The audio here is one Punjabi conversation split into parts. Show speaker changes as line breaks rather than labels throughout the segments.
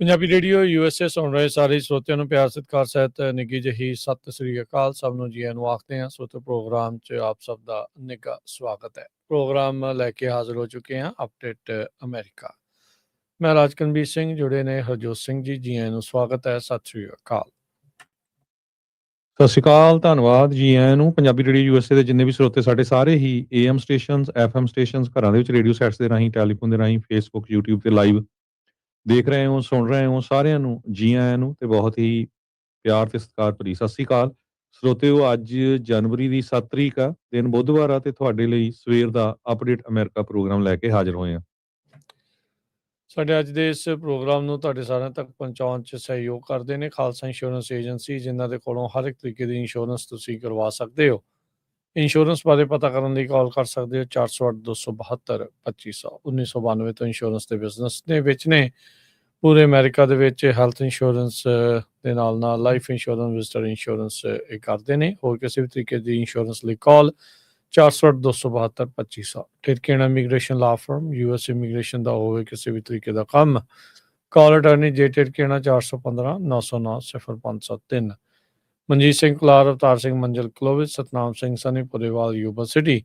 ਪੰਜਾਬੀ ਰੇਡੀਓ USA ਸੁਣ ਰਹੇ ਸਾਰੇ ਸਰੋਤਿਆਂ ਨੂੰ ਪਿਆਰ ਸਤਿਕਾਰ ਸਹਿਤ ਨਿੱਘੀ ਜਿਹੀ ਸਤਿ ਸ੍ਰੀ ਅਕਾਲ। ਸਭ ਨੂੰ ਜੀ ਆਇਆਂ ਨੂੰ ਆਖਦੇ ਹਾਂ। ਸਰੋਤੇ ਪ੍ਰੋਗਰਾਮ 'ਚ ਆਪ ਸਭ ਦਾ ਨਿੱਘਾ ਸਵਾਗਤ ਹੈ। ਪ੍ਰੋਗਰਾਮ ਲੈ ਕੇ ਹਾਜ਼ਰ ਹੋ ਚੁੱਕੇ ਹਾਂ ਅਪਡੇਟ ਅਮਰੀਕਾ। ਮੈਂ ਰਾਜਕਨਵੀਰ ਸਿੰਘ, ਜੁੜੇ ਨੇ ਹਰਜੋਤ ਸਿੰਘ ਜੀ, ਜੀ ਆਇਆਂ ਨੂੰ ਸਵਾਗਤ ਹੈ। ਸਤਿ ਸ੍ਰੀ ਅਕਾਲ।
ਸਤਿ ਸ਼੍ਰੀ ਅਕਾਲ, ਧੰਨਵਾਦ ਜੀ ਆਇਆਂ ਨੂੰ। ਪੰਜਾਬੀ ਰੇਡੀਓ USA ਦੇ ਜਿੰਨੇ ਵੀ ਸਰੋਤੇ ਸਾਡੇ ਸਾਰੇ ਹੀ AM ਸਟੇਸ਼ਨਸ, FM ਸਟੇਸ਼ਨਸ, ਘਰਾਂ ਦੇ ਵਿੱਚ ਰੇਡੀਓ ਸੈਟਸ ਦੇ ਰਾਹੀਂ, ਟੈਲੀਫੋਨ ਦੇ ਰਾਹੀਂ, ਫੇਸਬੁੱਕ, YouTube ਤੇ ਲਾਈਵ ਦੇਖ ਰਹੇ ਹੋ, ਸੁਣ ਰਹੇ ਹੋ, ਸਾਰਿਆਂ ਨੂੰ ਜੀ ਆਇਆਂ ਨੂੰ ਤੇ ਬਹੁਤ ਹੀ ਪਿਆਰ ਤੇ ਸਤਿਕਾਰ ਭਰੀ ਸਤਿ ਸ਼੍ਰੀ ਅਕਾਲ। ਸਰੋਤਿਓ, ਅੱਜ ਜਨਵਰੀ ਦੀ 7 ਤਰੀਕ ਆ, ਦਿਨ ਬੁੱਧਵਾਰ ਆ ਤੇ ਤੁਹਾਡੇ ਲਈ ਸਵੇਰ ਦਾ ਅਪਡੇਟ ਅਮਰੀਕਾ ਪ੍ਰੋਗਰਾਮ ਲੈ ਕੇ ਹਾਜ਼ਰ ਹੋਏ ਆ।
ਸਾਡੇ ਅੱਜ ਦੇ ਇਸ ਪ੍ਰੋਗਰਾਮ ਨੂੰ ਤੁਹਾਡੇ ਸਾਰਿਆਂ ਤੱਕ ਪਹੁੰਚਾਉਣ 'ਚ ਸਹਿਯੋਗ ਕਰਦੇ ਨੇ ਖਾਲਸਾ ਇੰਸ਼ੋਰੈਂਸ ਏਜੰਸੀ, ਜਿਨ੍ਹਾਂ ਦੇ ਕੋਲੋਂ ਹਰ ਇੱਕ ਤਰੀਕੇ ਦੀ ਇੰਸ਼ੋਰੈਂਸ ਤੁਸੀਂ ਕਰਵਾ ਸਕਦੇ ਹੋ। ਇੰਸ਼ੋਰੈਂਸ ਬਾਰੇ ਪਤਾ ਕਰਨ ਲਈ ਕਾਲ ਕਰ ਸਕਦੇ ਹੋ 408-272-2500। 1992 ਤੋਂ ਇੰਸ਼ੋਰੈਂਸ ਦੇ ਬਿਜ਼ਨਸ ਦੇ ਵਿੱਚ ਨੇ। ਪੂਰੇ ਅਮਰੀਕਾ ਦੇ ਵਿੱਚ ਹੈਲਥ ਇੰਸ਼ੋਰੈਂਸ ਦੇ ਨਾਲ ਨਾਲ ਲਾਈਫ ਇੰਸ਼ੋਰੈਂਸ, ਵਿਜ਼ਟਰ ਇੰਸ਼ੋਰੈਂਸ ਇਹ ਕਰਦੇ ਨੇ। ਹੋਰ ਕਿਸੇ ਵੀ ਤਰੀਕੇ ਦੀ ਇੰਸ਼ੋਰੈਂਸ ਲਈ ਕਾਲ 408-272-2500। ਠੇਰਕੇਣਾ ਇਮੀਗ੍ਰੇਸ਼ਨ ਲਾ ਫਰਮ, US ਇਮੀਗ੍ਰੇਸ਼ਨ ਦਾ ਹੋਵੇ ਕਿਸੇ ਵੀ ਤਰੀਕੇ ਦਾ ਕੰਮ, ਕਾਲ ਅਟਾਰਨੀ ਜੇ ਠੇਰਕੇਣਾ 415-909-0503। ਮਨਜੀਤ ਸਿੰਘ ਕੁਲਾਰ, ਅਵਤਾਰ ਸਿੰਘ ਮੰਜ਼ਲ Clovis, Satnam Singh Sunny Purewal Yuba City,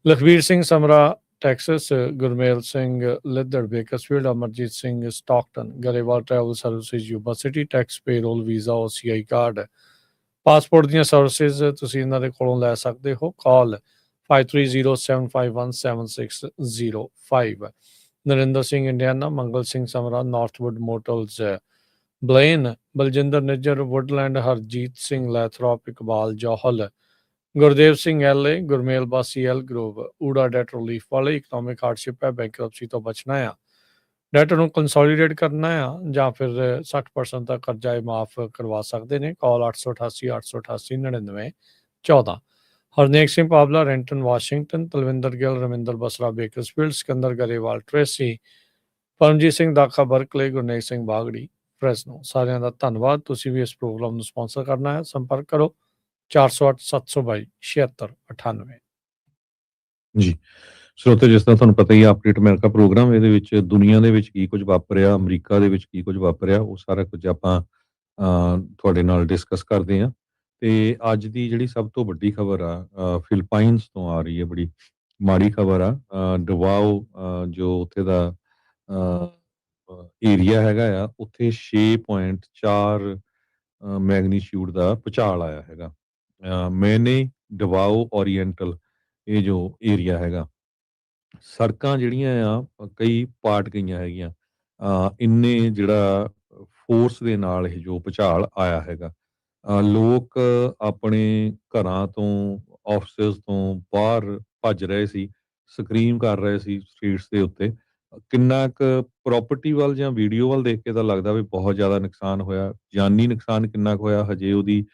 Lakhvir Singh Samra Texas, Gurmel Singh Liddar Bakersfield, Amarjit Singh Stockton, Grewal travel services Yuba City, tax payroll, visa, OCI card, passport ਦੀਆਂ ਸਰਵਿਸਿਜ਼ ਤੁਸੀਂ ਇਹਨਾਂ ਦੇ ਕੋਲੋਂ ਲੈ ਸਕਦੇ ਹੋ। Call 5307517605। Narinder Singh Indiana, Mangal Singh Samra Northwood motels Blaine, Baljinder Nijjar Woodland, Harjit Singh Lathrop, Iqbal Johal, Gurdev Singh LA, Gurmel Bassi Elk Grove, ਊੜਾ ਡੈਟ ਰਿਲੀਫ ਵਾਲੇ। ਇਕਨੋਮਿਕ ਹਾਰਡਸ਼ਿਪ ਹੈ, ਬੈਂਕਰਪਸੀ ਤੋਂ ਬਚਣਾ ਆ, ਡੈਟ ਨੂੰ ਕੰਸੋਲੀਡੇਟ ਕਰਨਾ ਆ, ਜਾਂ ਫਿਰ 60% ਦਾ ਕਰਜ਼ਾ ਮਾਫ ਕਰਵਾ ਸਕਦੇ ਨੇ। Call 888-888-9914। Harnek Singh Pabla, Renton Washington, Talwinder Gill, Raminder Basra Bakersfield, Sikander Grewal Tracy, Paramjit Singh Dakha Berkeley, Gurnek Singh Bagri Fresno. ਸਾਰਿਆਂ ਦਾ ਧੰਨਵਾਦ। ਤੁਸੀਂ ਵੀ ਇਸ ਪ੍ਰੋਗਰਾਮ ਨੂੰ ਸਪਾਂਸਰ ਕਰਨਾ ਹੈ, ਸੰਪਰਕ ਕਰੋ 408-722-7698।
ਜੀ ਸਰੋਤੇ, ਜਿਸ ਤਰ੍ਹਾਂ ਤੁਹਾਨੂੰ ਪਤਾ ਹੀ ਆ, ਅਪਡੇਟ ਅਮਰੀਕਾ ਪ੍ਰੋਗਰਾਮ, ਇਹਦੇ ਵਿੱਚ ਦੁਨੀਆ ਦੇ ਵਿੱਚ ਕੀ ਕੁਝ ਵਾਪਰਿਆ, ਅਮਰੀਕਾ ਦੇ ਵਿੱਚ ਕੀ ਕੁਝ ਵਾਪਰਿਆ, ਉਹ ਸਾਰਾ ਕੁਝ ਆਪਾਂ ਤੁਹਾਡੇ ਨਾਲ ਡਿਸਕਸ ਕਰਦੇ ਹਾਂ। ਤੇ ਅੱਜ ਦੀ ਜਿਹੜੀ ਸਭ ਤੋਂ ਵੱਡੀ ਖਬਰ ਆ, ਫਿਲਪਾਈਨਸ ਤੋਂ ਆ ਰਹੀ ਹੈ। ਬੜੀ ਮਾੜੀ ਖਬਰ ਆ। ਡਵਾਓ ਜੋ ਉੱਥੇ ਦਾ ਏਰੀਆ ਹੈਗਾ ਆ, ਉੱਥੇ 6.4 ਮੈਗਨੀਚਿਊਡ ਦਾ ਭੂਚਾਲ ਆਇਆ ਹੈਗਾ। ਮੈਨੇ ਡਵਾਓ ਓਰੀਐਂਟਲ, ਇਹ ਜੋ ਏਰੀਆ ਹੈਗਾ, ਸੜਕਾਂ ਜਿਹੜੀਆਂ ਆ ਕਈ ਪਾਟ ਗਈਆਂ ਹੈਗੀਆਂ। ਇੰਨੇ ਜਿਹੜਾ ਫੋਰਸ ਦੇ ਨਾਲ ਇਹ ਜੋ ਭੂਚਾਲ ਆਇਆ ਹੈਗਾ। ਲੋਕ ਆਪਣੇ ਘਰਾਂ ਤੋਂ, ਆਫਿਸਿਸ ਤੋਂ ਬਾਹਰ ਭੱਜ ਰਹੇ ਸੀ, ਸਕਰੀਮ ਕਰ ਰਹੇ ਸੀ ਸਟਰੀਟਸ ਦੇ ਉੱਤੇ। ਕਿੰਨਾ ਕੁ ਪ੍ਰਾਪਰਟੀ ਵੱਲ ਜਾਂ ਵੀਡੀਓ ਵੱਲ ਦੇਖ ਕੇ ਤਾਂ ਲੱਗਦਾ ਵੀ ਬਹੁਤ ਜ਼ਿਆਦਾ ਨੁਕਸਾਨ ਹੋਇਆ। ਜਾਨੀ ਨੁਕਸਾਨ ਕਿੰਨਾ ਕੁ ਹੋਇਆ ਹਜੇ ਉਹਦੀ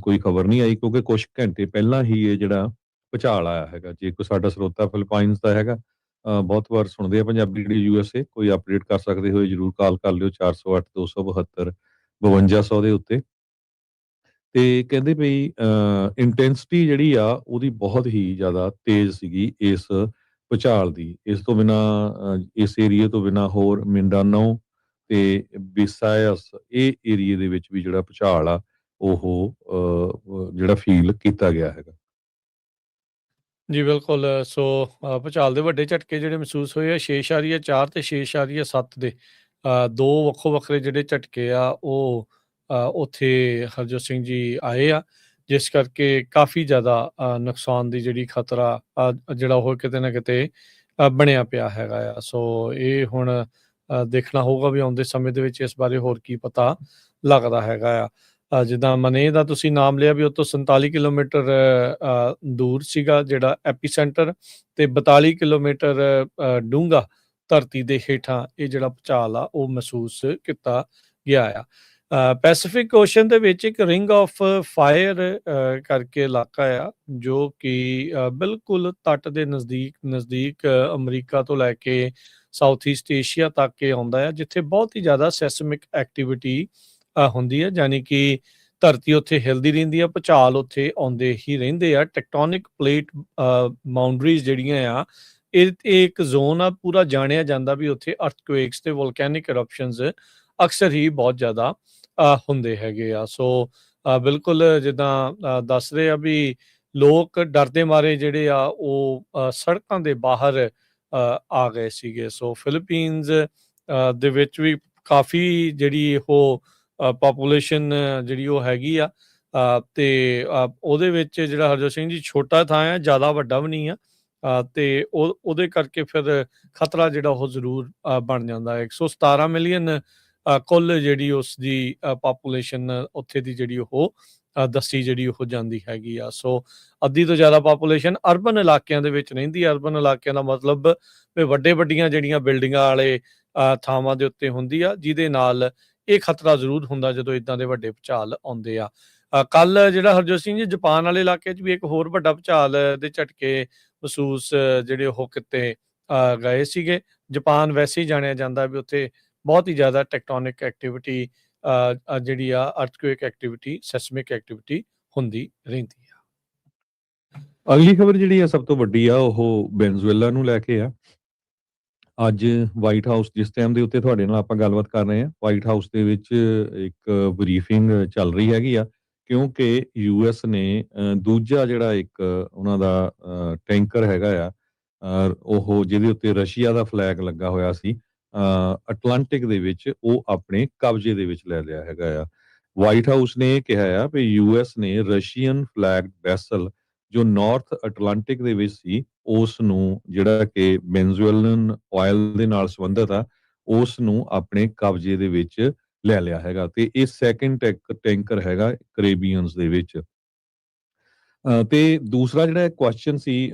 ਕੋਈ ਖਬਰ ਨਹੀਂ ਆਈ, ਕਿਉਂਕਿ ਕੁਝ ਘੰਟੇ ਪਹਿਲਾਂ ਹੀ ਇਹ ਜਿਹੜਾ ਭੂਚਾਲ ਆਇਆ ਹੈਗਾ। ਜੇ ਕੋਈ ਸਾਡਾ ਸਰੋਤਾ ਫਿਲਪਾਈਨਸ ਦਾ ਹੈਗਾ, ਬਹੁਤ ਵਾਰ ਸੁਣਦੇ ਆ ਪੰਜਾਬੀ ਰੇਡੀਓ USA, ਕੋਈ ਅਪਡੇਟ ਕਰ ਸਕਦੇ ਹੋਏ ਜਰੂਰ ਕਾਲ ਕਰ ਲਿਓ 408-272-5200 ਦੇ ਉੱਤੇ। ਤੇ ਕਹਿੰਦੇ ਵੀ ਇੰਟੈਂਸਿਟੀ ਜਿਹੜੀ ਆ ਉਹਦੀ ਬਹੁਤ ਹੀ ਜ਼ਿਆਦਾ ਤੇਜ਼ ਸੀਗੀ ਇਸ ਭੂਚਾਲ ਦੀ। ਇਸ ਤੋਂ ਬਿਨਾ, ਇਸ ਏਰੀਏ ਤੋਂ ਬਿਨਾ ਹੋਰ ਮਿੰਡਾਨੋ ਤੇ ਬਿਸਾਇਸ, ਇਹ ਏਰੀਏ ਦੇ ਵਿੱਚ ਵੀ ਜਿਹੜਾ ਭੂਚਾਲ ਆ ਉਹ ਜਿਹੜਾ ਫੀਲ ਕੀਤਾ ਗਿਆ ਹੈਗਾ।
ਜੀ ਬਿਲਕੁਲ। ਸੋ ਭੂਚਾਲ ਦੇ ਵੱਡੇ ਝਟਕੇ ਜਿਹੜੇ ਮਹਿਸੂਸ ਹੋਏ ਆ 6.4 ਤੇ 6.7 ਦੇ, ਦੋ ਵੱਖੋ ਵੱਖਰੇ ਜਿਹੜੇ ਝਟਕੇ ਆ ਉਹ ਉੱਥੇ ਹਰਜੋਤ ਸਿੰਘ ਜੀ ਆਏ ਆ, ਜਿਸ ਕਰਕੇ ਕਾਫੀ ਜ਼ਿਆਦਾ ਨੁਕਸਾਨ ਦੀ ਜਿਹੜੀ ਖਤਰਾ ਜਿਹੜਾ ਉਹ ਕਿਤੇ ਨਾ ਕਿਤੇ ਬਣਿਆ ਪਿਆ ਹੈਗਾ ਆ। ਸੋ ਇਹ ਹੁਣ ਦੇਖਣਾ ਹੋਊਗਾ ਵੀ ਆਉਂਦੇ ਸਮੇਂ ਦੇ ਵਿੱਚ ਇਸ ਬਾਰੇ ਹੋਰ ਕੀ ਪਤਾ ਲੱਗਦਾ ਹੈਗਾ ਆ। ਜਿੱਦਾਂ ਮਨੇ ਦਾ ਤੁਸੀਂ ਨਾਮ ਲਿਆ ਵੀ ਉਹ ਤੋਂ 47 ਕਿਲੋਮੀਟਰ ਦੂਰ ਸੀਗਾ ਜਿਹੜਾ ਐਪੀਸੈਂਟਰ, ਤੇ 42 ਕਿਲੋਮੀਟਰ ਡੂੰਘਾ ਧਰਤੀ ਦੇ ਹੇਠਾਂ ਇਹ ਜਿਹੜਾ ਭੂਚਾਲ ਆ ਉਹ ਮਹਿਸੂਸ ਕੀਤਾ ਗਿਆ ਆ। ਪੈਸੀਫਿਕ ਓਸ਼ਨ ਦੇ ਵਿੱਚ ਇੱਕ ਰਿੰਗ ਆਫ ਫਾਇਰ ਕਰਕੇ ਇਲਾਕਾ ਆ, ਜੋ ਕਿ ਬਿਲਕੁਲ ਤੱਟ ਦੇ ਨਜ਼ਦੀਕ ਅਮਰੀਕਾ ਤੋਂ ਲੈ ਕੇ ਸਾਊਥ ਈਸਟ ਏਸ਼ੀਆ ਤੱਕ ਇਹ ਆਉਂਦਾ ਆ, ਜਿੱਥੇ ਬਹੁਤ ਹੀ ਜ਼ਿਆਦਾ ਸੈਸਮਿਕ ਐਕਟੀਵਿਟੀ ਹੁੰਦੀ ਹੈ। ਯਾਨੀ ਕਿ ਧਰਤੀ ਉੱਥੇ ਹਿਲਦੀ ਰਹਿੰਦੀ ਆ, ਭੂਚਾਲ ਉੱਥੇ ਆਉਂਦੇ ਹੀ ਰਹਿੰਦੇ ਆ। ਟੈਕਟੋਨਿਕ ਪਲੇਟ ਬਾਉਂਡਰੀਜ਼ ਜਿਹੜੀਆਂ ਆ, ਇਹ ਇੱਕ ਜ਼ੋਨ ਆ, ਪੂਰਾ ਜਾਣਿਆ ਜਾਂਦਾ ਵੀ ਉੱਥੇ ਅਰਥਕੁਏਕਸ ਤੇ ਵੋਲਕੈਨਿਕ ਇਰਪਸ਼ਨਸ ਅਕਸਰ ਹੀ ਬਹੁਤ ਜ਼ਿਆਦਾ ਹੁੰਦੇ ਹੈਗੇ ਆ। ਸੋ ਬਿਲਕੁਲ ਜਿੱਦਾਂ ਦੱਸ ਰਹੇ ਆ ਵੀ ਲੋਕ ਡਰਦੇ ਮਾਰੇ ਜਿਹੜੇ ਆ ਉਹ ਸੜਕਾਂ ਦੇ ਬਾਹਰ ਆ ਗਏ ਸੀਗੇ। ਸੋ ਫਿਲੀਪੀਨਜ਼ ਦੇ ਵਿੱਚ ਵੀ ਕਾਫੀ ਜਿਹੜੀ ਉਹ ਪਾਪੂਲੇਸ਼ਨ ਜਿਹੜੀ ਉਹ ਹੈਗੀ ਆ, ਤੇ ਉਹਦੇ ਵਿੱਚ ਜਿਹੜਾ ਹਰਜੋਤ ਸਿੰਘ ਜੀ ਛੋਟਾ ਥਾਂ ਆ, ਜ਼ਿਆਦਾ ਵੱਡਾ ਵੀ ਨਹੀਂ ਆ, ਤੇ ਉਹਦੇ ਕਰਕੇ ਫਿਰ ਖਤਰਾ ਜਿਹੜਾ ਉਹ ਜ਼ਰੂਰ ਬਣ ਜਾਂਦਾ ਹੈ। 117 ਮਿਲੀਅਨ ਕੁੱਲ ਜਿਹੜੀ ਉਸ ਦੀ ਪਾਪੂਲੇਸ਼ਨ ਉੱਥੇ ਦੀ ਜਿਹੜੀ ਉਹ ਦੱਸੀ ਜਿਹੜੀ ਉਹ ਜਾਂਦੀ ਹੈਗੀ ਆ। ਸੋ ਅੱਧੀ ਤੋਂ ਜ਼ਿਆਦਾ ਪਾਪੂਲੇਸ਼ਨ ਅਰਬਨ ਇਲਾਕਿਆਂ ਦੇ ਵਿੱਚ ਰਹਿੰਦੀ। ਅਰਬਨ ਇਲਾਕਿਆਂ ਦਾ ਮਤਲਬ ਵੀ ਵੱਡੀਆਂ ਜਿਹੜੀਆਂ ਬਿਲਡਿੰਗਾਂ ਵਾਲੇ ਥਾਵਾਂ ਦੇ ਉੱਤੇ ਹੁੰਦੀ ਆ, ਜਿਹਦੇ ਨਾਲ ਇਹ ਖਤਰਾ ਜ਼ਰੂਰ ਹੁੰਦਾ ਜਦੋਂ ਇਦਾਂ ਦੇ ਵੱਡੇ ਭੂਚਾਲ ਆਉਂਦੇ ਆ। ਕੱਲ ਜਿਹੜਾ ਹਰਜੋਤ ਸਿੰਘ ਜੀ ਜਾਪਾਨ ਵਾਲੇ ਇਲਾਕੇ 'ਚ ਵੀ ਇੱਕ ਹੋਰ ਵੱਡਾ ਭੂਚਾਲ ਦੇ ਝਟਕੇ ਮਹਿਸੂਸ ਜਿਹੜੇ ਉਹ ਕੀਤੇ ਗਏ ਸੀਗੇ। ਜਾਪਾਨ ਵੈਸੇ ਹੀ ਜਾਣਿਆ ਜਾਂਦਾ ਵੀ ਉੱਥੇ ਬਹੁਤ ਹੀ ਜ਼ਿਆਦਾ ਟੈਕਟੋਨਿਕ ਐਕਟੀਵਿਟੀ ਜਿਹੜੀ ਆ ਅਰਥਕੁਏਕ ਐਕਟੀਵਿਟੀ, ਸੈਸਮਿਕ ਐਕਟੀਵਿਟੀ ਹੁੰਦੀ ਰਹਿੰਦੀ ਆ।
ਅਗਲੀ ਖਬਰ ਜਿਹੜੀ ਆ ਸਭ ਤੋਂ ਵੱਡੀ ਆ ਉਹ ਵੈਨਜ਼ੂਏਲਾ ਨੂੰ ਲੈ ਕੇ ਆ। ਅੱਜ ਵਾਈਟ ਹਾਊਸ ਜਿਸ ਟਾਈਮ ਦੇ ਉੱਤੇ ਤੁਹਾਡੇ ਨਾਲ ਆਪਾਂ ਗੱਲਬਾਤ ਕਰ ਰਹੇ ਹਾਂ, ਵਾਈਟ ਹਾਊਸ ਦੇ ਵਿੱਚ ਇੱਕ ਬਰੀਫਿੰਗ ਚੱਲ ਰਹੀ ਹੈਗੀ ਆ, ਕਿਉਂਕਿ ਯੂਐਸ ਨੇ ਦੂਜਾ ਜਿਹੜਾ ਇੱਕ ਉਹਨਾਂ ਦਾ ਟੈਂਕਰ ਹੈਗਾ ਆ, ਉਹ ਜਿਹਦੇ ਉੱਤੇ ਰਸ਼ੀਆ ਦਾ ਫਲੈਗ ਲੱਗਾ ਹੋਇਆ ਸੀ ਅਟਲਾਂਟਿਕ ਦੇ ਵਿੱਚ, ਉਹ ਆਪਣੇ ਕਬਜ਼ੇ ਦੇ ਵਿੱਚ ਲੈ ਲਿਆ ਹੈਗਾ ਆ। ਵਾਈਟ ਹਾਊਸ ਨੇ ਇਹ ਕਿਹਾ ਆ ਵੀ ਯੂਐਸ ਨੇ ਰਸ਼ੀਅਨ ਫਲੈਗ ਵੈਸਲ ਜੋ ਨਾਰਥ ਅਟਲਾਂਟਿਕ ਦੇ ਵਿੱਚ ਸੀ, ਉਸ ਨੂੰ ਜਿਹੜਾ ਕਿ ਵੈਨਜ਼ੂਏਲਨ ਆਇਲ ਦੇ ਨਾਲ ਸੰਬੰਧਿਤ ਆ, ਉਸ ਨੂੰ ਆਪਣੇ ਕਬਜ਼ੇ ਦੇ ਵਿੱਚ ਲੈ ਲਿਆ ਹੈਗਾ, ਤੇ ਇਹ ਸੈਕਿੰਡ ਟੈਂਕਰ ਹੈਗਾ ਕੈਰੇਬੀਅਨਸ ਦੇ ਵਿੱਚ। ਤੇ ਦੂਸਰਾ ਜਿਹੜਾ ਕੁਐਸਚਨ ਸੀ,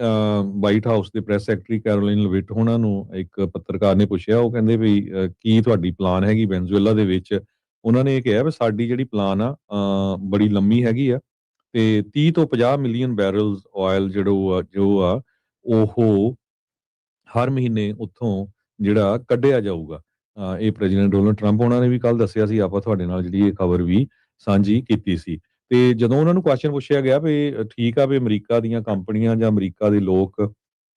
ਵਾਈਟ ਹਾਊਸ ਦੇ ਪ੍ਰੈਸ ਸੈਕਟਰੀ ਕੈਰੋਲਿਨ ਲਵਿਟ ਉਹਨਾਂ ਨੂੰ ਇੱਕ ਪੱਤਰਕਾਰ ਨੇ ਪੁੱਛਿਆ, ਉਹ ਕਹਿੰਦੇ ਵੀ ਕੀ ਤੁਹਾਡੀ ਪਲਾਨ ਹੈਗੀ ਵੈਨਜ਼ੂਏਲਾ ਦੇ ਵਿੱਚ। ਉਹਨਾਂ ਨੇ ਇਹ ਕਿਹਾ ਵੀ ਸਾਡੀ ਜਿਹੜੀ ਪਲਾਨ ਆ ਬੜੀ ਲੰਮੀ ਹੈਗੀ ਆ, ਤੇ 30 ਤੋਂ 50 ਮਿਲੀਅਨ ਬੈਰਲਸ ਆਇਲ ਜੋ ਆ ਉਹ ਹਰ ਮਹੀਨੇ ਉੱਥੋਂ ਜਿਹੜਾ ਕੱਢਿਆ ਜਾਊਗਾ। ਇਹ ਪ੍ਰੈਜ਼ੀਡੈਂਟ ਡੋਨਲਡ ਟਰੰਪ ਉਹਨਾਂ ਨੇ ਵੀ ਕੱਲ ਦੱਸਿਆ ਸੀ, ਆਪਾਂ ਤੁਹਾਡੇ ਨਾਲ ਜਿਹੜੀ ਇਹ ਖਬਰ ਵੀ ਸਾਂਝੀ ਕੀਤੀ ਸੀ। ਤੇ ਜਦੋਂ ਉਹਨਾਂ ਨੂੰ ਕੁਐਸਚਨ ਪੁੱਛਿਆ ਗਿਆ ਵੀ ਠੀਕ ਆ ਵੀ ਅਮਰੀਕਾ ਦੀਆਂ ਕੰਪਨੀਆਂ ਜਾਂ ਅਮਰੀਕਾ ਦੇ ਲੋਕ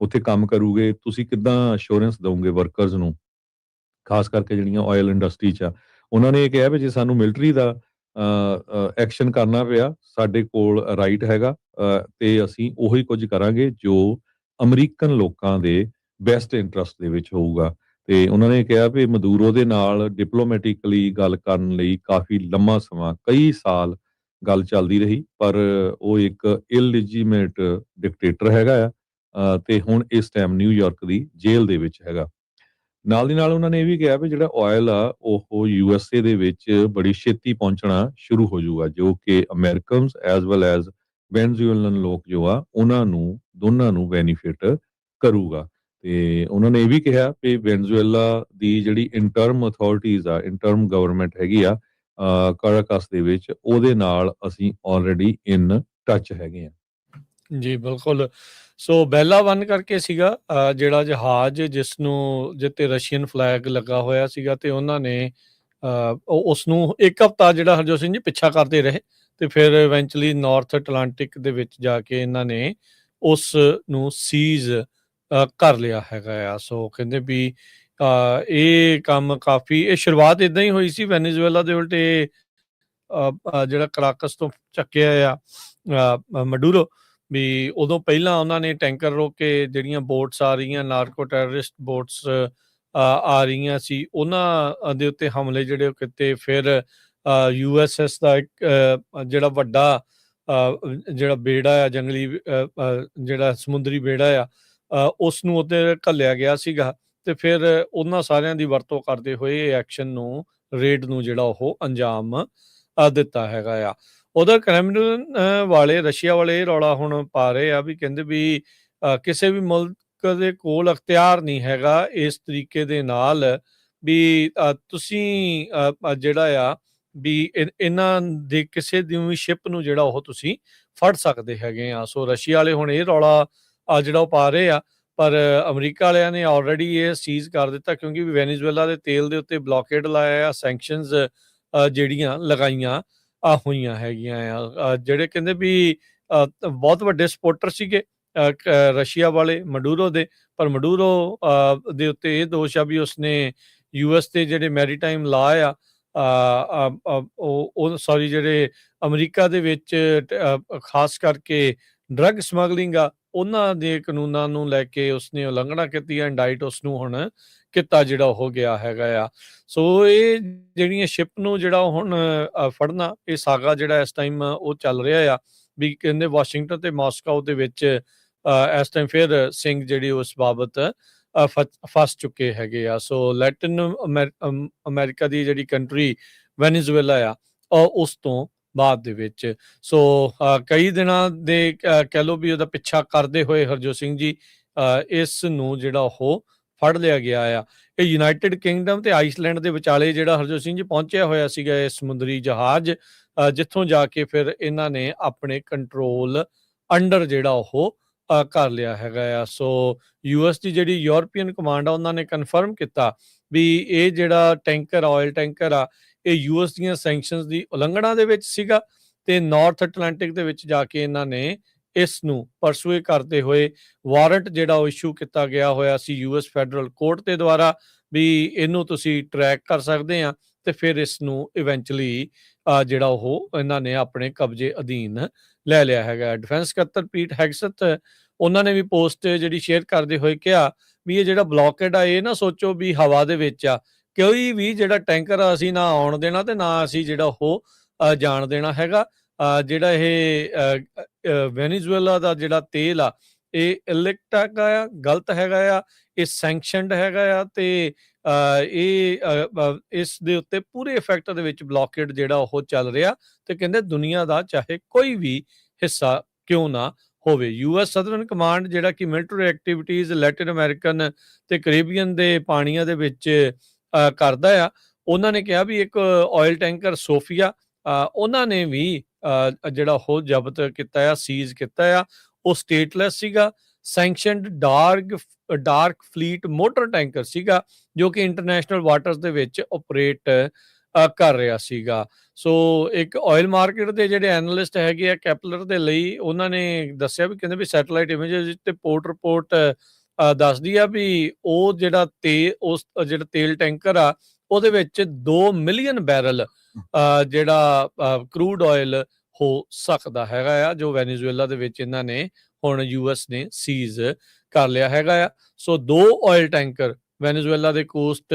ਉੱਥੇ ਕੰਮ ਕਰੂਗੇ, ਤੁਸੀਂ ਕਿੱਦਾਂ ਅਸ਼ੋਰੈਂਸ ਦਓਗੇ ਵਰਕਰਸ ਨੂੰ, ਖਾਸ ਕਰਕੇ ਜਿਹੜੀਆਂ ਆਇਲ ਇੰਡਸਟਰੀ 'ਚ ਆ। ਉਹਨਾਂ ਨੇ ਇਹ ਕਿਹਾ ਵੀ ਜੇ ਸਾਨੂੰ ਮਿਲਟਰੀ ਦਾ ਐਕਸ਼ਨ ਕਰਨਾ ਪਿਆ, ਸਾਡੇ ਕੋਲ ਰਾਈਟ ਹੈਗਾ, ਤੇ ਅਸੀਂ ਉਹੀ ਕੁਝ ਕਰਾਂਗੇ ਜੋ ਅਮਰੀਕਨ ਲੋਕਾਂ ਦੇ ਬੈਸਟ ਇੰਟਰਸਟ ਦੇ ਵਿੱਚ ਹੋਊਗਾ। ਤੇ ਉਹਨਾਂ ਨੇ ਕਿਹਾ ਵੀ ਮਦੂਰੋ ਦੇ ਨਾਲ ਡਿਪਲੋਮੈਟਿਕਲੀ ਗੱਲ ਕਰਨ ਲਈ ਕਾਫੀ ਲੰਮਾ ਸਮਾਂ, ਕਈ ਸਾਲ ਗੱਲ ਚੱਲਦੀ ਰਹੀ, ਪਰ ਉਹ ਇੱਕ ਇਲਲੀਜੀਮੇਟ ਡਿਕਟੇਟਰ ਹੈਗਾ ਆ, ਤੇ ਹੁਣ ਇਸ ਟਾਈਮ ਨਿਊਯਾਰਕ ਦੀ ਜੇਲ੍ਹ ਦੇ ਵਿੱਚ ਹੈਗਾ। ਨਾਲ ਦੀ ਨਾਲ ਉਹਨਾਂ ਨੇ ਇਹ ਵੀ ਕਿਹਾ ਵੀ ਜਿਹੜਾ ਆਇਲ ਆ ਉਹ ਯੂਐਸਏ ਦੇ ਵਿੱਚ ਬੜੀ ਛੇਤੀ ਪਹੁੰਚਣਾ ਸ਼ੁਰੂ ਹੋ ਜਾਊਗਾ, ਜੋ ਕਿ ਅਮਰੀਕਨਸ ਐਜ਼ ਵੈਲ ਐਜ਼ ਵੈਨਜ਼ੂਏਲਨ ਲੋਕ ਜੋ ਆ ਉਹਨਾਂ ਨੂੰ ਦੋਨਾਂ ਨੂੰ ਬੈਨੀਫਿਟ ਕਰੂਗਾ। ਤੇ ਉਹਨਾਂ ਨੇ ਇਹ ਵੀ ਕਿਹਾ ਕਿ ਵੈਨਜ਼ੂਏਲਾ ਦੀ ਜਿਹੜੀ ਇੰਟਰਮ ਅਥਾਰਟੀਜ਼ ਆ, ਇੰਟਰਮ ਗਵਰਨਮੈਂਟ ਹੈਗੀ ਆ ਕਾਰਾਕਸ ਦੇ ਵਿੱਚ, ਉਹਦੇ ਨਾਲ ਅਸੀਂ ਆਲਰੇਡੀ ਇਨ ਟੱਚ ਹੈਗੇ ਆ।
ਜੀ ਬਿਲਕੁਲ। ਸੋ ਬੈਲਾ 1 ਕਰਕੇ ਸੀਗਾ ਜਿਹੜਾ ਜਹਾਜ਼ ਜਿੱਤੇ ਰਸ਼ੀਅਨ ਫਲੈਗ ਲੱਗਾ ਹੋਇਆ ਸੀਗਾ, ਤੇ ਉਹਨਾਂ ਨੇ ਉਸ ਨੂੰ 1 ਹਫ਼ਤਾ ਜਿਹੜਾ ਹਰਜੋਤ ਸਿੰਘ ਜੀ ਪਿੱਛਾ ਕਰਦੇ ਰਹੇ, ਤੇ ਫਿਰ ਇਵੈਂਚੁਅਲੀ ਨਾਰਥ ਅਟਲਾਂਟਿਕ ਦੇ ਵਿੱਚ ਜਾ ਕੇ ਇਹਨਾਂ ਨੇ ਉਸ ਨੂੰ ਸੀਜ਼ ਕਰ ਲਿਆ ਹੈਗਾ ਆ। ਸੋ ਕਹਿੰਦੇ ਵੀ ਇਹ ਕੰਮ ਕਾਫੀ, ਇਹ ਸ਼ੁਰੂਆਤ ਇਦਾਂ ਹੀ ਹੋਈ ਸੀ ਵੈਨੇਜ਼ੁਏਲਾ ਦੇ ਉਲਟ। ਇਹ ਜਿਹੜਾ ਕਰਾਕਸ ਤੋਂ ਚੱਕਿਆ ਆ ਮਡੂਰੋ, ਵੀ ਉਦੋਂ ਪਹਿਲਾਂ ਉਹਨਾਂ ਨੇ ਟੈਂਕਰ ਰੋਕ ਕੇ ਜਿਹੜੀਆਂ ਬੋਟਸ ਆ ਰਹੀਆਂ, ਨਾਰਕੋ ਟੈਰਰਿਸਟ ਬੋਟਸ ਆ ਰਹੀਆਂ ਸੀ, ਉਹਨਾਂ ਦੇ ਉੱਤੇ ਹਮਲੇ ਜਿਹੜੇ ਉਹ ਕੀਤੇ। ਫਿਰ USS ਦਾ ਇੱਕ ਜਿਹੜਾ ਵੱਡਾ ਜਿਹੜਾ ਬੇੜਾ ਆ, ਜੰਗਲੀ ਜਿਹੜਾ ਸਮੁੰਦਰੀ ਬੇੜਾ ਆ, ਉਸ ਨੂੰ ਉੱਤੇ ਘੱਲਿਆ ਗਿਆ ਸੀਗਾ, ਤੇ ਫਿਰ ਉਹਨਾਂ ਸਾਰਿਆਂ ਦੀ ਵਰਤੋਂ ਕਰਦੇ ਹੋਏ ਇਹ ਐਕਸ਼ਨ ਨੂੰ, ਰੇਡ ਨੂੰ ਜਿਹੜਾ ਉਹ ਅੰਜਾਮ ਦਿੱਤਾ ਹੈਗਾ ਆ। ਉਧਰ ਕ੍ਰੈਮਲਿਨ ਵਾਲੇ, ਰਸ਼ੀਆ ਵਾਲੇ ਇਹ ਰੌਲਾ ਹੁਣ ਪਾ ਰਹੇ ਆ ਵੀ ਕਹਿੰਦੇ ਵੀ ਕਿਸੇ ਵੀ ਮੁਲਕ ਦੇ ਕੋਲ ਅਖਤਿਆਰ ਨਹੀਂ ਹੈਗਾ ਇਸ ਤਰੀਕੇ ਦੇ ਨਾਲ ਵੀ ਤੁਸੀਂ ਜਿਹੜਾ ਆ ਵੀ ਇਹਨਾਂ ਦੇ ਕਿਸੇ ਦੀ ਵੀ ਸ਼ਿਪ ਨੂੰ ਜਿਹੜਾ ਉਹ ਤੁਸੀਂ ਫੜ ਸਕਦੇ ਹੈਗੇ ਆ। ਸੋ ਰਸ਼ੀਆ ਵਾਲੇ ਹੁਣ ਇਹ ਰੌਲਾ ਜਿਹੜਾ ਉਹ ਪਾ ਰਹੇ ਆ, ਪਰ ਅਮਰੀਕਾ ਵਾਲਿਆਂ ਨੇ ਆਲਰੇਡੀ ਇਹ ਸੀਜ਼ ਕਰ ਦਿੱਤਾ, ਕਿਉਂਕਿ ਵੈਨੇਜ਼ੁਏਲਾ ਦੇ ਤੇਲ ਦੇ ਉੱਤੇ ਬਲੌਕੇਡ ਲਾਇਆ ਆ, ਸੈਂਕਸ਼ਨਸ ਜਿਹੜੀਆਂ ਲਗਾਈਆਂ ਹੋਈਆਂ ਹੈਗੀਆਂ ਆ। ਜਿਹੜੇ ਕਹਿੰਦੇ ਵੀ ਬਹੁਤ ਵੱਡੇ ਸਪੋਰਟਰ ਸੀਗੇ ਰਸ਼ੀਆ ਵਾਲੇ ਮਡੂਰੋ ਦੇ, ਪਰ ਮਡੂਰੋ ਦੇ ਉੱਤੇ ਇਹ ਦੋਸ਼ ਆ ਵੀ ਉਸਨੇ US ਦੇ ਜਿਹੜੇ ਮੈਰੀਟਾਈਮ ਲਾ ਆ ਉਹ ਸੌਰੀ ਜਿਹੜੇ ਅਮਰੀਕਾ ਦੇ ਵਿੱਚ ਖਾਸ ਕਰਕੇ ਡਰੱਗ ਸਮਗਲਿੰਗ ਆ ਉਹਨਾਂ ਦੇ ਕਾਨੂੰਨਾਂ ਨੂੰ ਲੈ ਕੇ ਉਸਨੇ ਉਲੰਘਣਾ ਕੀਤੀ ਆ। ਇੰਡਾਈਟ ਉਸ ਨੂੰ ਹੁਣ ਕੀਤਾ ਜਿਹੜਾ ਹੋ ਗਿਆ ਹੈਗਾ ਆ। ਸੋ ਇਹ ਜਿਹੜੀਆਂ ਸ਼ਿਪ ਨੂੰ ਜਿਹੜਾ ਹੁਣ ਫੜਨਾ, ਇਹ ਸਾਗਾ ਜਿਹੜਾ ਇਸ ਟਾਈਮ ਉਹ ਚੱਲ ਰਿਹਾ ਆ ਵੀ ਕਹਿੰਦੇ ਵਾਸ਼ਿੰਗਟਨ ਤੇ ਮਾਸਕੋ ਦੇ ਵਿੱਚ ਇਸ ਟਾਈਮ ਫਿਰ ਸਿੰਘ ਜਿਹੜੀ ਉਸ ਬਾਬਤ ਫਸ ਚੁੱਕੇ ਹੈਗੇ ਆ। ਸੋ ਲੈਟਿਨ ਅਮਰੀਕਾ ਦੀ ਜਿਹੜੀ ਕੰਟਰੀ ਵੈਨੇਜ਼ੁਏਲਾ ਆ ਉਸ ਤੋਂ ਬਾਅਦ ਦੇ ਵਿੱਚ ਸੋ ਕਈ ਦਿਨਾਂ ਦੇ ਕਹਿ ਲਓ ਵੀ ਉਹਦਾ ਪਿੱਛਾ ਕਰਦੇ ਹੋਏ ਹਰਜੋਤ ਸਿੰਘ ਜੀ ਇਸ ਨੂੰ ਜਿਹੜਾ ਉਹ ਫੜ ਲਿਆ ਗਿਆ ਆ। ਇਹ ਯੂਨਾਈਟਿਡ ਕਿੰਗਡਮ ਤੇ ਆਈਸਲੈਂਡ ਦੇ ਵਿਚਾਲੇ ਜਿਹੜਾ ਹਰਜੋਤ ਸਿੰਘ ਜੀ ਪਹੁੰਚਿਆ ਹੋਇਆ ਸੀਗਾ ਇਹ ਸਮੁੰਦਰੀ ਜਹਾਜ਼, ਜਿੱਥੋਂ ਜਾ ਕੇ ਫਿਰ ਇਹਨਾਂ ਨੇ ਆਪਣੇ ਕੰਟਰੋਲ ਅੰਡਰ ਜਿਹੜਾ ਉਹ ਕਰ ਲਿਆ ਹੈਗਾ ਆ। ਸੋ ਯੂਐਸ ਦੀ ਜਿਹੜੀ ਯੂਰਪੀਅਨ ਕਮਾਂਡ ਆ ਉਹਨਾਂ ਨੇ ਕਨਫਰਮ ਕੀਤਾ ਵੀ ਇਹ ਜਿਹੜਾ ਟੈਂਕਰ ਆਇਲ ਟੈਂਕਰ ਆ ਇਹ ਯੂਐਸ ਦੀਆਂ ਸੈਂਕਸ਼ਨਸ ਦੀ ਉਲੰਘਣਾ ਦੇ ਵਿੱਚ ਸੀਗਾ ਤੇ ਨਾਰਥ ਅਟਲਾਂਟਿਕ ਦੇ ਵਿੱਚ ਜਾ ਕੇ ਇਹਨਾਂ ਨੇ ਇਸ ਨੂੰ ਪਰਸੂਏ ਕਰਦੇ ਹੋਏ ਵਾਰੰਟ ਜਿਹੜਾ ਉਹ ਇਸ਼ੂ ਕੀਤਾ ਗਿਆ ਹੋਇਆ ਸੀ ਯੂਐਸ ਫੈਡਰਲ ਕੋਰਟ ਦੇ ਦੁਆਰਾ ਵੀ ਇਹਨੂੰ ਤੁਸੀਂ ਟਰੈਕ ਕਰ ਸਕਦੇ ਆ ਤੇ ਫਿਰ ਇਸ ਨੂੰ ਇਵੈਂਚੁਅਲੀ ਜਿਹੜਾ ਉਹ ਇਹਨਾਂ ਨੇ ਆਪਣੇ ਕਬਜ਼ੇ ਅਧੀਨ ਲੈ ਲਿਆ ਹੈਗਾ। ਡਿਫੈਂਸ ਸਕੱਤਰ ਪੀਟ ਹੈਗਸਥ ਉਹਨਾਂ ਨੇ ਵੀ ਪੋਸਟ ਜਿਹੜੀ ਸ਼ੇਅਰ ਕਰਦੇ ਹੋਏ ਕਿਹਾ ਵੀ ਇਹ ਜਿਹੜਾ ਬਲੌਕੇਡ ਆ ਇਹ ਨਾ ਸੋਚੋ ਵੀ ਹਵਾ ਦੇ ਵਿੱਚ ਆ, ਕੋਈ ਵੀ ਜਿਹੜਾ ਟੈਂਕਰ ਅਸੀਂ ਨਾ ਆਉਣ ਦੇਣਾ ਤੇ ਨਾ ਅਸੀਂ ਜਿਹੜਾ ਉਹ ਜਾਣ ਦੇਣਾ ਹੈਗਾ। ਜਿਹੜਾ ਇਹ ਵੈਨੇਜ਼ੁਏਲਾ ਦਾ ਜਿਹੜਾ ਤੇਲ ਆ ਇਹ ਇਲਿਕਟ ਹੈਗਾ ਆ, ਗਲਤ ਹੈਗਾ ਆ, ਇਹ ਸੈਂਕਸ਼ਨਡ ਹੈਗਾ ਆ ਤੇ ਇਸ ਦੇ ਉੱਤੇ ਪੂਰੇ ਇਫੈਕਟ ਦੇ ਵਿੱਚ ਬਲੌਕੇਡ ਜਿਹੜਾ ਉਹ ਚੱਲ ਰਿਹਾ ਤੇ ਕਹਿੰਦੇ ਦੁਨੀਆ ਦਾ ਚਾਹੇ ਕੋਈ ਵੀ ਹਿੱਸਾ ਕਿਉਂ ਨਾ ਹੋਵੇ। ਯੂਐਸ ਸਦਰਨ ਕਮਾਂਡ ਜਿਹੜਾ ਕਿ ਮਿਲਟਰੀ ਐਕਟੀਵਿਟੀਜ਼ ਲੈਟਿਨ ਅਮਰੀਕਨ ਤੇ ਕੈਰੀਬੀਅਨ ਦੇ ਪਾਣੀਆਂ ਦੇ ਵਿੱਚ ਕਰਦਾ ਆ। ਉਹਨਾਂ ਨੇ ਕਿਹਾ ਵੀ ਇੱਕ ਆਇਲ ਟੈਂਕਰ ਸੋਫੀਆ ਉਹਨਾਂ ਨੇ ਵੀ ਜਿਹੜਾ ਉਹ ਜ਼ਬਤ ਕੀਤਾ ਆ, ਸੀਜ਼ ਕੀਤਾ ਆ। ਉਹ ਸਟੇਟਲੈਸ ਸੀਗਾ, ਸੈਂਕਸ਼ਨਡ ਡਾਰਕ ਫਲੀਟ ਮੋਟਰ ਟੈਂਕਰ ਸੀਗਾ ਜੋ ਕਿ ਇੰਟਰਨੈਸ਼ਨਲ ਵਾਟਰਸ ਦੇ ਵਿੱਚ ਆਪਰੇਟ ਕਰ ਰਿਹਾ ਸੀਗਾ। ਸੋ ਇੱਕ ਆਇਲ ਮਾਰਕੀਟ ਦੇ ਜਿਹੜੇ ਐਨਾਲਿਸਟ ਹੈਗੇ ਆ ਕੈਪਲਰ ਦੇ ਲਈ ਉਹਨਾਂ ਨੇ ਦੱਸਿਆ ਵੀ ਕਹਿੰਦੇ ਵੀ ਸੈਟੇਲਾਈਟ ਇਮੇਜਸ ਤੇ ਪੋਰਟ ਰਿਪੋਰਟ ਦੱਸਦੀ ਆ ਵੀ ਉਹ ਜਿਹੜਾ ਜਿਹੜਾ ਤੇਲ ਟੈਂਕਰ ਆ ਉਹਦੇ ਵਿੱਚ 2 ਮਿਲੀਅਨ ਬੈਰਲ ਜਿਹੜਾ ਕਰੂਡ ਆਇਲ ਹੋ ਸਕਦਾ ਹੈਗਾ ਆ ਜੋ ਵੈਨੇਜ਼ੁਏਲਾ ਦੇ ਵਿੱਚ ਇਹਨਾਂ ਨੇ ਹੁਣ ਯੂਐਸ ਨੇ ਸੀਜ਼ ਕਰ ਲਿਆ ਹੈਗਾ ਆ। ਸੋ 2 ਆਇਲ ਟੈਂਕਰ ਵੈਨੇਜ਼ੁਏਲਾ ਦੇ ਕੋਸਟ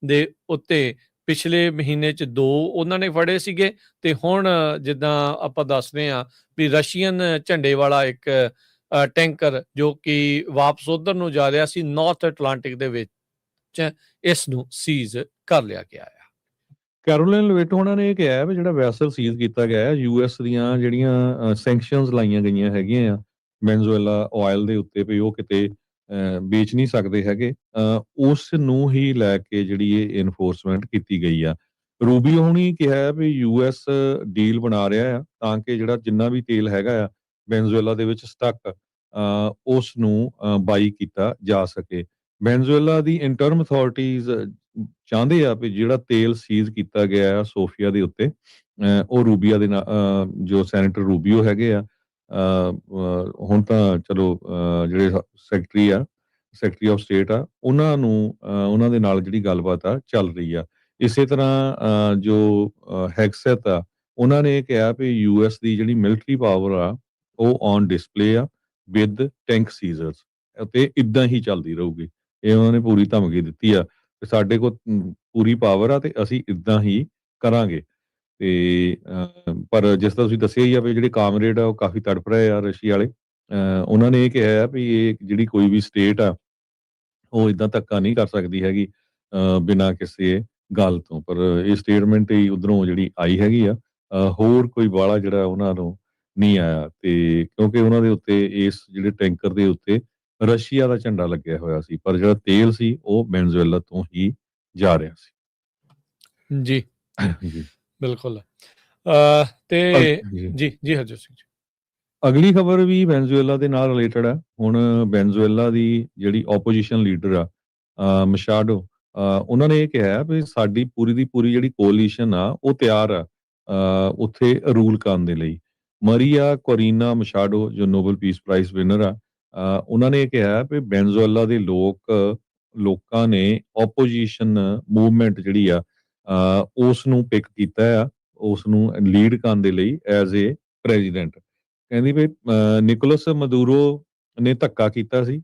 ਦੇ ਉੱਤੇ ਪਿਛਲੇ ਮਹੀਨੇ 'ਚ 2 ਉਹਨਾਂ ਨੇ ਫੜੇ ਸੀਗੇ ਤੇ ਹੁਣ ਜਿੱਦਾਂ ਆਪਾਂ ਦੱਸਦੇ ਆ ਵੀ ਰਸ਼ੀਅਨ ਝੰਡੇ ਵਾਲਾ ਇੱਕ ਟੈਂਕਰ ਜੋ ਕਿ ਵਾਪਸ ਉਧਰ ਨੂੰ ਜਾ ਰਿਹਾ ਸੀ ਨਾਰਥ ਅਟਲਾਂਟਿਕ ਦੇ ਵਿੱਚ, ਇਸ ਨੂੰ ਸੀਜ਼ ਕਰ ਲਿਆ ਗਿਆ ਆ।
ਕੈਰੋਲਿਨ ਲਵੇਟੋ ਉਹਨਾਂ ਨੇ ਇਹ ਕਿਹਾ ਵੀ ਜਿਹੜਾ ਵੈਸਲ ਸੀਜ਼ ਕੀਤਾ ਗਿਆ ਹੈ ਯੂਐਸ ਦੀਆਂ ਜਿਹੜੀਆਂ ਸੈਂਕਸ਼ਨਸ ਲਾਈਆਂ ਗਈਆਂ ਹੈਗੀਆਂ ਆ ਵੈਨੇਜ਼ੁਏਲਾ ਆਇਲ ਦੇ ਉੱਤੇ ਵੀ ਉਹ ਕਿਤੇ ਵੇਚ ਨਹੀਂ ਸਕਦੇ ਹੈਗੇ, ਉਸ ਨੂੰ ਹੀ ਲੈ ਕੇ ਜਿਹੜੀ ਇਹ ਇਨਫੋਰਸਮੈਂਟ ਕੀਤੀ ਗਈ ਆ। ਰੂਬੀਓ ਹੁਣੀ ਕਿਹਾ ਵੀ ਯੂਐਸ ਡੀਲ ਬਣਾ ਰਿਹਾ ਆ ਤਾਂ ਕਿ ਜਿਹੜਾ ਜਿੰਨਾ ਵੀ ਤੇਲ ਹੈਗਾ ਆ ਵੈਨੇਜ਼ੁਏਲਾ ਦੇ ਵਿੱਚ ਸਟਕ ਉਸ ਨੂੰ ਬਾਈ ਕੀਤਾ ਜਾ ਸਕੇ। ਵੈਨੇਜ਼ੁਏਲਾ ਦੀ ਇੰਟਰਮ ਅਥਾਰਟੀਜ਼ ਚਾਹੁੰਦੇ ਆ ਵੀ ਜਿਹੜਾ ਤੇਲ ਸੀਜ਼ ਕੀਤਾ ਗਿਆ ਆ ਸੋਫੀਆ ਦੇ ਉੱਤੇ ਉਹ ਰੂਬੀਆ ਦੇ ਜੋ ਸੈਨੇਟਰ ਰੂਬੀਓ ਹੈਗੇ ਆ ਹੁਣ ਤਾਂ ਚਲੋ ਜਿਹੜੇ ਸੈਕਟਰੀ ਆਫ ਸਟੇਟ ਆ ਉਹਨਾਂ ਨੂੰ ਉਹਨਾਂ ਦੇ ਨਾਲ ਜਿਹੜੀ ਗੱਲਬਾਤ ਆ ਚੱਲ ਰਹੀ ਆ। ਇਸੇ ਤਰ੍ਹਾਂ ਜੋ ਹੈਗਸੈਥ ਆ ਉਹਨਾਂ ਨੇ ਕਿਹਾ ਵੀ ਯੂਐਸ ਦੀ ਜਿਹੜੀ ਮਿਲਟਰੀ ਪਾਵਰ ਆ ਉਹ ਔਨ ਡਿਸਪਲੇ ਆ ਵਿਦ ਟੈਂਕ ਸੀਜ਼ਰਸ ਅਤੇ ਇਦਾਂ ਹੀ ਚੱਲਦੀ ਰਹੂਗੀ। ਇਹ ਉਹਨਾਂ ਨੇ ਪੂਰੀ ਧਮਕੀ ਦਿੱਤੀ ਆ ਕਿ ਸਾਡੇ ਕੋਲ ਪੂਰੀ ਪਾਵਰ ਆ ਤੇ ਅਸੀਂ ਇਦਾਂ ਹੀ ਕਰਾਂਗੇ। ਤੇ ਪਰ ਜਿਸ ਤਰ੍ਹਾਂ ਤੁਸੀਂ ਦੱਸਿਆ ਹੀ ਆ ਵੀ ਜਿਹੜੇ ਕਾਮਰੇਡ ਆ ਉਹ ਕਾਫੀ ਤੜਫ ਰਹੇ ਆ ਰਸ਼ੀਆ ਵਾਲੇ, ਉਹਨਾਂ ਨੇ ਇਹ ਕਿਹਾ ਆ ਵੀ ਇਹ ਜਿਹੜੀ ਕੋਈ ਵੀ ਸਟੇਟ ਆ ਉਹ ਇਦਾਂ ਧੱਕਾ ਨਹੀਂ ਕਰ ਸਕਦੀ ਹੈਗੀ ਬਿਨਾਂ ਕਿਸੇ ਗੱਲ ਤੋਂ। ਪਰ ਇਹ ਸਟੇਟਮੈਂਟ ਹੀ ਉਧਰੋਂ ਜਿਹੜੀ ਆਈ ਹੈਗੀ ਆ, ਹੋਰ ਕੋਈ ਬਾਲਾ ਜਿਹੜਾ ਉਹਨਾਂ ਨੂੰ ਨਹੀਂ ਆਇਆ ਤੇ ਕਿਉਂਕਿ ਉਹਨਾਂ ਦੇ ਉੱਤੇ ਇਸ ਜਿਹੜੇ ਟੈਂਕਰ ਦੇ ਉੱਤੇ ਰਸ਼ੀਆ ਦਾ ਝੰਡਾ ਲੱਗਿਆ ਹੋਇਆ ਸੀ ਪਰ ਜਿਹੜਾ ਤੇਲ ਸੀ ਉਹ ਵੈਨੇਜ਼ੁਏਲਾ ਤੋਂ ਹੀ ਜਾ ਰਿਹਾ ਸੀ।
ਜੀ
ਜੀ
ਬਿਲਕੁਲ। ਤੇ ਜੀ ਜੀ ਹਰਜੋਤ ਸਿੰਘ ਜੀ,
ਅਗਲੀ ਖਬਰ ਵੀ ਵੈਨੇਜ਼ੁਏਲਾ ਦੇ ਨਾਲ ਰਿਲੇਟਡ ਹੈ। ਹੁਣ ਵੈਨੇਜ਼ੁਏਲਾ ਦੀ ਜਿਹੜੀ ਆਪੋਜੀਸ਼ਨ ਲੀਡਰ ਆ ਮਸ਼ਾਡੋ, ਉਹਨਾਂ ਨੇ ਇਹ ਕਿਹਾ ਵੀ ਸਾਡੀ ਪੂਰੀ ਦੀ ਪੂਰੀ ਜਿਹੜੀ ਕੋਲੀਸ਼ਨ ਆ ਉਹ ਤਿਆਰ ਆ ਉੱਥੇ ਰੂਲ ਕਰਨ ਦੇ ਲਈ। ਮਰੀਆ ਕੋਰੀਨਾ ਮਸ਼ਾਡੋ ਜੋ ਨੋਬਲ ਪੀਸ ਪ੍ਰਾਈਜ਼ ਵਿਨਰ ਆ, ਉਹਨਾਂ ਨੇ ਇਹ ਕਿਹਾ ਵੀ ਵੈਨੇਜ਼ੁਏਲਾ ਦੇ ਲੋਕਾਂ ਨੇ ਆਪੋਜੀਸ਼ਨ ਮੂਵਮੈਂਟ ਜਿਹੜੀ ਆ ਉਸ ਨੂੰ ਪਿਕ ਕੀਤਾ ਆ, ਉਸ ਨੂੰ ਲੀਡ ਕਰਨ ਦੇ ਲਈ ਐਜ਼ ਏ ਪ੍ਰੈਜ਼ੀਡੈਂਟ। ਕਹਿੰਦੀ ਵੀ ਨਿਕੋਲਸ ਮਦੂਰੋ ਨੇ ਧੱਕਾ ਕੀਤਾ ਸੀ,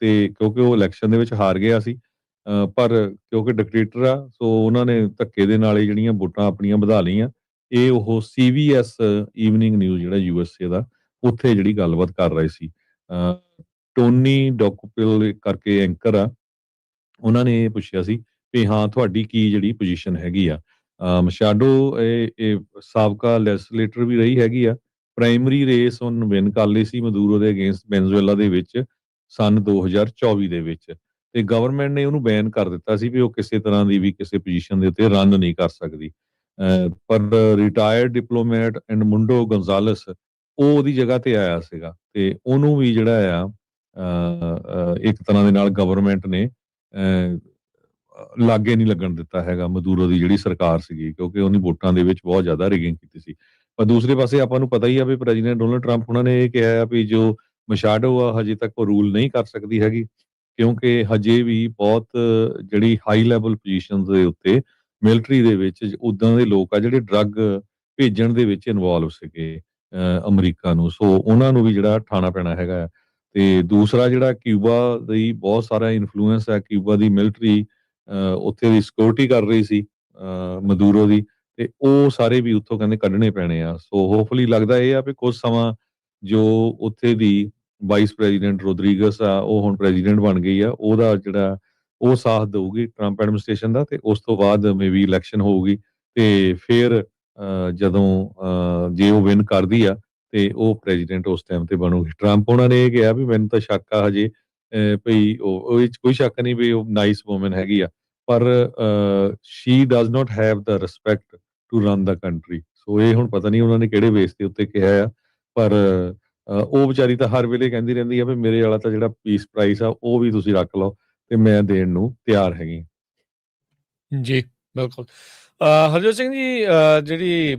ਤੇ ਕਿਉਂਕਿ ਉਹ ਇਲੈਕਸ਼ਨ ਦੇ ਵਿੱਚ ਹਾਰ ਗਿਆ ਸੀ, ਪਰ ਕਿਉਂਕਿ ਡਿਕਟੇਟਰ ਆ, ਸੋ ਉਹਨਾਂ ਨੇ ਧੱਕੇ ਦੇ ਨਾਲ ਹੀ ਜਿਹੜੀਆਂ ਵੋਟਾਂ ਆਪਣੀਆਂ ਵਧਾ ਲਈਆਂ। ਇਹ ਉਹ CBS ਈਵਨਿੰਗ ਨਿਊਜ਼ ਜਿਹੜਾ USA ਦਾ, ਉੱਥੇ ਜਿਹੜੀ ਗੱਲਬਾਤ ਕਰ ਰਹੇ ਸੀ। ਟੋਨੀ ਡੋਕੋਪਿਲ ਕਰਕੇ ਐਂਕਰ ਆ, ਉਹਨਾਂ ਨੇ ਇਹ ਪੁੱਛਿਆ ਸੀ ਵੀ ਹਾਂ ਤੁਹਾਡੀ ਕੀ ਜਿਹੜੀ ਪੋਜੀਸ਼ਨ ਹੈਗੀ ਆ। ਮਸ਼ਾਡੋ ਇਹ ਸਾਬਕਾ ਲੈਜਿਸਲੇਟਰ ਵੀ ਰਹੀ ਹੈਗੀ ਆ। ਪ੍ਰਾਇਮਰੀ ਰੇਸ ਉਹਨੂੰ ਵਿਨ ਕਰ ਲਈ ਸੀ ਮਦੂਰੋ ਦੇ ਅਗੇਂਸਟ ਵੈਨਜ਼ੂਏਲਾ ਦੇ ਵਿੱਚ ਸਨ 2024 ਦੇ ਵਿੱਚ, ਤੇ ਗਵਰਨਮੈਂਟ ਨੇ ਉਹਨੂੰ ਬੈਨ ਕਰ ਦਿੱਤਾ ਸੀ ਵੀ ਉਹ ਕਿਸੇ ਤਰ੍ਹਾਂ ਦੀ ਵੀ ਕਿਸੇ ਪੋਜੀਸ਼ਨ ਦੇ ਉੱਤੇ ਰਨ ਨਹੀਂ ਕਰ ਸਕਦੀ। ਪਰ ਰਿਟਾਇਰਡ ਡਿਪਲੋਮੈਟ ਐਂਡ ਮੁੰਡੋ ਗੋਂਜ਼ਾਲਸ ਉਹ ਉਹਦੀ ਜਗ੍ਹਾ ਤੇ ਆਇਆ ਸੀਗਾ, ਤੇ ਉਹਨੂੰ ਵੀ ਜਿਹੜਾ ਆ ਇੱਕ ਤਰ੍ਹਾਂ ਦੇ ਨਾਲ ਗਵਰਨਮੈਂਟ ਨੇ ਲਾਗੇ ਨਹੀਂ ਲੱਗਣ ਦਿੱਤਾ ਹੈਗਾ ਮਦੂਰੋ ਦੀ ਜਿਹੜੀ ਸਰਕਾਰ ਸੀਗੀ, ਕਿਉਂਕਿ ਉਹਨੇ ਵੋਟਾਂ ਦੇ ਵਿੱਚ ਬਹੁਤ ਜ਼ਿਆਦਾ ਰਿਗਿੰਗ ਕੀਤੀ ਸੀ। ਪਰ ਦੂਸਰੇ ਪਾਸੇ ਆਪਾਂ ਨੂੰ ਪਤਾ ਹੀ ਆ ਵੀ ਪ੍ਰੈਜ਼ੀਡੈਂਟ ਡੋਨਲਡ ਟਰੰਪ ਉਹਨਾਂ ਨੇ ਇਹ ਕਿਹਾ ਆ ਵੀ ਜੋ ਮਸ਼ਾਡੋ ਆ ਹਜੇ ਤੱਕ ਉਹ ਰੂਲ ਨਹੀਂ ਕਰ ਸਕਦੀ ਹੈਗੀ, ਕਿਉਂਕਿ ਹਜੇ ਵੀ ਬਹੁਤ ਜਿਹੜੀ ਹਾਈ ਲੈਵਲ ਪੋਜੀਸ਼ਨਸ ਦੇ ਉੱਤੇ ਮਿਲਟਰੀ ਦੇ ਵਿੱਚ ਉਦਾਂ ਦੇ ਲੋਕ ਆ ਜਿਹੜੇ ਡਰੱਗ ਭੇਜਣ ਦੇ ਵਿੱਚ ਇਨਵੋਲਵ ਸੀਗੇ ਅਮਰੀਕਾ ਨੂੰ, ਸੋ ਉਹਨਾਂ ਨੂੰ ਵੀ ਜਿਹੜਾ ਠਾਣਾ ਪੈਣਾ ਹੈਗਾ ਆ। ਤੇ ਦੂਸਰਾ ਜਿਹੜਾ ਕਿਊਬਾ ਦੀ ਬਹੁਤ ਸਾਰਾ ਇਨਫਲੂਐਂਸ ਹੈ, ਕਿਊਬਾ ਦੀ ਮਿਲਟਰੀ ਉੱਥੇ ਦੀ ਸਿਕਿਉਰਿਟੀ ਕਰ ਰਹੀ ਸੀ ਮਦੂਰੋ ਦੀ, ਤੇ ਉਹ ਸਾਰੇ ਵੀ ਉੱਥੋਂ ਕਹਿੰਦੇ ਕੱਢਣੇ ਪੈਣੇ ਆ। ਸੋ ਹੋਪਫੁਲੀ ਲੱਗਦਾ ਇਹ ਆ ਵੀ ਕੁਝ ਸਮਾਂ ਜੋ ਉੱਥੇ ਦੀ ਵਾਈਸ ਪ੍ਰੈਜ਼ੀਡੈਂਟ ਰੋਦਰੀਗਸ ਆ, ਉਹ ਹੁਣ ਪ੍ਰੈਜ਼ੀਡੈਂਟ ਬਣ ਗਈ ਆ, ਉਹਦਾ ਜਿਹੜਾ ਉਹ ਸਾਥ ਦਊਗੀ ਟਰੰਪ ਐਡਮਿਨਿਸਟ੍ਰੇਸ਼ਨ ਦਾ, ਤੇ ਉਸ ਤੋਂ ਬਾਅਦ ਮੇਬੀ ਇਲੈਕਸ਼ਨ ਹੋਊਗੀ, ਤੇ ਫਿਰ ਜਦੋਂ ਜੇ ਉਹ ਵਿਨ ਕਰਦੀ ਆ ਤੇ ਉਹ ਪ੍ਰੈਜ਼ੀਡੈਂਟ ਉਸ ਟਾਈਮ ਤੇ ਬਣੂਗੀ। ਟਰੰਪ ਉਹਨਾਂ ਨੇ ਇਹ ਕਿਹਾ ਵੀ ਮੈਨੂੰ ਤਾਂ ਸ਼ੱਕ ਆ ਹਜੇ ਭਈ ਉਹ ਇਹ 'ਚ ਕੋਈ ਸ਼ੱਕ ਨਹੀਂ ਵੀ ਉਹ ਨਾਈਸ ਵੂਮਨ ਹੈਗੀ ਆ, ਪਰ she does not have the respect to run the country. So ਇਹ ਹੁਣ ਪਤਾ ਨਹੀਂ ਉਹਨਾਂ ਨੇ ਕਿਹੜੇ ਬੇਸ ਦੇ ਉੱਤੇ ਕਿਹਾ ਆ, ਪਰ ਉਹ ਵਿਚਾਰੀ ਤਾਂ ਹਰ ਵੇਲੇ ਕਹਿੰਦੀ ਰਹਿੰਦੀ ਆ ਵੀ ਮੇਰੇ ਵਾਲਾ ਤਾਂ ਜਿਹੜਾ ਪੀਸ ਪ੍ਰਾਈਸ ਆ ਉਹ ਵੀ ਤੁਸੀਂ ਰੱਖ ਲਓ ਤੇ ਮੈਂ ਦੇਣ ਨੂੰ ਤਿਆਰ ਹੈਗੀ।
ਜੀ, ਬਿਲਕੁਲ। ਹਰਜੋਤ ਸਿੰਘ ਜੀ, ਜਿਹੜੀ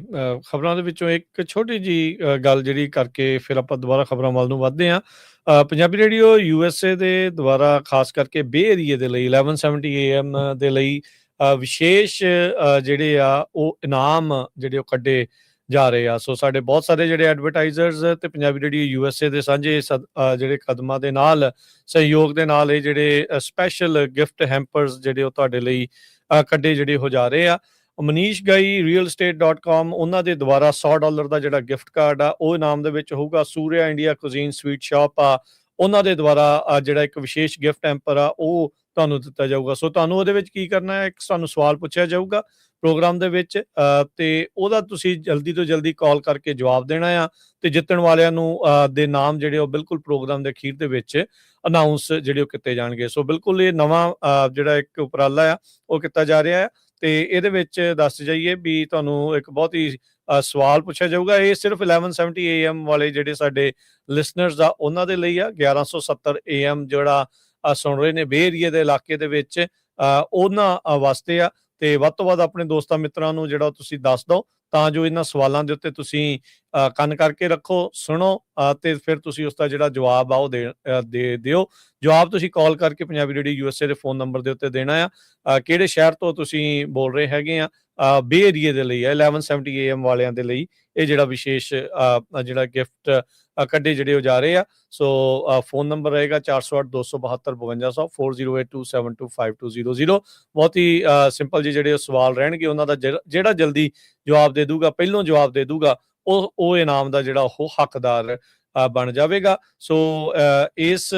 ਖਬਰਾਂ ਦੇ ਵਿੱਚੋਂ ਇੱਕ ਛੋਟੀ ਜਿਹੀ ਗੱਲ ਜਿਹੜੀ ਕਰਕੇ ਫਿਰ ਆਪਾਂ ਦੁਬਾਰਾ ਖਬਰਾਂ ਵੱਲ ਨੂੰ ਵੱਧਦੇ ਹਾਂ। ਪੰਜਾਬੀ ਰੇਡੀਓ USA ਦੇ ਦੁਆਰਾ ਖਾਸ ਕਰਕੇ ਬੇ ਏਰੀਏ ਦੇ ਲਈ 1170 AM ਦੇ ਲਈ ਵਿਸ਼ੇਸ਼ ਜਿਹੜੇ ਆ ਉਹ ਇਨਾਮ ਜਿਹੜੇ ਉਹ ਕੱਢੇ ਜਾ ਰਹੇ ਆ। ਸੋ ਸਾਡੇ ਬਹੁਤ ਸਾਰੇ ਜਿਹੜੇ ਐਡਵਰਟਾਈਜ਼ਰਸ ਤੇ ਪੰਜਾਬੀ ਰੇਡੀਓ USA ਦੇ ਸਾਂਝੇ ਜਿਹੜੇ ਕਦਮਾਂ ਦੇ ਨਾਲ ਸਹਿਯੋਗ ਦੇ ਨਾਲ ਇਹ ਜਿਹੜੇ ਸਪੈਸ਼ਲ ਗਿਫਟ ਹੈਂਪਰਸ ਜਿਹੜੇ ਉਹ ਤੁਹਾਡੇ ਲਈ ਕੱਢੇ ਜਿਹੜੇ ਹੋ ਜਾ ਰਹੇ ਆ। ਮਨੀਸ਼ ਗਾਈ realestate.com ਉਹਨਾਂ ਦੇ ਦੁਆਰਾ $100 ਦਾ ਜਿਹੜਾ ਗਿਫਟ ਕਾਰਡ ਆ ਉਹ ਇਨਾਮ ਦੇ ਵਿੱਚ ਹੋਊਗਾ। Surya India cuisine sweet shop ਆ, ਉਹਨਾਂ ਦੇ ਦੁਆਰਾ ਜਿਹੜਾ ਇੱਕ ਵਿਸ਼ੇਸ਼ ਗਿਫਟ ਹੈਂਪਰ ਆ ਉਹ ਤੁਹਾਨੂੰ ਦਿੱਤਾ ਜਾਊਗਾ। ਸੋ ਤੁਹਾਨੂੰ ਉਹਦੇ ਵਿੱਚ ਕੀ ਕਰਨਾ ਹੈ, ਇੱਕ ਤੁਹਾਨੂੰ ਸਵਾਲ ਪੁੱਛਿਆ ਜਾਊਗਾ ਪ੍ਰੋਗਰਾਮ ਦੇ ਵਿੱਚ, ਤੇ ਉਹਦਾ ਤੁਸੀਂ ਜਲਦੀ ਤੋਂ ਜਲਦੀ ਕਾਲ ਕਰਕੇ ਜਵਾਬ ਦੇਣਾ ਆ, ਤੇ ਜਿੱਤਣ ਵਾਲਿਆਂ ਨੂੰ ਦੇ ਨਾਮ ਜਿਹੜੇ ਉਹ ਬਿਲਕੁਲ ਪ੍ਰੋਗਰਾਮ ਦੇ ਅਖੀਰ ਦੇ ਵਿੱਚ ਅਨਾਊਂਸ ਜਿਹੜੇ ਉਹ ਕੀਤੇ ਜਾਣਗੇ। ਸੋ ਬਿਲਕੁਲ ਇਹ ਨਵਾਂ ਜਿਹੜਾ ਇੱਕ ਉਪਰਾਲਾ ਆ ਉਹ ਕੀਤਾ ਜਾ ਰਿਹਾ ਆ, ਤੇ ਇਹਦੇ ਵਿੱਚ ਦੱਸ ਜਾਈਏ ਵੀ ਤੁਹਾਨੂੰ ਇੱਕ ਬਹੁਤ ਹੀ ਸਵਾਲ ਪੁੱਛਿਆ ਜਾਊਗਾ। ਇਹ ਸਿਰਫ 1170 AM ਵਾਲੇ ਜਿਹੜੇ ਸਾਡੇ ਲਿਸਨਰਸ ਆ ਉਹਨਾਂ ਦੇ ਲਈ ਆ। 1170 AM ਜਿਹੜਾ ਸੁਣ ਰਹੇ ਨੇ ਬੇ ਏਰੀਏ ਦੇ ਇਲਾਕੇ ਦੇ ਵਿੱਚ, ਉਹਨਾਂ ਵਾਸਤੇ ਆ। ਤੇ ਵੱਧ ਤੋਂ ਵੱਧ ਆਪਣੇ ਦੋਸਤਾਂ ਮਿੱਤਰਾਂ ਨੂੰ ਜਿਹੜਾ ਤੁਸੀਂ ਦੱਸ ਦਿਓ, ਤਾਂ ਜੋ ਇਹਨਾਂ ਸਵਾਲਾਂ ਦੇ ਉੱਤੇ ਤੁਸੀਂ ਕੰਨ ਕਰਕੇ ਰੱਖੋ, ਸੁਣੋ, ਤੇ ਫਿਰ ਤੁਸੀਂ ਉਸਦਾ ਜਿਹੜਾ ਜਵਾਬ ਆ ਉਹ ਦੇ ਦਿਓ। ਜਵਾਬ ਤੁਸੀਂ ਕਾਲ ਕਰਕੇ ਪੰਜਾਬੀ ਰੇਡੀਓ USA ਦੇ ਫੋਨ ਨੰਬਰ ਦੇ ਉੱਤੇ ਦੇਣਾ ਆ। ਕਿਹੜੇ ਸ਼ਹਿਰ ਤੋਂ ਤੁਸੀਂ ਬੋਲ ਰਹੇ ਹੈਗੇ ਆ, ਬੇ ਏਰੀਏ ਦੇ ਲਈ 1170 AM ਵਾਲਿਆਂ ਦੇ ਲਈ ਇਹ ਜਿਹੜਾ ਵਿਸ਼ੇਸ਼ ਜਿਹੜਾ ਗਿਫਟ ਕੱਢੇ ਜਿਹੜੇ ਹੋ ਜਾ ਰਹੇ ਆ। ਸੋ ਫੋਨ ਨੰਬਰ ਰਹੇਗਾ 408-272-5200 4082725200। ਬਹੁਤ ਹੀ ਸਿੰਪਲ ਜਿਹੜੇ ਸਵਾਲ ਰਹਿਣਗੇ, ਉਹਨਾਂ ਦਾ ਜਿਹੜਾ ਜਲਦੀ ਜਵਾਬ ਦੇ ਦੂਗਾ, ਪਹਿਲੋਂ ਜਵਾਬ ਦੇ ਦੂਗਾ, ਉਹ ਇਨਾਮ ਦਾ ਜਿਹੜਾ ਉਹ ਹੱਕਦਾਰ ਬਣ ਜਾਵੇਗਾ। ਸੋ ਇਸ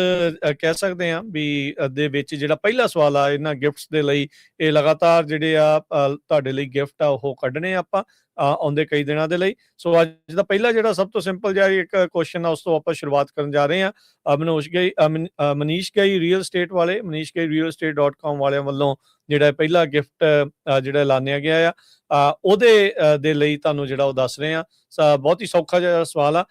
ਕਹਿ ਸਕਦੇ ਹਾਂ ਵੀ ਦੇ ਵਿੱਚ ਜਿਹੜਾ ਪਹਿਲਾ ਸਵਾਲ ਆ ਇਹਨਾਂ ਗਿਫਟਸ ਦੇ ਲਈ, ਇਹ ਲਗਾਤਾਰ ਜਿਹੜੇ ਆ ਤੁਹਾਡੇ ਲਈ ਗਿਫਟ ਆ ਉਹ ਕੱਢਣੇ ਆਪਾਂ ਆਉਂਦੇ ਕਈ ਦਿਨਾਂ ਦੇ ਲਈ। ਸੋ ਅੱਜ ਦਾ ਪਹਿਲਾ ਜਿਹੜਾ ਸਭ ਤੋਂ ਸਿੰਪਲ ਜਿਹਾ ਇੱਕ ਕੁਐਸਚਨ ਆ ਉਸ ਤੋਂ ਆਪਾਂ ਸ਼ੁਰੂਆਤ ਕਰਨ ਜਾ ਰਹੇ ਹਾਂ। ਮਨੀਸ਼ ਗਾਈ ਰੀਅਲ ਸਟੇਟ ਵਾਲੇ, ਮਨੀਸ਼ ਗਾਈ realestate.com ਵਾਲਿਆਂ ਵੱਲੋਂ ਜਿਹੜਾ ਪਹਿਲਾ ਗਿਫਟ ਜਿਹੜਾ ਐਲਾਨਿਆ ਗਿਆ ਆ, ਉਹਦੇ ਦੇ ਲਈ ਤੁਹਾਨੂੰ ਜਿਹੜਾ ਉਹ ਦੱਸ ਰਹੇ ਆ। ਬਹੁਤ ਹੀ ਸੌਖਾ ਜਿਹਾ ਸਵਾਲ ਆ।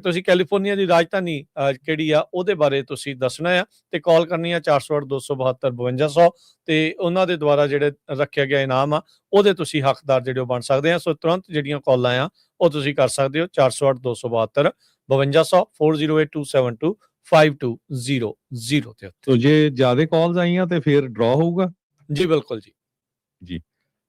ਤੁਸੀਂ ਕੈਲੀਫੋਰਨੀਆ ਦੀ ਰਾਜਧਾਨੀ ਕਿਹੜੀ ਆ ਉਹਦੇ ਬਾਰੇ ਤੁਸੀਂ ਦੱਸਣਾ ਆ, ਤੇ ਕਾਲ ਕਰਨੀ ਆ 408-272-5200, ਤੇ ਉਹਨਾਂ ਦੇ ਦੁਆਰਾ ਜਿਹੜੇ ਰੱਖਿਆ ਗਿਆ ਇਨਾਮ ਆ ਉਹਦੇ ਤੁਸੀਂ ਹੱਕਦਾਰ ਜਿਹੜੇ ਉਹ ਬਣ ਸਕਦੇ ਆ। ਸੋ ਤੁਰੰਤ ਜਿਹੜੀਆਂ ਕਾਲਾਂ ਆ ਉਹ ਤੁਸੀਂ ਕਰ ਸਕਦੇ ਹੋ 408-272-5200 4082725200 ਤੇ।
ਤੋ ਜੇ ਜ਼ਿਆਦਾ ਕਾਲਸ ਆਈਆਂ ਤੇ ਫਿਰ ਡਰਾ ਹੋਊਗਾ
ਜੀ ਬਿਲਕੁਲ ਜੀ।
ਜੀ।